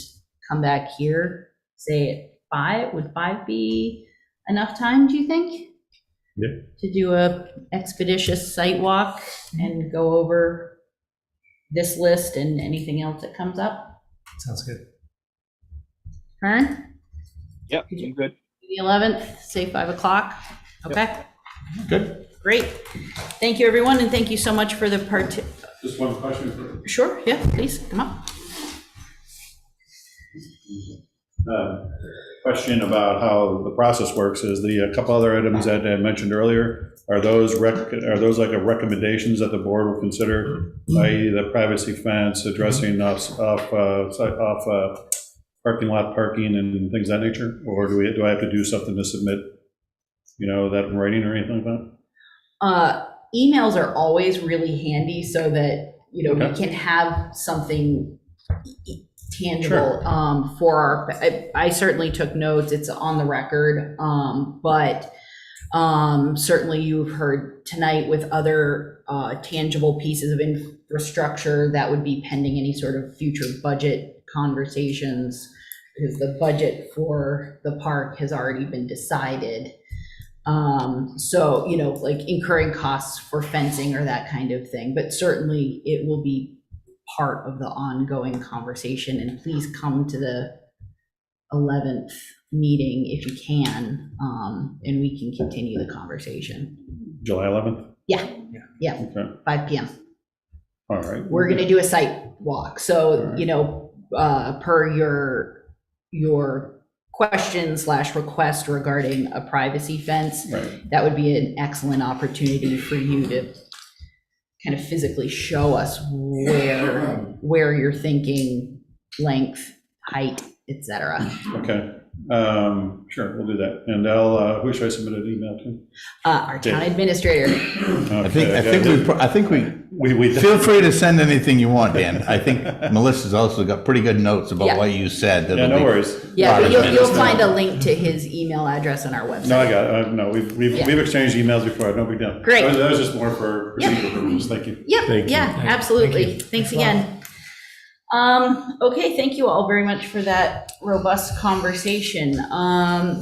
come back here, say at 5? Would 5 be enough time, do you think? Yeah. To do a expeditious site walk and go over this list and anything else that comes up? Sounds good. Kern? Yep, I'm good. The 11th, say 5 o'clock? Okay, good. great. Thank you, everyone, and thank you so much for the Just one question. Sure, yeah, please, come up. Question about how the process works is the couple other items that I mentioned earlier, are those like a recommendations that the board will consider, i.e. the privacy fence, addressing off parking lot parking and things of that nature? Or do I have to do something to submit, that in writing or anything like that? Emails are always really handy so that, we can have something tangible. For I certainly took notes, it's on the record, but certainly you've heard tonight with other tangible pieces of infrastructure that would be pending any sort of future budget conversations. because the budget for the park has already been decided. So, you know, like incurring costs for fencing or that kind of thing, but certainly it will be part of the ongoing conversation, and please come to the 11th meeting if you can, and we can continue the conversation. July 11th? Yeah, Okay, 5 p.m. all right. We're gonna do a site walk, so, Alright. you know, per your question / request regarding a privacy fence, Right. that would be an excellent opportunity for you to kind of physically show us where you're thinking length, height, etc. Okay, sure, we'll do that. And who should I submit an email to? Our town administrator. I think we feel free to send anything you want, Dan. I think Melissa's also got pretty good notes about Yeah. what you said. Yeah, no worries. Yeah, but you'll find a link to his email address on our website. No, I got it. No, we've exchanged emails before, no big deal. Great. That was just more for procedural purposes, thank you. Yep, yeah, absolutely. Thanks again. Okay, thank you all very much for that robust conversation.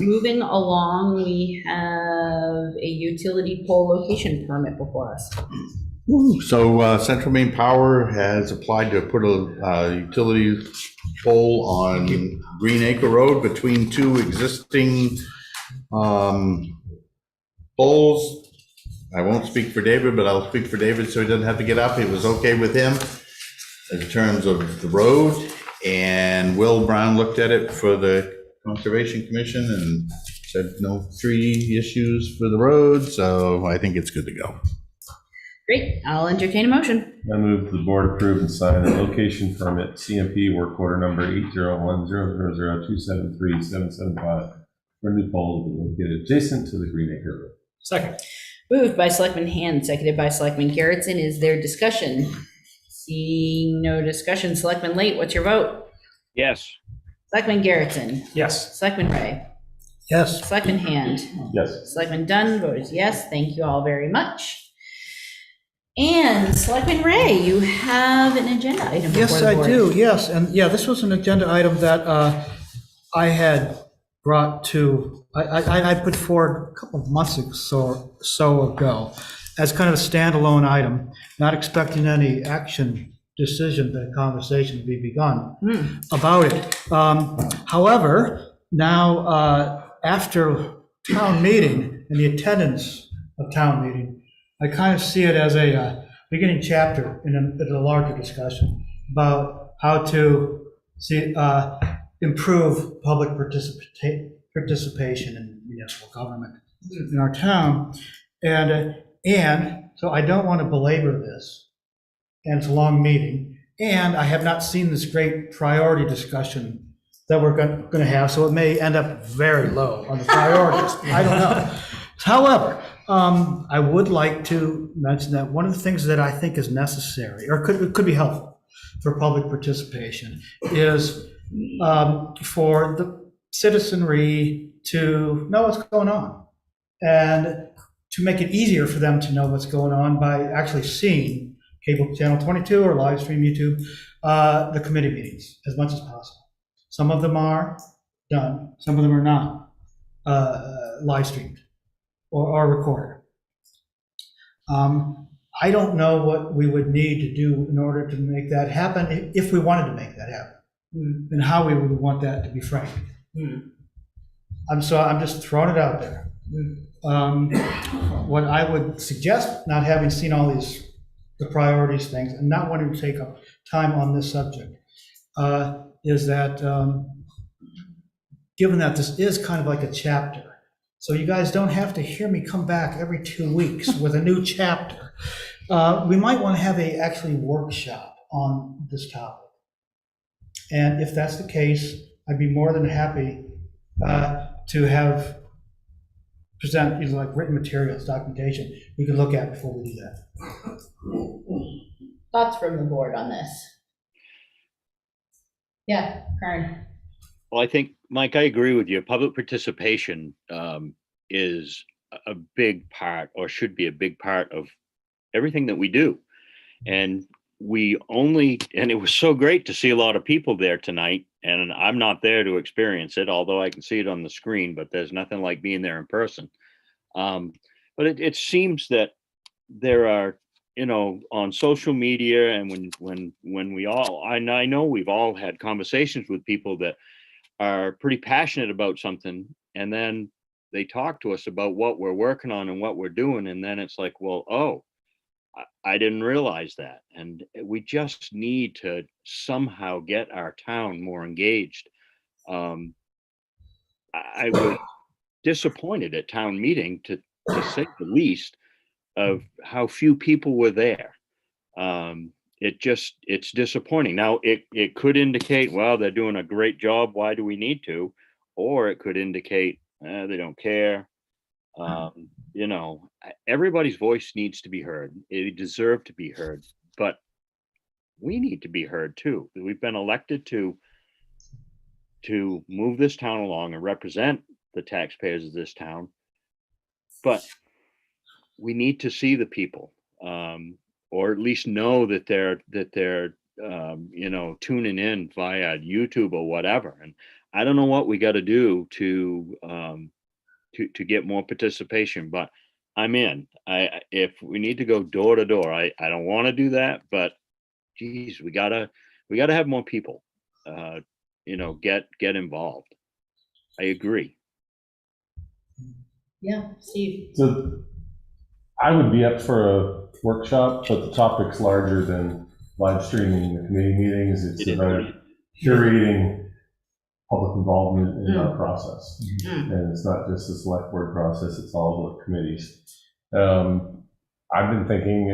Moving along, we have a utility pole location permit before us. So Central Maine Power has applied to put a utility pole on Green Acre Road between two existing poles. I won't speak for David, but I'll speak for David so he doesn't have to get up. It was okay with him in terms of the road, and Will Brown looked at it for the Conservation Commission and said no tree issues for the road, so I think it's good to go. Great, I'll entertain a motion. I move the board approve and sign the location permit, CMP work order number 8010002737775 for a new pole to be located adjacent to the Green Acre Road. Second. Moved by Selectman Hand, seconded by Selectman Garrettson. Is there discussion? Seeing no discussion, Selectman Late, what's your vote? Yes. Selectman Garrettson. Yes. Selectman Ray. Yes. Selectman Hand. Yes. Selectman Dunn votes yes. Thank you all very much. And Selectman Ray, you have an agenda item before Yes, the I board. do, yes, and yeah, this was an agenda item that I had brought to, I put forward a couple of months ago as kind of a standalone item, not expecting any action, decision, the conversation to be begun about it. However, now after town meeting and the attendance of town meeting, I kind of see it as a beginning chapter in a larger discussion about how to improve public participation in municipal government in our town. And so I don't want to belabor this, and it's a long meeting, and I have not seen this great priority discussion that we're going to have, so it may end up very low on the priorities. I don't know. However, I would like to mention that one of the things that I think is necessary, or could be helpful for public participation, is for the citizenry to know what's going on, and to make it easier for them to know what's going on by actually seeing cable channel 22 or live stream YouTube, the committee meetings as much as possible. Some of them are done, some of them are not live streamed or recorded. I don't know what we would need to do in order to make that happen, if we wanted to make that happen, and how we would want that to be framed. I'm just throwing it out there. What I would suggest, not having seen all the priorities things and not wanting to take up time on this subject, is that given that this is kind of like a chapter, so you guys don't have to hear me come back every 2 weeks with a new chapter, we might want to have a actually workshop on this topic. And if that's the case, I'd be more than happy to have present either like written materials, documentation we can look at before we do that. Thoughts from the board on this? Yeah, Karen. Well, I think, Mike, I agree with you. Public participation is a big part, or should be a big part, of everything that we do. And and it was so great to see a lot of people there tonight, and I'm not there to experience it, although I can see it on the screen, but there's nothing like being there in person. But it seems that there are, on social media, and when we all, I know we've all had conversations with people that are pretty passionate about something, and then they talk to us about what we're working on and what we're doing, and then it's like, well, oh, I didn't realize that. And we just need to somehow get our town more engaged. I was disappointed at town meeting, to say the least, of how few people were there. It's disappointing. Now, it could indicate, well, they're doing a great job, why do we need to? Or it could indicate, they don't care. Everybody's voice needs to be heard. They deserve to be heard, but we need to be heard too. We've been elected to move this town along and represent the taxpayers of this town, but we need to see the people, or at least know that they're tuning in via YouTube or whatever. And I don't know what we got to do to get more participation, but I'm in. If we need to go door to door, I don't want to do that, but geez, we gotta have more people, get involved. I agree. Yeah, Steve. So I would be up for a workshop, but the topic's larger than live streaming the committee meetings. It's about curating public involvement in our process. And it's not just the select board process, it's all the committees. I've been thinking,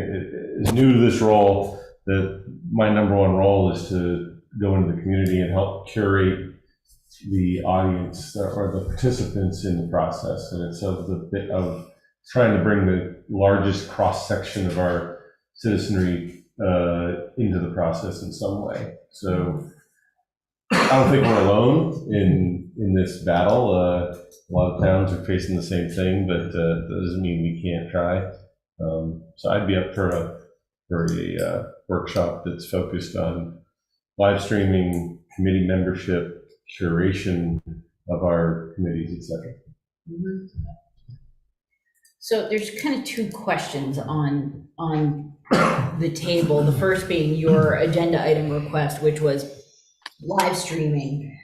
as new to this role, that my number one role is to go into the community and help curate the audience or the participants in the process. And it's of trying to bring the largest cross-section of our citizenry into the process in some way. So I don't think we're alone in this battle. A lot of towns are facing the same thing, but that doesn't mean we can't try. So I'd be up for a workshop that's focused on live streaming, committee membership, curation of our committees, etc. So there's kind of two questions on the table. The first being your agenda item request, which was live streaming.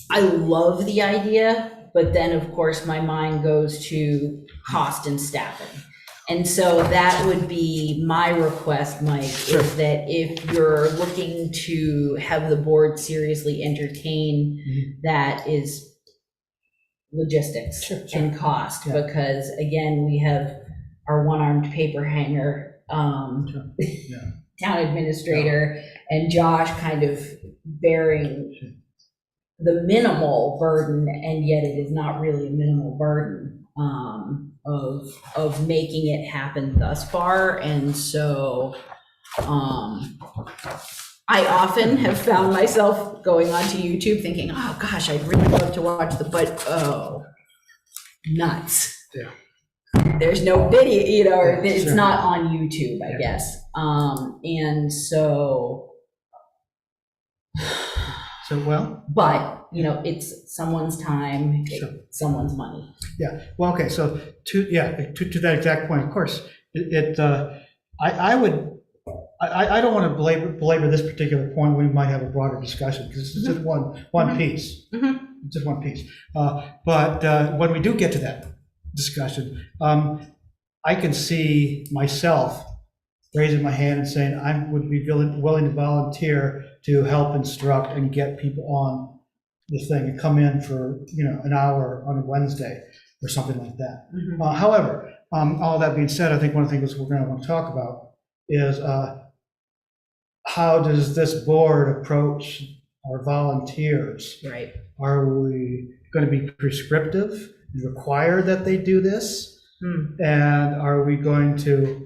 I love the idea, but then of course my mind goes to cost and staffing. And so that would be my request, Mike, is that if you're looking to have the board seriously entertain, that is logistics and cost, because again, we have our one-armed paper hanger, town administrator, and Josh kind of bearing the minimal burden, and yet it is not really a minimal burden of making it happen thus far. And so I often have found myself going onto YouTube thinking, oh gosh, I'd really love to watch nuts. Yeah. There's no video, or it's not on YouTube, I guess. And so, but it's someone's time, someone's money. Yeah, well, okay, so to that exact point, of course, I don't want to belabor this particular point. We might have a broader discussion, because it's just one piece. Just one piece. But when we do get to that discussion, I can see myself raising my hand and saying I would be willing to volunteer to help instruct and get people on the thing and come in for an hour on a Wednesday or something like that. However, all that being said, I think one of the things we're going to want to talk about is how does this board approach our volunteers? Right. Are we going to be prescriptive and require that they do this? And are we going to,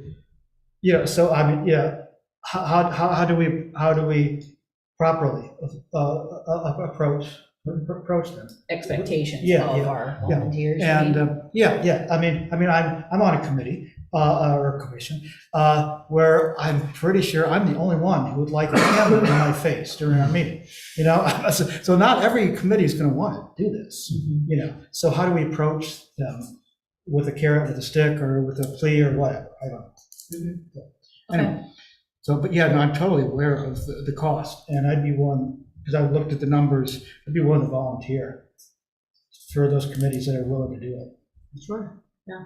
how do we properly approach them? Expectations of our volunteers. And I'm on a committee, where I'm pretty sure I'm the only one who would like a camera in my face during our meeting. You know, so not every committee is going to want to do this. You know, so how do we approach them with a carrot, with a stick, or with a plea, or whatever? I don't know. Anyway, so but yeah, no, I'm totally aware of the cost, and I'd be one because I looked at the numbers. I'd be willing to volunteer for those committees that are willing to do it. That's right. Yeah.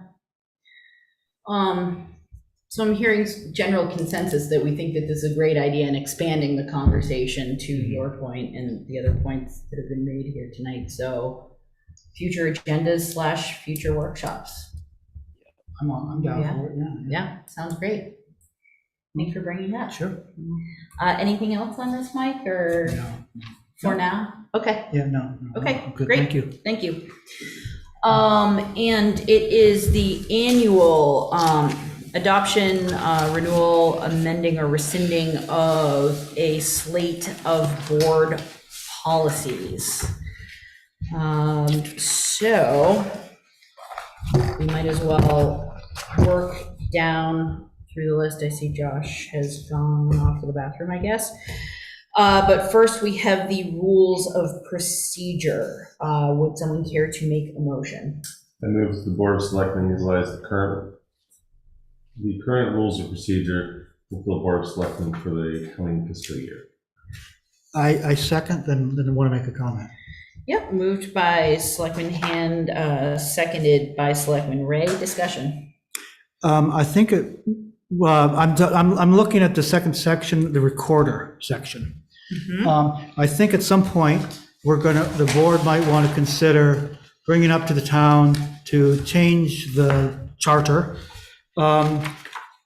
So I'm hearing general consensus that we think that this is a great idea, and expanding the conversation to your point and the other points that have been made here tonight. So future agendas / future workshops. I'm down for it. Yeah, sounds great. Thanks for bringing that. Sure. Anything else on this, Mike, or No. for now? Okay. Yeah, no. Okay, Good. great. Thank you. Thank you. And it is the annual adoption, renewal, amending, or rescinding of a slate of board policies. So we might as well work down through the list. I see Josh has gone off to the bathroom, I guess. But first, we have the rules of procedure. Would someone care to make a motion? I move that the Board of Selectmen utilize the current rules of procedure with the Board of Selectmen for the coming fiscal year. I second, then want to make a comment. Yep, moved by Selectman Hand, seconded by Selectman Ray. Discussion. I think I'm looking at the second section, the recorder section. I think at some point, the board might want to consider bringing up to the town to change the charter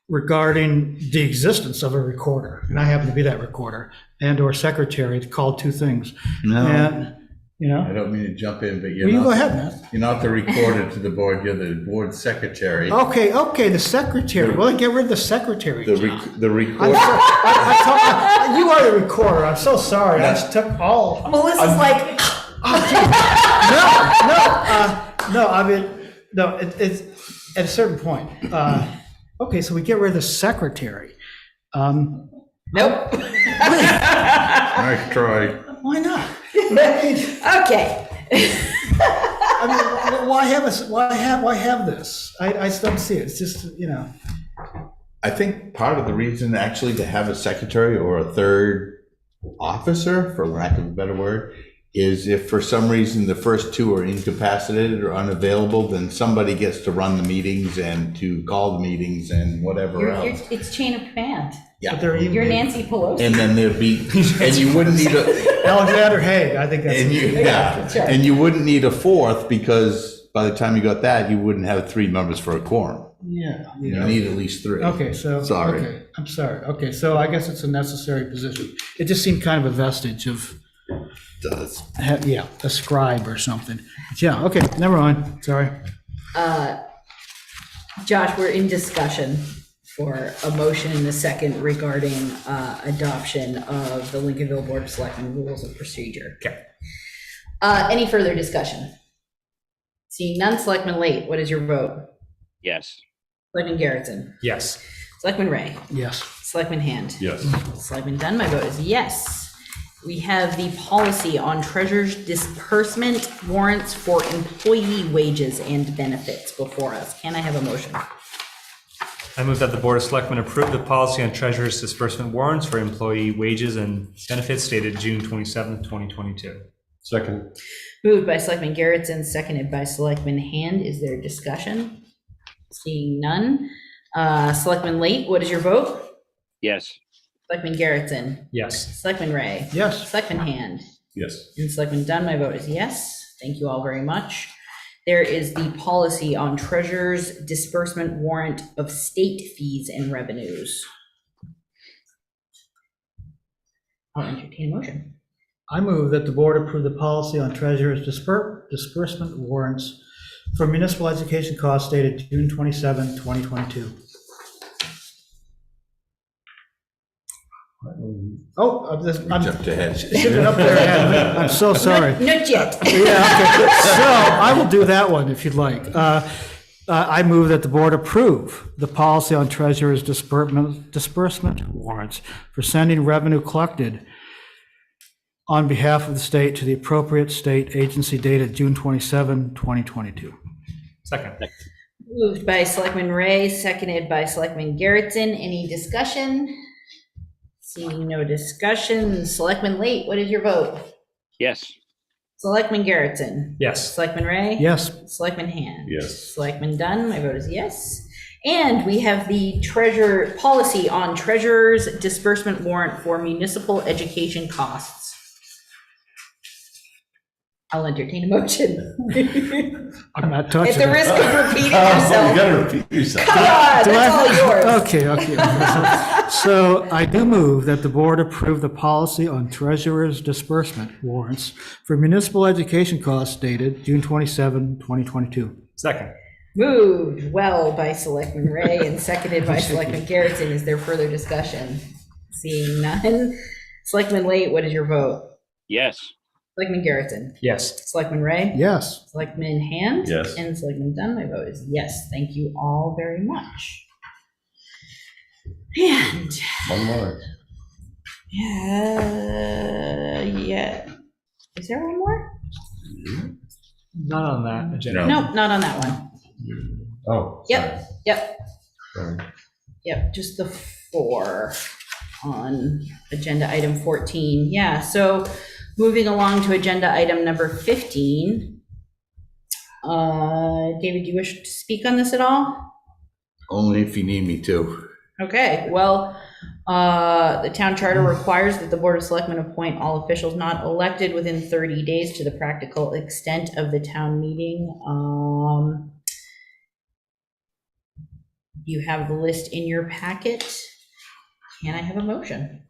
regarding the existence of a recorder. And I happen to be that recorder and/or secretary. It's called two things. No. And, you know, I don't mean to jump in, but well, you go ahead, man. You're not the recorder to the board, you're the board secretary. Okay, the secretary. Well, get rid of the secretary. The recorder. You are the recorder. I'm so sorry. I just took all. Melissa's like, No. I mean, no. It's at a certain point. Okay, so we get rid of the secretary. Nope. Nice try. Why not? Okay. I mean, why have this? I just don't see it. It's just, you know. I think part of the reason actually to have a secretary or a third officer, for lack of a better word, is if for some reason the first two are incapacitated or unavailable, then somebody gets to run the meetings and to call the meetings and whatever else. It's chain of command. Yeah. You're Nancy Pelosi. And then there'd be, and you wouldn't need a, Alexander Haig, I think that's. and you wouldn't need a fourth because by the time you got that, you wouldn't have 3 members for a quorum. Yeah. You need at least 3. Okay, so. Sorry. Okay, I'm sorry. Okay, so I guess it's a necessary position. It just seemed kind of a vestige of. Does. Yeah, a scribe or something. Yeah, okay, never mind. Sorry. Josh, we're in discussion for a motion in a second regarding adoption of the Lincolnville Board of Selectmen Rules of Procedure. Okay. Any further discussion? Seeing none, Selectman Late, what is your vote? Yes. Selectman Garrettson? Yes. Selectman Ray? Yes. Selectman Hand? Yes. Selectman Dunn, my vote is yes. We have the policy on treasurer's disbursement warrants for employee wages and benefits before us. Can I have a motion? I move that the Board of Selectmen approve the policy on treasurer's disbursement warrants for employee wages and benefits dated June 27th, 2022. Second. Moved by Selectman Garrettson, seconded by Selectman Hand. Is there discussion? Seeing none. Selectman Late, what is your vote? Yes. Selectman Garrettson? Yes. Selectman Ray? Yes. Selectman Hand? Yes. And Selectman Dunn, my vote is yes. Thank you all very much. There is the policy on treasurer's disbursement warrant of state fees and revenues. I'll entertain a motion. I move that the board approve the policy on treasurer's disbursement warrants for municipal education costs dated June 27, 2022. Oh, I'm Jumped ahead. shipping up there ahead. I'm so sorry. Not yet. Yeah, okay. So I will do that one if you'd like. I move that the board approve the policy on treasurer's disbursement warrants for sending revenue collected on behalf of the state to the appropriate state agency dated June 27, 2022. Second. Moved by Selectman Ray, seconded by Selectman Garrettson. Any discussion? Seeing no discussion. Selectman Late, what is your vote? Yes. Selectman Garrettson? Yes. Selectman Ray? Yes. Selectman Hand? Yes. Selectman Dunn, my vote is yes. And we have the treasurer policy on treasurer's disbursement warrant for municipal education costs. I'll entertain a motion. I'm not touching At the it. risk of repeating You yourself. gotta repeat yourself. Come on, that's all yours. Okay. So I do move that the board approve the policy on treasurer's disbursement warrants for municipal education costs dated June 27, 2022. Second. Moved well by Selectman Ray and seconded by Selectman Garrettson. Is there further discussion? Seeing none. Selectman Late, what is your vote? Yes. Selectman Garrettson? Yes. Selectman Ray? Yes. Selectman Hand? Yes. And Selectman Dunn, my vote is yes. Thank you all very much. And, One more. yeah. Is there one more? Not on that agenda. Nope, not on that one. Oh. Yep, yep, Sorry. yep, just the 4 on agenda item 14. Yeah, so moving along to agenda item number 15. David, do you wish to speak on this at all? Only if you need me to. Okay, well, the town charter requires that the Board of Selectmen appoint all officials not elected within 30 days to the practical extent of the town meeting. You have the list in your packet. Can I have a motion?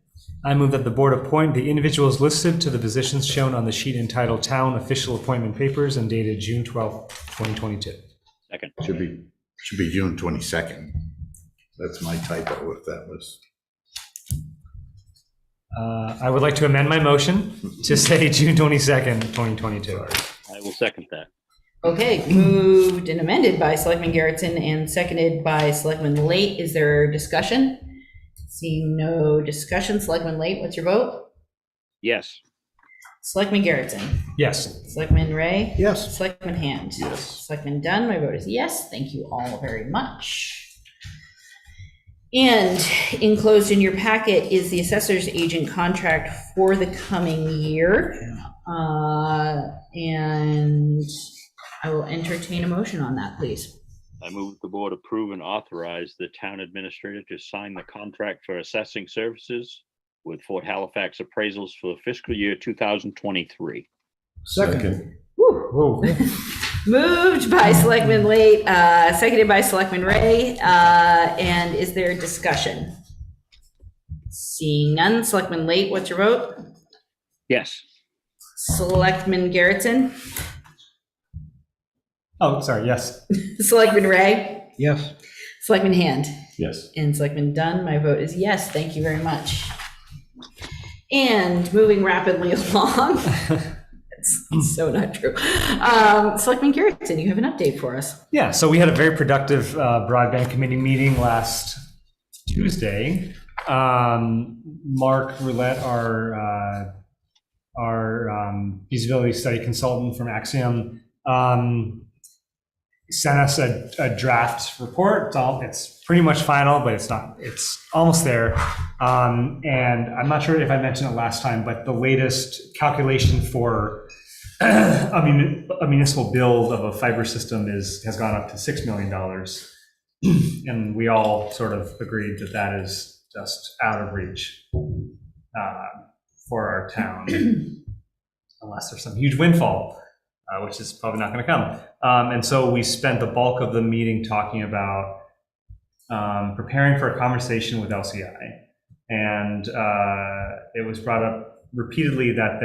I move that the board appoint the individuals listed to the positions shown on the sheet entitled Town Official Appointment Papers and dated June 12, 2022. Second. Should be June 22nd. That's my typo if that was. I would like to amend my motion to say June 22nd, 2022. I will second that. Okay, moved and amended by Selectman Garrettson and seconded by Selectman Late. Is there discussion? Seeing no discussion, Selectman Late, what's your vote? Yes. Selectman Garrettson? Yes. Selectman Ray? Yes. Selectman Hand? Yes. Selectman Dunn, my vote is yes. Thank you all very much. And enclosed in your packet is the assessor's agent contract for the coming year. And I will entertain a motion on that, please. I move the board approve and authorize the town administrator to sign the contract for assessing services with Fort Halifax appraisals for fiscal year 2023. Second. Whoa. Moved by Selectman Late, seconded by Selectman Ray. And is there discussion? Seeing none, Selectman Late, what's your vote? Yes. Selectman Garrettson? Oh, sorry, yes. Selectman Ray? Yes. Selectman Hand? Yes. And Selectman Dunn, my vote is yes. Thank you very much. And moving rapidly along, it's so not true. Selectman Garrettson, you have an update for us. Yeah, so we had a very productive broadband committee meeting last Tuesday. Mark Roulette, our feasibility study consultant from Axiom, sent us a draft report. It's pretty much final, but it's almost there. And I'm not sure if I mentioned it last time, but the latest calculation for a municipal build of a fiber system has gone up to $6 million. And we all sort of agreed that is just out of reach for our town, unless there's some huge windfall. Which is probably not going to come. And so we spent the bulk of the meeting talking about preparing for a conversation with LCI. And it was brought up repeatedly that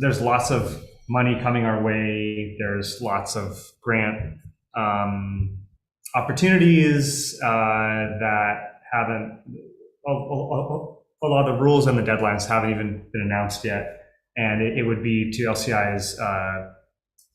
there's lots of money coming our way. There's lots of grant opportunities that haven't, a lot of the rules and the deadlines haven't even been announced yet. And it would be to LCI's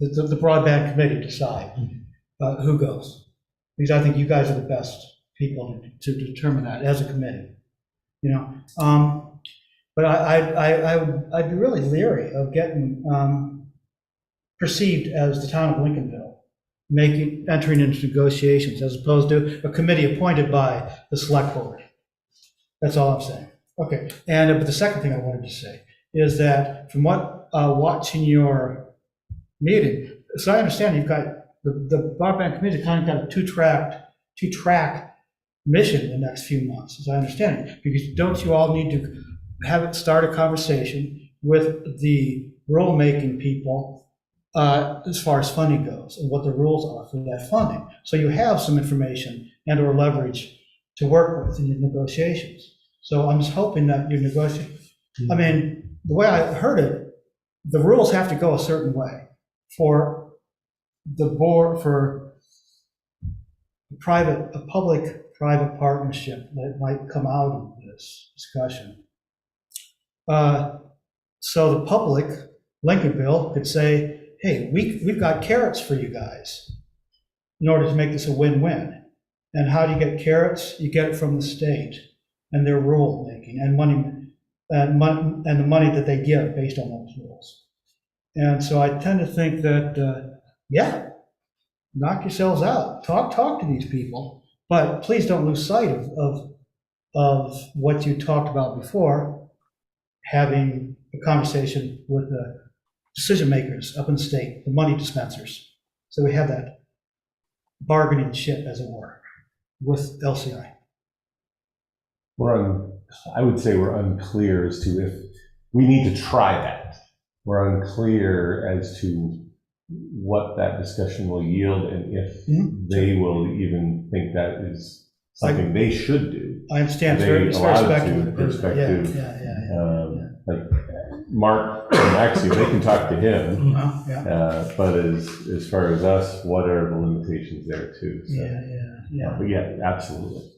the broadband committee decide who goes. Because I think you guys are the best people to determine that as a committee, you know. But I'd be really leery of getting perceived as the town of Lincolnville, entering into negotiations as opposed to a committee appointed by the select board. That's all I'm saying. Okay, and but the second thing I wanted to say is that from what watching your meeting, so I understand you've got the broadband committee kind of got a two-track mission in the next few months, as I understand it, because don't you all need to start a conversation with the rule-making people as far as funding goes and what the rules are for that funding, so you have some information and or leverage to work with in your negotiations. So I'm just hoping that your negotiation, I mean, the way I heard it, the rules have to go a certain way for the board, for a public-private partnership that might come out of this discussion. So the public, Lincolnville, could say, hey, we've got carrots for you guys in order to make this a win-win. And how do you get carrots? You get it from the state and their rule making and money and the money that they give based on those rules. And so I tend to think that, yeah, knock yourselves out. Talk to these people, but please don't lose sight of what you talked about before, having a conversation with the decision makers up in the state, the money dispensers. So we have that bargaining chip, as it were, with LCI. I would say we're unclear as to if we need to try that. We're unclear as to what that discussion will yield and if they will even think that is something they should do. I understand. They It's very allowed speculative. to like Mark and Maxie, they can talk to him. But as far as us, what are the limitations there too? So, but yeah, absolutely.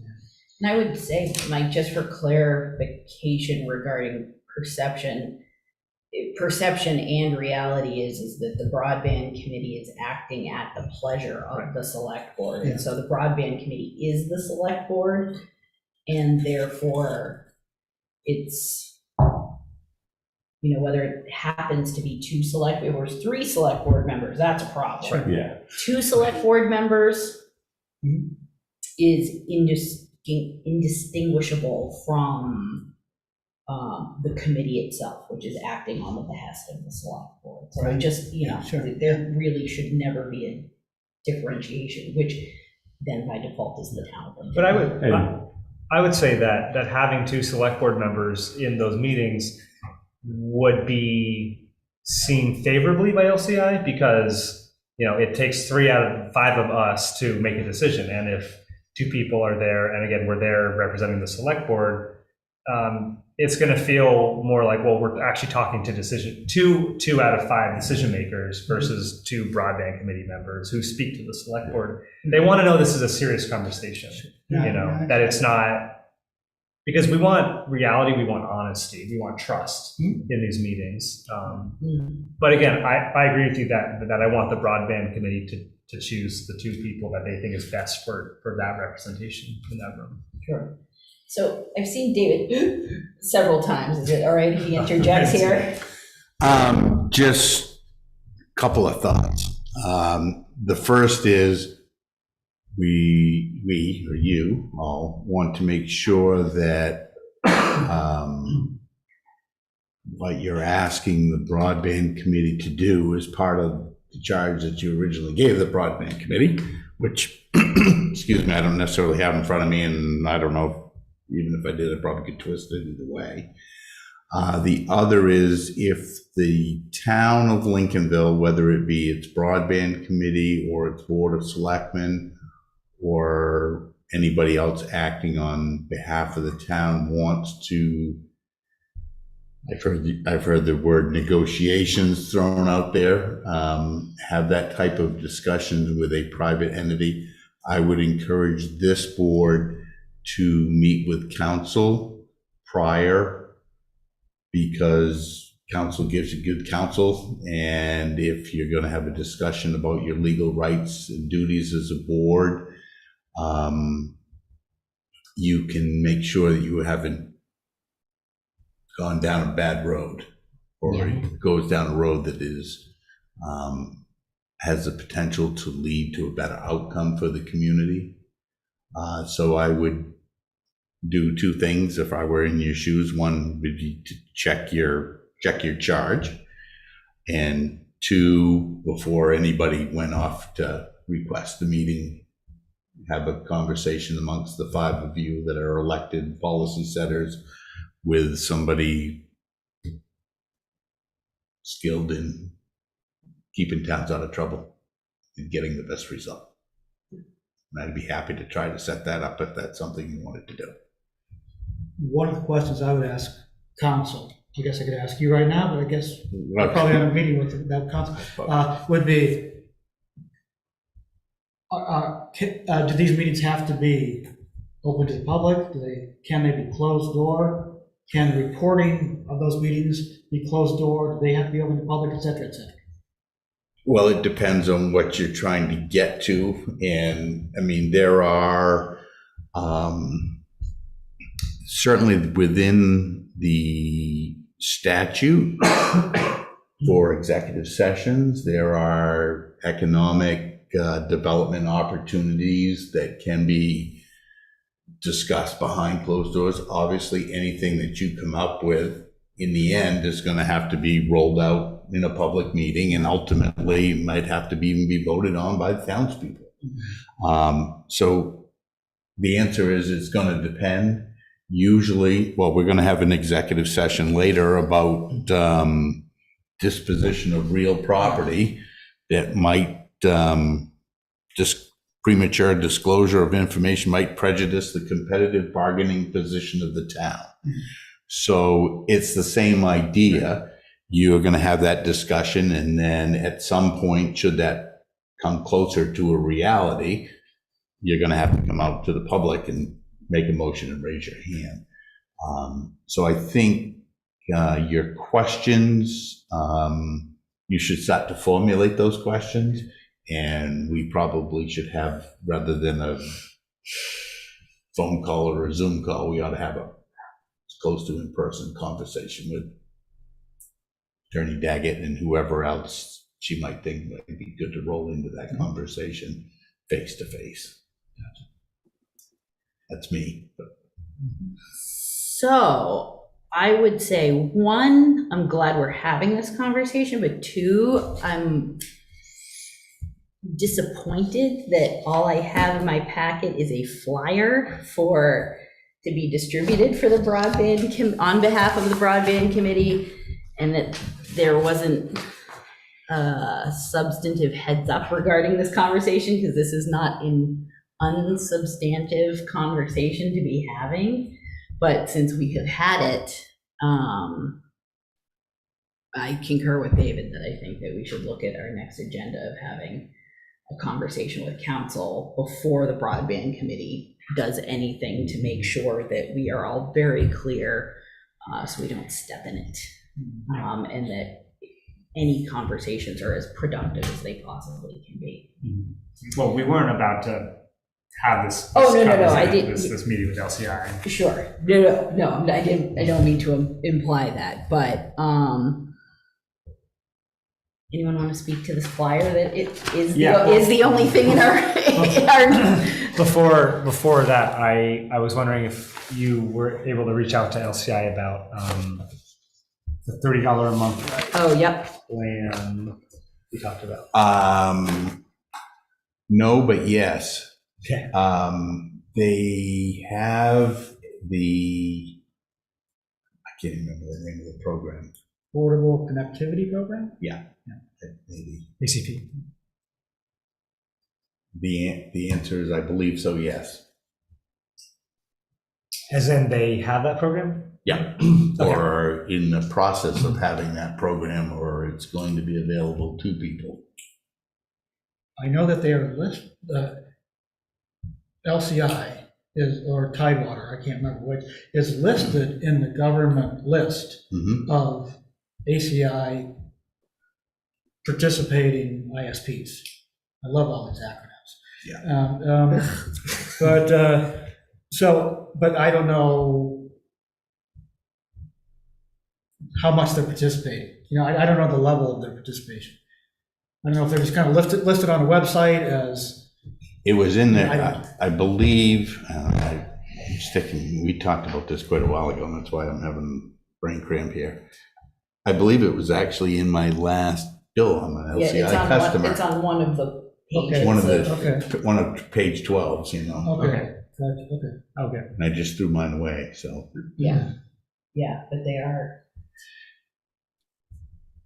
And I would say, Mike, just for clarification regarding perception and reality is that the broadband committee is acting at the pleasure of the select board. And so the broadband committee is the select board, and therefore it's, you know, whether it happens to be two select, if there's three select board members, that's a problem. Right. Yeah. Two select board members is indistinguishable from the committee itself, which is acting on the behest of the select board. So I just, you know, there really should never be a differentiation, which then by default is the town. But I would say that having two select board members in those meetings would be seen favorably by LCI, because, you know, it takes 3 out of 5 of us to make a decision. And if 2 people are there, and again, we're there representing the select board, it's going to feel more like, well, we're actually talking to two out of 5 decision makers versus 2 broadband committee members who speak to the select board. They want to know this is a serious conversation, you know, that it's not, because we want reality, we want honesty, we want trust in these meetings. But again, I agree with you that I want the broadband committee to choose the 2 people that they think is best for that representation in that room. Sure. So I've seen David several times. Is it all right if he interjects here? Just a couple of thoughts. The first is we or you all want to make sure that what you're asking the broadband committee to do is part of the charge that you originally gave the broadband committee, which, excuse me, I don't necessarily have in front of me, and I don't know, even if I did, I probably could twist it either way. The other is if the town of Lincolnville, whether it be its broadband committee or its board of selectmen or anybody else acting on behalf of the town, wants to, I've heard the word negotiations thrown out there, have that type of discussions with a private entity, I would encourage this board to meet with council prior, because council gives you good counsel, and if you're going to have a discussion about your legal rights and duties as a board, you can make sure that you haven't gone down a bad road, or it goes down a road that is has the potential to lead to a better outcome for the community. So I would do two things if I were in your shoes. One would be to check your charge, and two, before anybody went off to request the meeting, have a conversation amongst the five of you that are elected policy setters with somebody skilled in keeping towns out of trouble and getting the best result. And I'd be happy to try to set that up if that's something you wanted to do. One of the questions I would ask council, I guess I could ask you right now, but I guess we're probably on a meeting with that council, would be, do these meetings have to be open to the public? Can they be closed door? Can the reporting of those meetings be closed door? Do they have to be open to the public, et cetera, et cetera? Well, it depends on what you're trying to get to. And I mean, there are certainly within the statute for executive sessions, there are economic development opportunities that can be discussed behind closed doors. Obviously, anything that you come up with in the end is going to have to be rolled out in a public meeting, and ultimately might have to even be voted on by the townspeople. So the answer is it's going to depend. Usually, well, we're going to have an executive session later about disposition of real property that might just premature disclosure of information might prejudice the competitive bargaining position of the town. So it's the same idea. You're going to have that discussion, and then at some point, should that come closer to a reality, you're going to have to come out to the public and make a motion and raise your hand. So I think your questions, you should start to formulate those questions, and we probably should have, rather than a phone call or a Zoom call, we ought to have a close to in-person conversation with Attorney Daggett and whoever else she might think might be good to roll into that conversation face to face. That's me. So I would say, one, I'm glad we're having this conversation, but two, I'm disappointed that all I have in my packet is a flyer to be distributed for the broadband, on behalf of the broadband committee, and that there wasn't a substantive heads up regarding this conversation, because this is not an unsubstantive conversation to be having. But since we have had it, I concur with David that I think that we should look at our next agenda of having a conversation with council before the broadband committee does anything, to make sure that we are all very clear, so we don't step in it, and that any conversations are as productive as they possibly can be. Well, we weren't about to have this. Oh, no, I didn't. This meeting with LCI. Sure. No, I didn't. I don't mean to imply that, but anyone want to speak to this flyer that it is is the only thing in our Before that, I was wondering if you were able to reach out to LCI about the $30 a month. Oh, yep. Plan we talked about. No, but yes. Okay. They have I can't remember the name of the program. Portable connectivity program? Yeah. Maybe. ACP. The answer is, I believe so, yes. As in they have that program? Yeah. Okay. Or in the process of having that program, or it's going to be available to people. I know that they are LCI or Tidewater, I can't remember which, is listed in the government list of ACI participating ISPs. I love all these acronyms. Yeah. But I don't know how much they're participating. I don't know the level of their participation. I don't know if they're just kind of listed on a website as. It was in I there, don't- I believe, we talked about this quite a while ago, and that's why I'm having brain cramp here. I believe it was actually in my last bill. I'm an LCI customer. It's on one of the pages. One of page 12s, Okay. Okay. and I just threw mine away, so. Yeah, but they are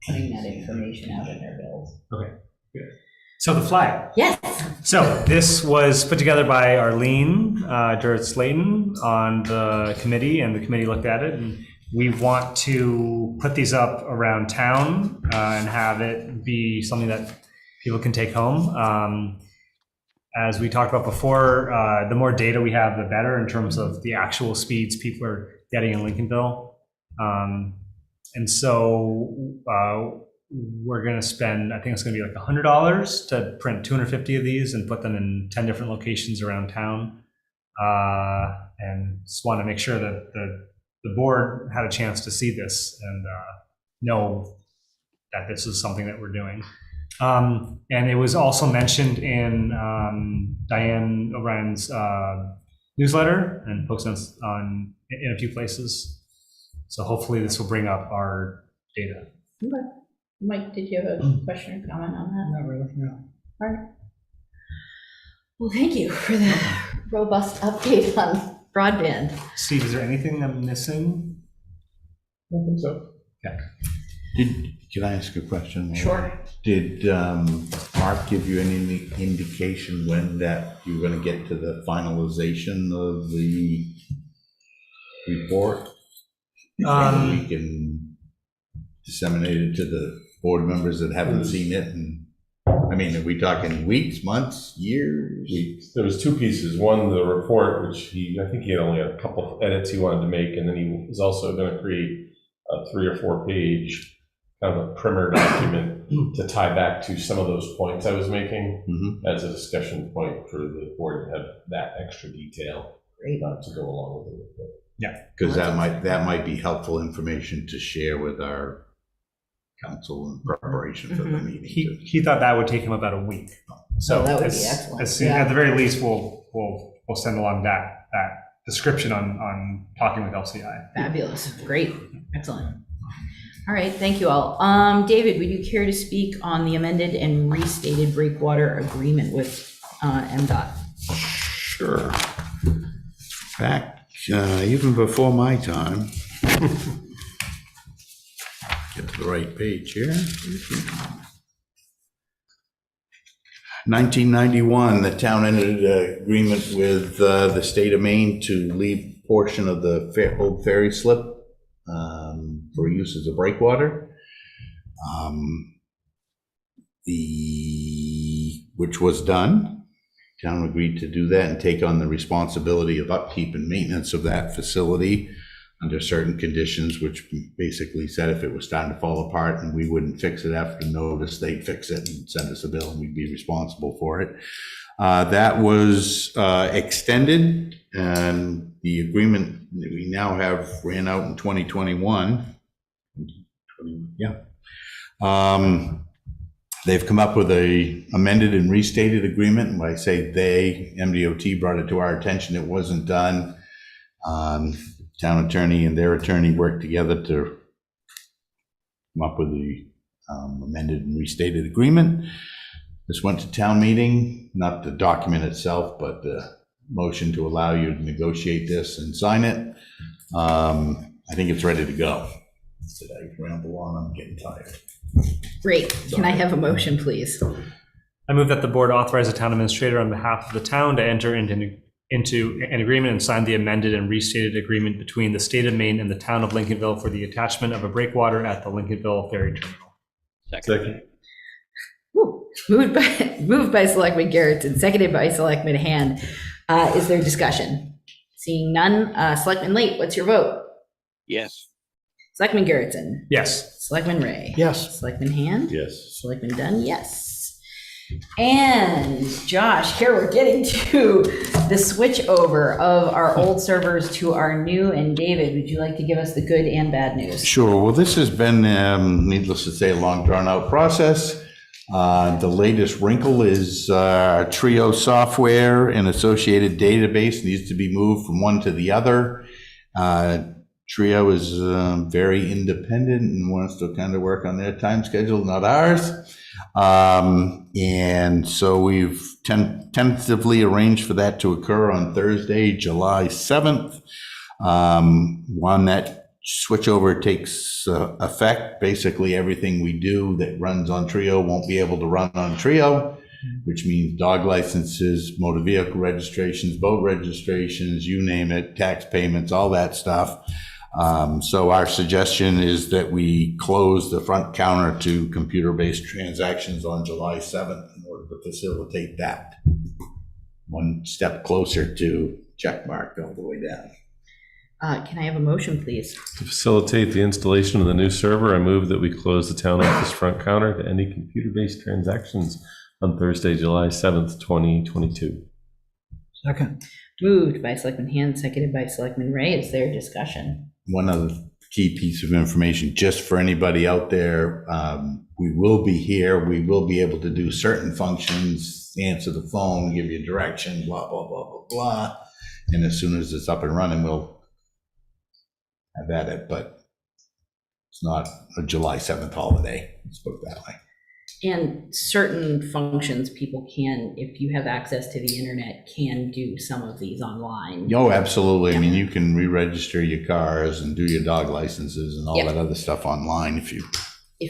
putting that information out in their bills. Okay, good. So the flag. Yes. So this was put together by Arlene Durrett-Slayton on the committee, and the committee looked at it, and we want to put these up around town and have it be something that people can take home. As we talked about before, the more data we have, the better in terms of the actual speeds people are getting in Lincolnville. And so we're going to spend, I think it's going to be like $100 to print 250 of these and put them in 10 different locations around town. And just want to make sure that the board had a chance to see this and know that this is something that we're doing. And it was also mentioned in Diane O'Brien's newsletter and posted in a few places. So hopefully this will bring up our data. Okay. Mike, did you have a question or comment on that? Not really, no. All right. Well, thank you for the robust update on broadband. Steve, is there anything I'm missing? I don't think so. Okay. Can I ask a question? Sure. Did Mark give you any indication when that you were going to get to the finalization of the report? And we can disseminate it to the board members that haven't seen it. And I mean, are we talking weeks, months, years? There was two pieces. One, the report, which I think he had only a couple of edits he wanted to make, and then he was also going to create a 3 or 4 page kind of a primer document to tie back to some of those points I was making as a discussion point for the board to have that extra detail to go along with the report. Yeah, because that might be helpful information to share with our council in preparation for the meeting. He thought that would take him about a week. So that would be excellent. At the very least, we'll send along that description on talking with LCI. Fabulous. Great. Excellent. All right. Thank you all. David, would you care to speak on the amended and restated breakwater agreement with MDOT? Sure. Back even before my time. Get to the right page here. 1991, the town entered an agreement with the state of Maine to leave a portion of the old ferry slip for use as a breakwater, which was done. Town agreed to do that and take on the responsibility of upkeep and maintenance of that facility under certain conditions, which basically said if it was starting to fall apart and we wouldn't fix it after notice, they'd fix it and send us a bill and we'd be responsible for it. That was extended, and the agreement that we now have ran out in 2021. Yeah. They've come up with a amended and restated agreement. And when I say they, MDOT brought it to our attention. It wasn't done. Town attorney and their attorney worked together to come up with the amended and restated agreement. This went to town meeting, not the document itself, but the motion to allow you to negotiate this and sign it. I think it's ready to go. Did I ramble on? I'm getting tired. Great. Can I have a motion, please? I move that the board authorize the town administrator on behalf of the town to enter into an agreement and sign the amended and restated agreement between the state of Maine and the town of Lincolnville for the attachment of a breakwater at the Lincolnville Ferry Terminal. Second. Woo. Moved by Selectman Garrett and seconded by Selectman Hand. Is there discussion? Seeing none, Selectman Late, what's your vote? Yes. Selectman Garrettson. Yes. Selectman Ray. Yes. Selectman Hand. Yes. Selectman Dunn, yes. And Josh, here we're getting to the switch over of our old servers to our new. And David, would you like to give us the good and bad news? Sure. Well, this has been, needless to say, a long drawn-out process. The latest wrinkle is Trio software and associated database needs to be moved from one to the other. Trio is very independent and wants to kind of work on their time schedule, not ours. And so we've tentatively arranged for that to occur on Thursday, July 7th. When that switchover takes effect, basically everything we do that runs on Trio won't be able to run on Trio, which means dog licenses, motor vehicle registrations, boat registrations, you name it, tax payments, all that stuff. So our suggestion is that we close the front counter to computer-based transactions on July 7th in order to facilitate that. One step closer to check mark all the way down. Can I have a motion, please? To facilitate the installation of the new server, I move that we close the town office front counter to any computer-based transactions on Thursday, July 7th, 2022. Second. Moved by Selectman Hand, seconded by Selectman Ray. Is there discussion? One other key piece of information, just for anybody out there, we will be here. We will be able to do certain functions, answer the phone, give you direction, blah, blah, blah, blah, blah. And as soon as it's up and running, we'll have at it, but it's not a July 7th holiday. Let's put it that way. And certain functions people can, if you have access to the internet, can do some of these online. Oh, absolutely. I mean, you can re-register your cars and do your dog licenses and all that other stuff online if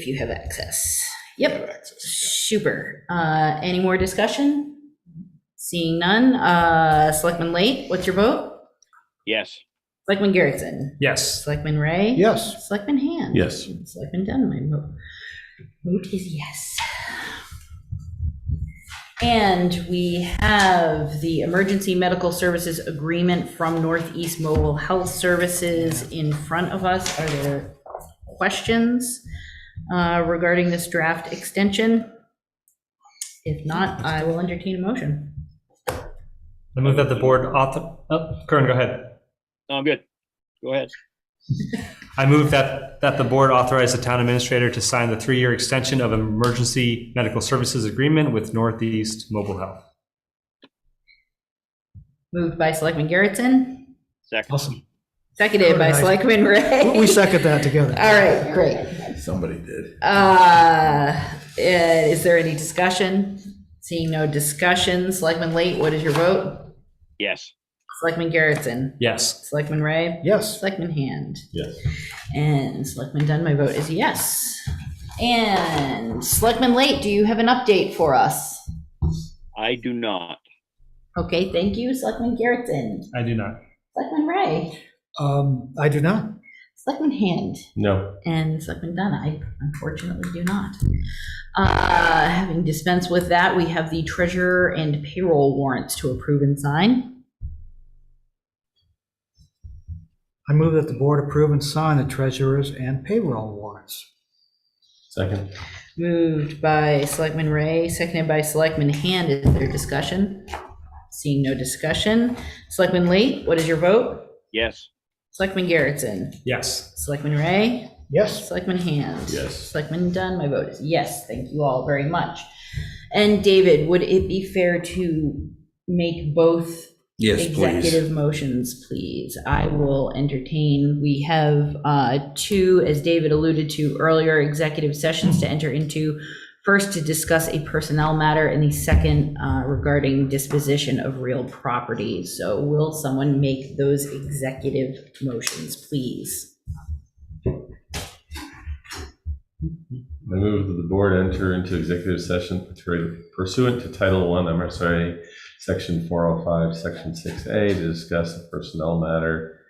you have access. Yep. have access. Super. Any more discussion? Seeing none. Selectman Late, what's your vote? Yes. Selectman Garrettson. Yes. Selectman Ray. Yes. Selectman Hand. Yes. Selectman Dunn, my vote is yes. And we have the Emergency Medical Services Agreement from Northeast Mobile Health Services in front of us. Are there questions regarding this draft extension? If not, I will entertain a motion. I move that the board Kern, go ahead. No, I'm good. Go ahead. I move that the board authorize the town administrator to sign the 3-year extension of emergency medical services agreement with Northeast Mobile Health. Moved by Selectman Garrettson. Second. Awesome. Seconded by Selectman Ray. We second that together. All right, great. Somebody did. Is there any discussion? Seeing no discussion, Selectman Late, what is your vote? Yes. Selectman Garrettson. Yes. Selectman Ray. Yes. Selectman Hand. Yes. And Selectman Dunn, my vote is yes. And Selectman Late, do you have an update for us? I do not. Okay, thank you. Selectman Garrettson. I do not. Selectman Ray. I do not. Selectman Hand. No. And Selectman Dunn, I unfortunately do not. Having dispensed with that, we have the treasurer and payroll warrants to approve and sign. I move that the board approve and sign the treasurer's and payroll warrants. Second. Moved by Selectman Ray, seconded by Selectman Hand. Is there discussion? Seeing no discussion. Selectman Late, what is your vote? Yes. Selectman Garrettson. Yes. Selectman Ray. Yes. Selectman Hand. Yes. Selectman Dunn, my vote is yes. Thank you all very much. And David, would it be fair to make both Yes, executive please. motions, please? I will entertain. We have 2, as David alluded to earlier, executive sessions to enter into. First, to discuss a personnel matter, and the second regarding disposition of real property. So will someone make those executive motions, please? I move that the board enter into executive session pursuant to Title I MRSA Section 405, Section 6A to discuss a personnel matter.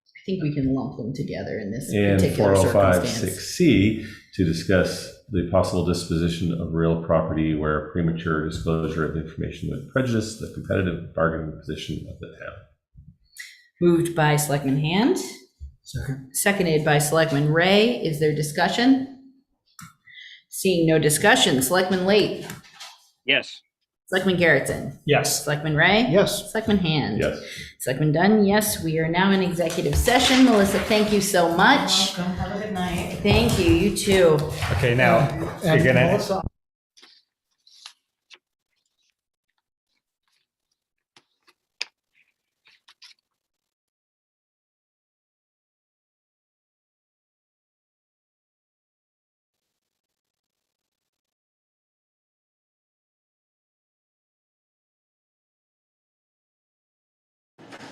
I think we can lump them together in this And particular 405, circumstance. 6C to discuss the possible disposition of real property where premature disclosure of information would prejudice the competitive bargaining position of the town. Moved by Selectman Hand, Second. Seconded by Selectman Ray. Is there discussion? Seeing no discussion, Selectman Late, Yes. Selectman Garrettson, Yes. Selectman Ray? Yes. Selectman Hand? Yes. Selectman Dunn, yes, we are now in executive session. Melissa, thank you so much. Welcome, have a good night. Thank you, you too. Okay, now, you're And gonna, Melissa,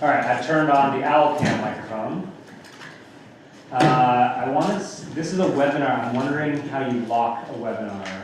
All right, I've turned on the owl cam microphone. I want to, this is a webinar. I'm wondering how you lock a webinar.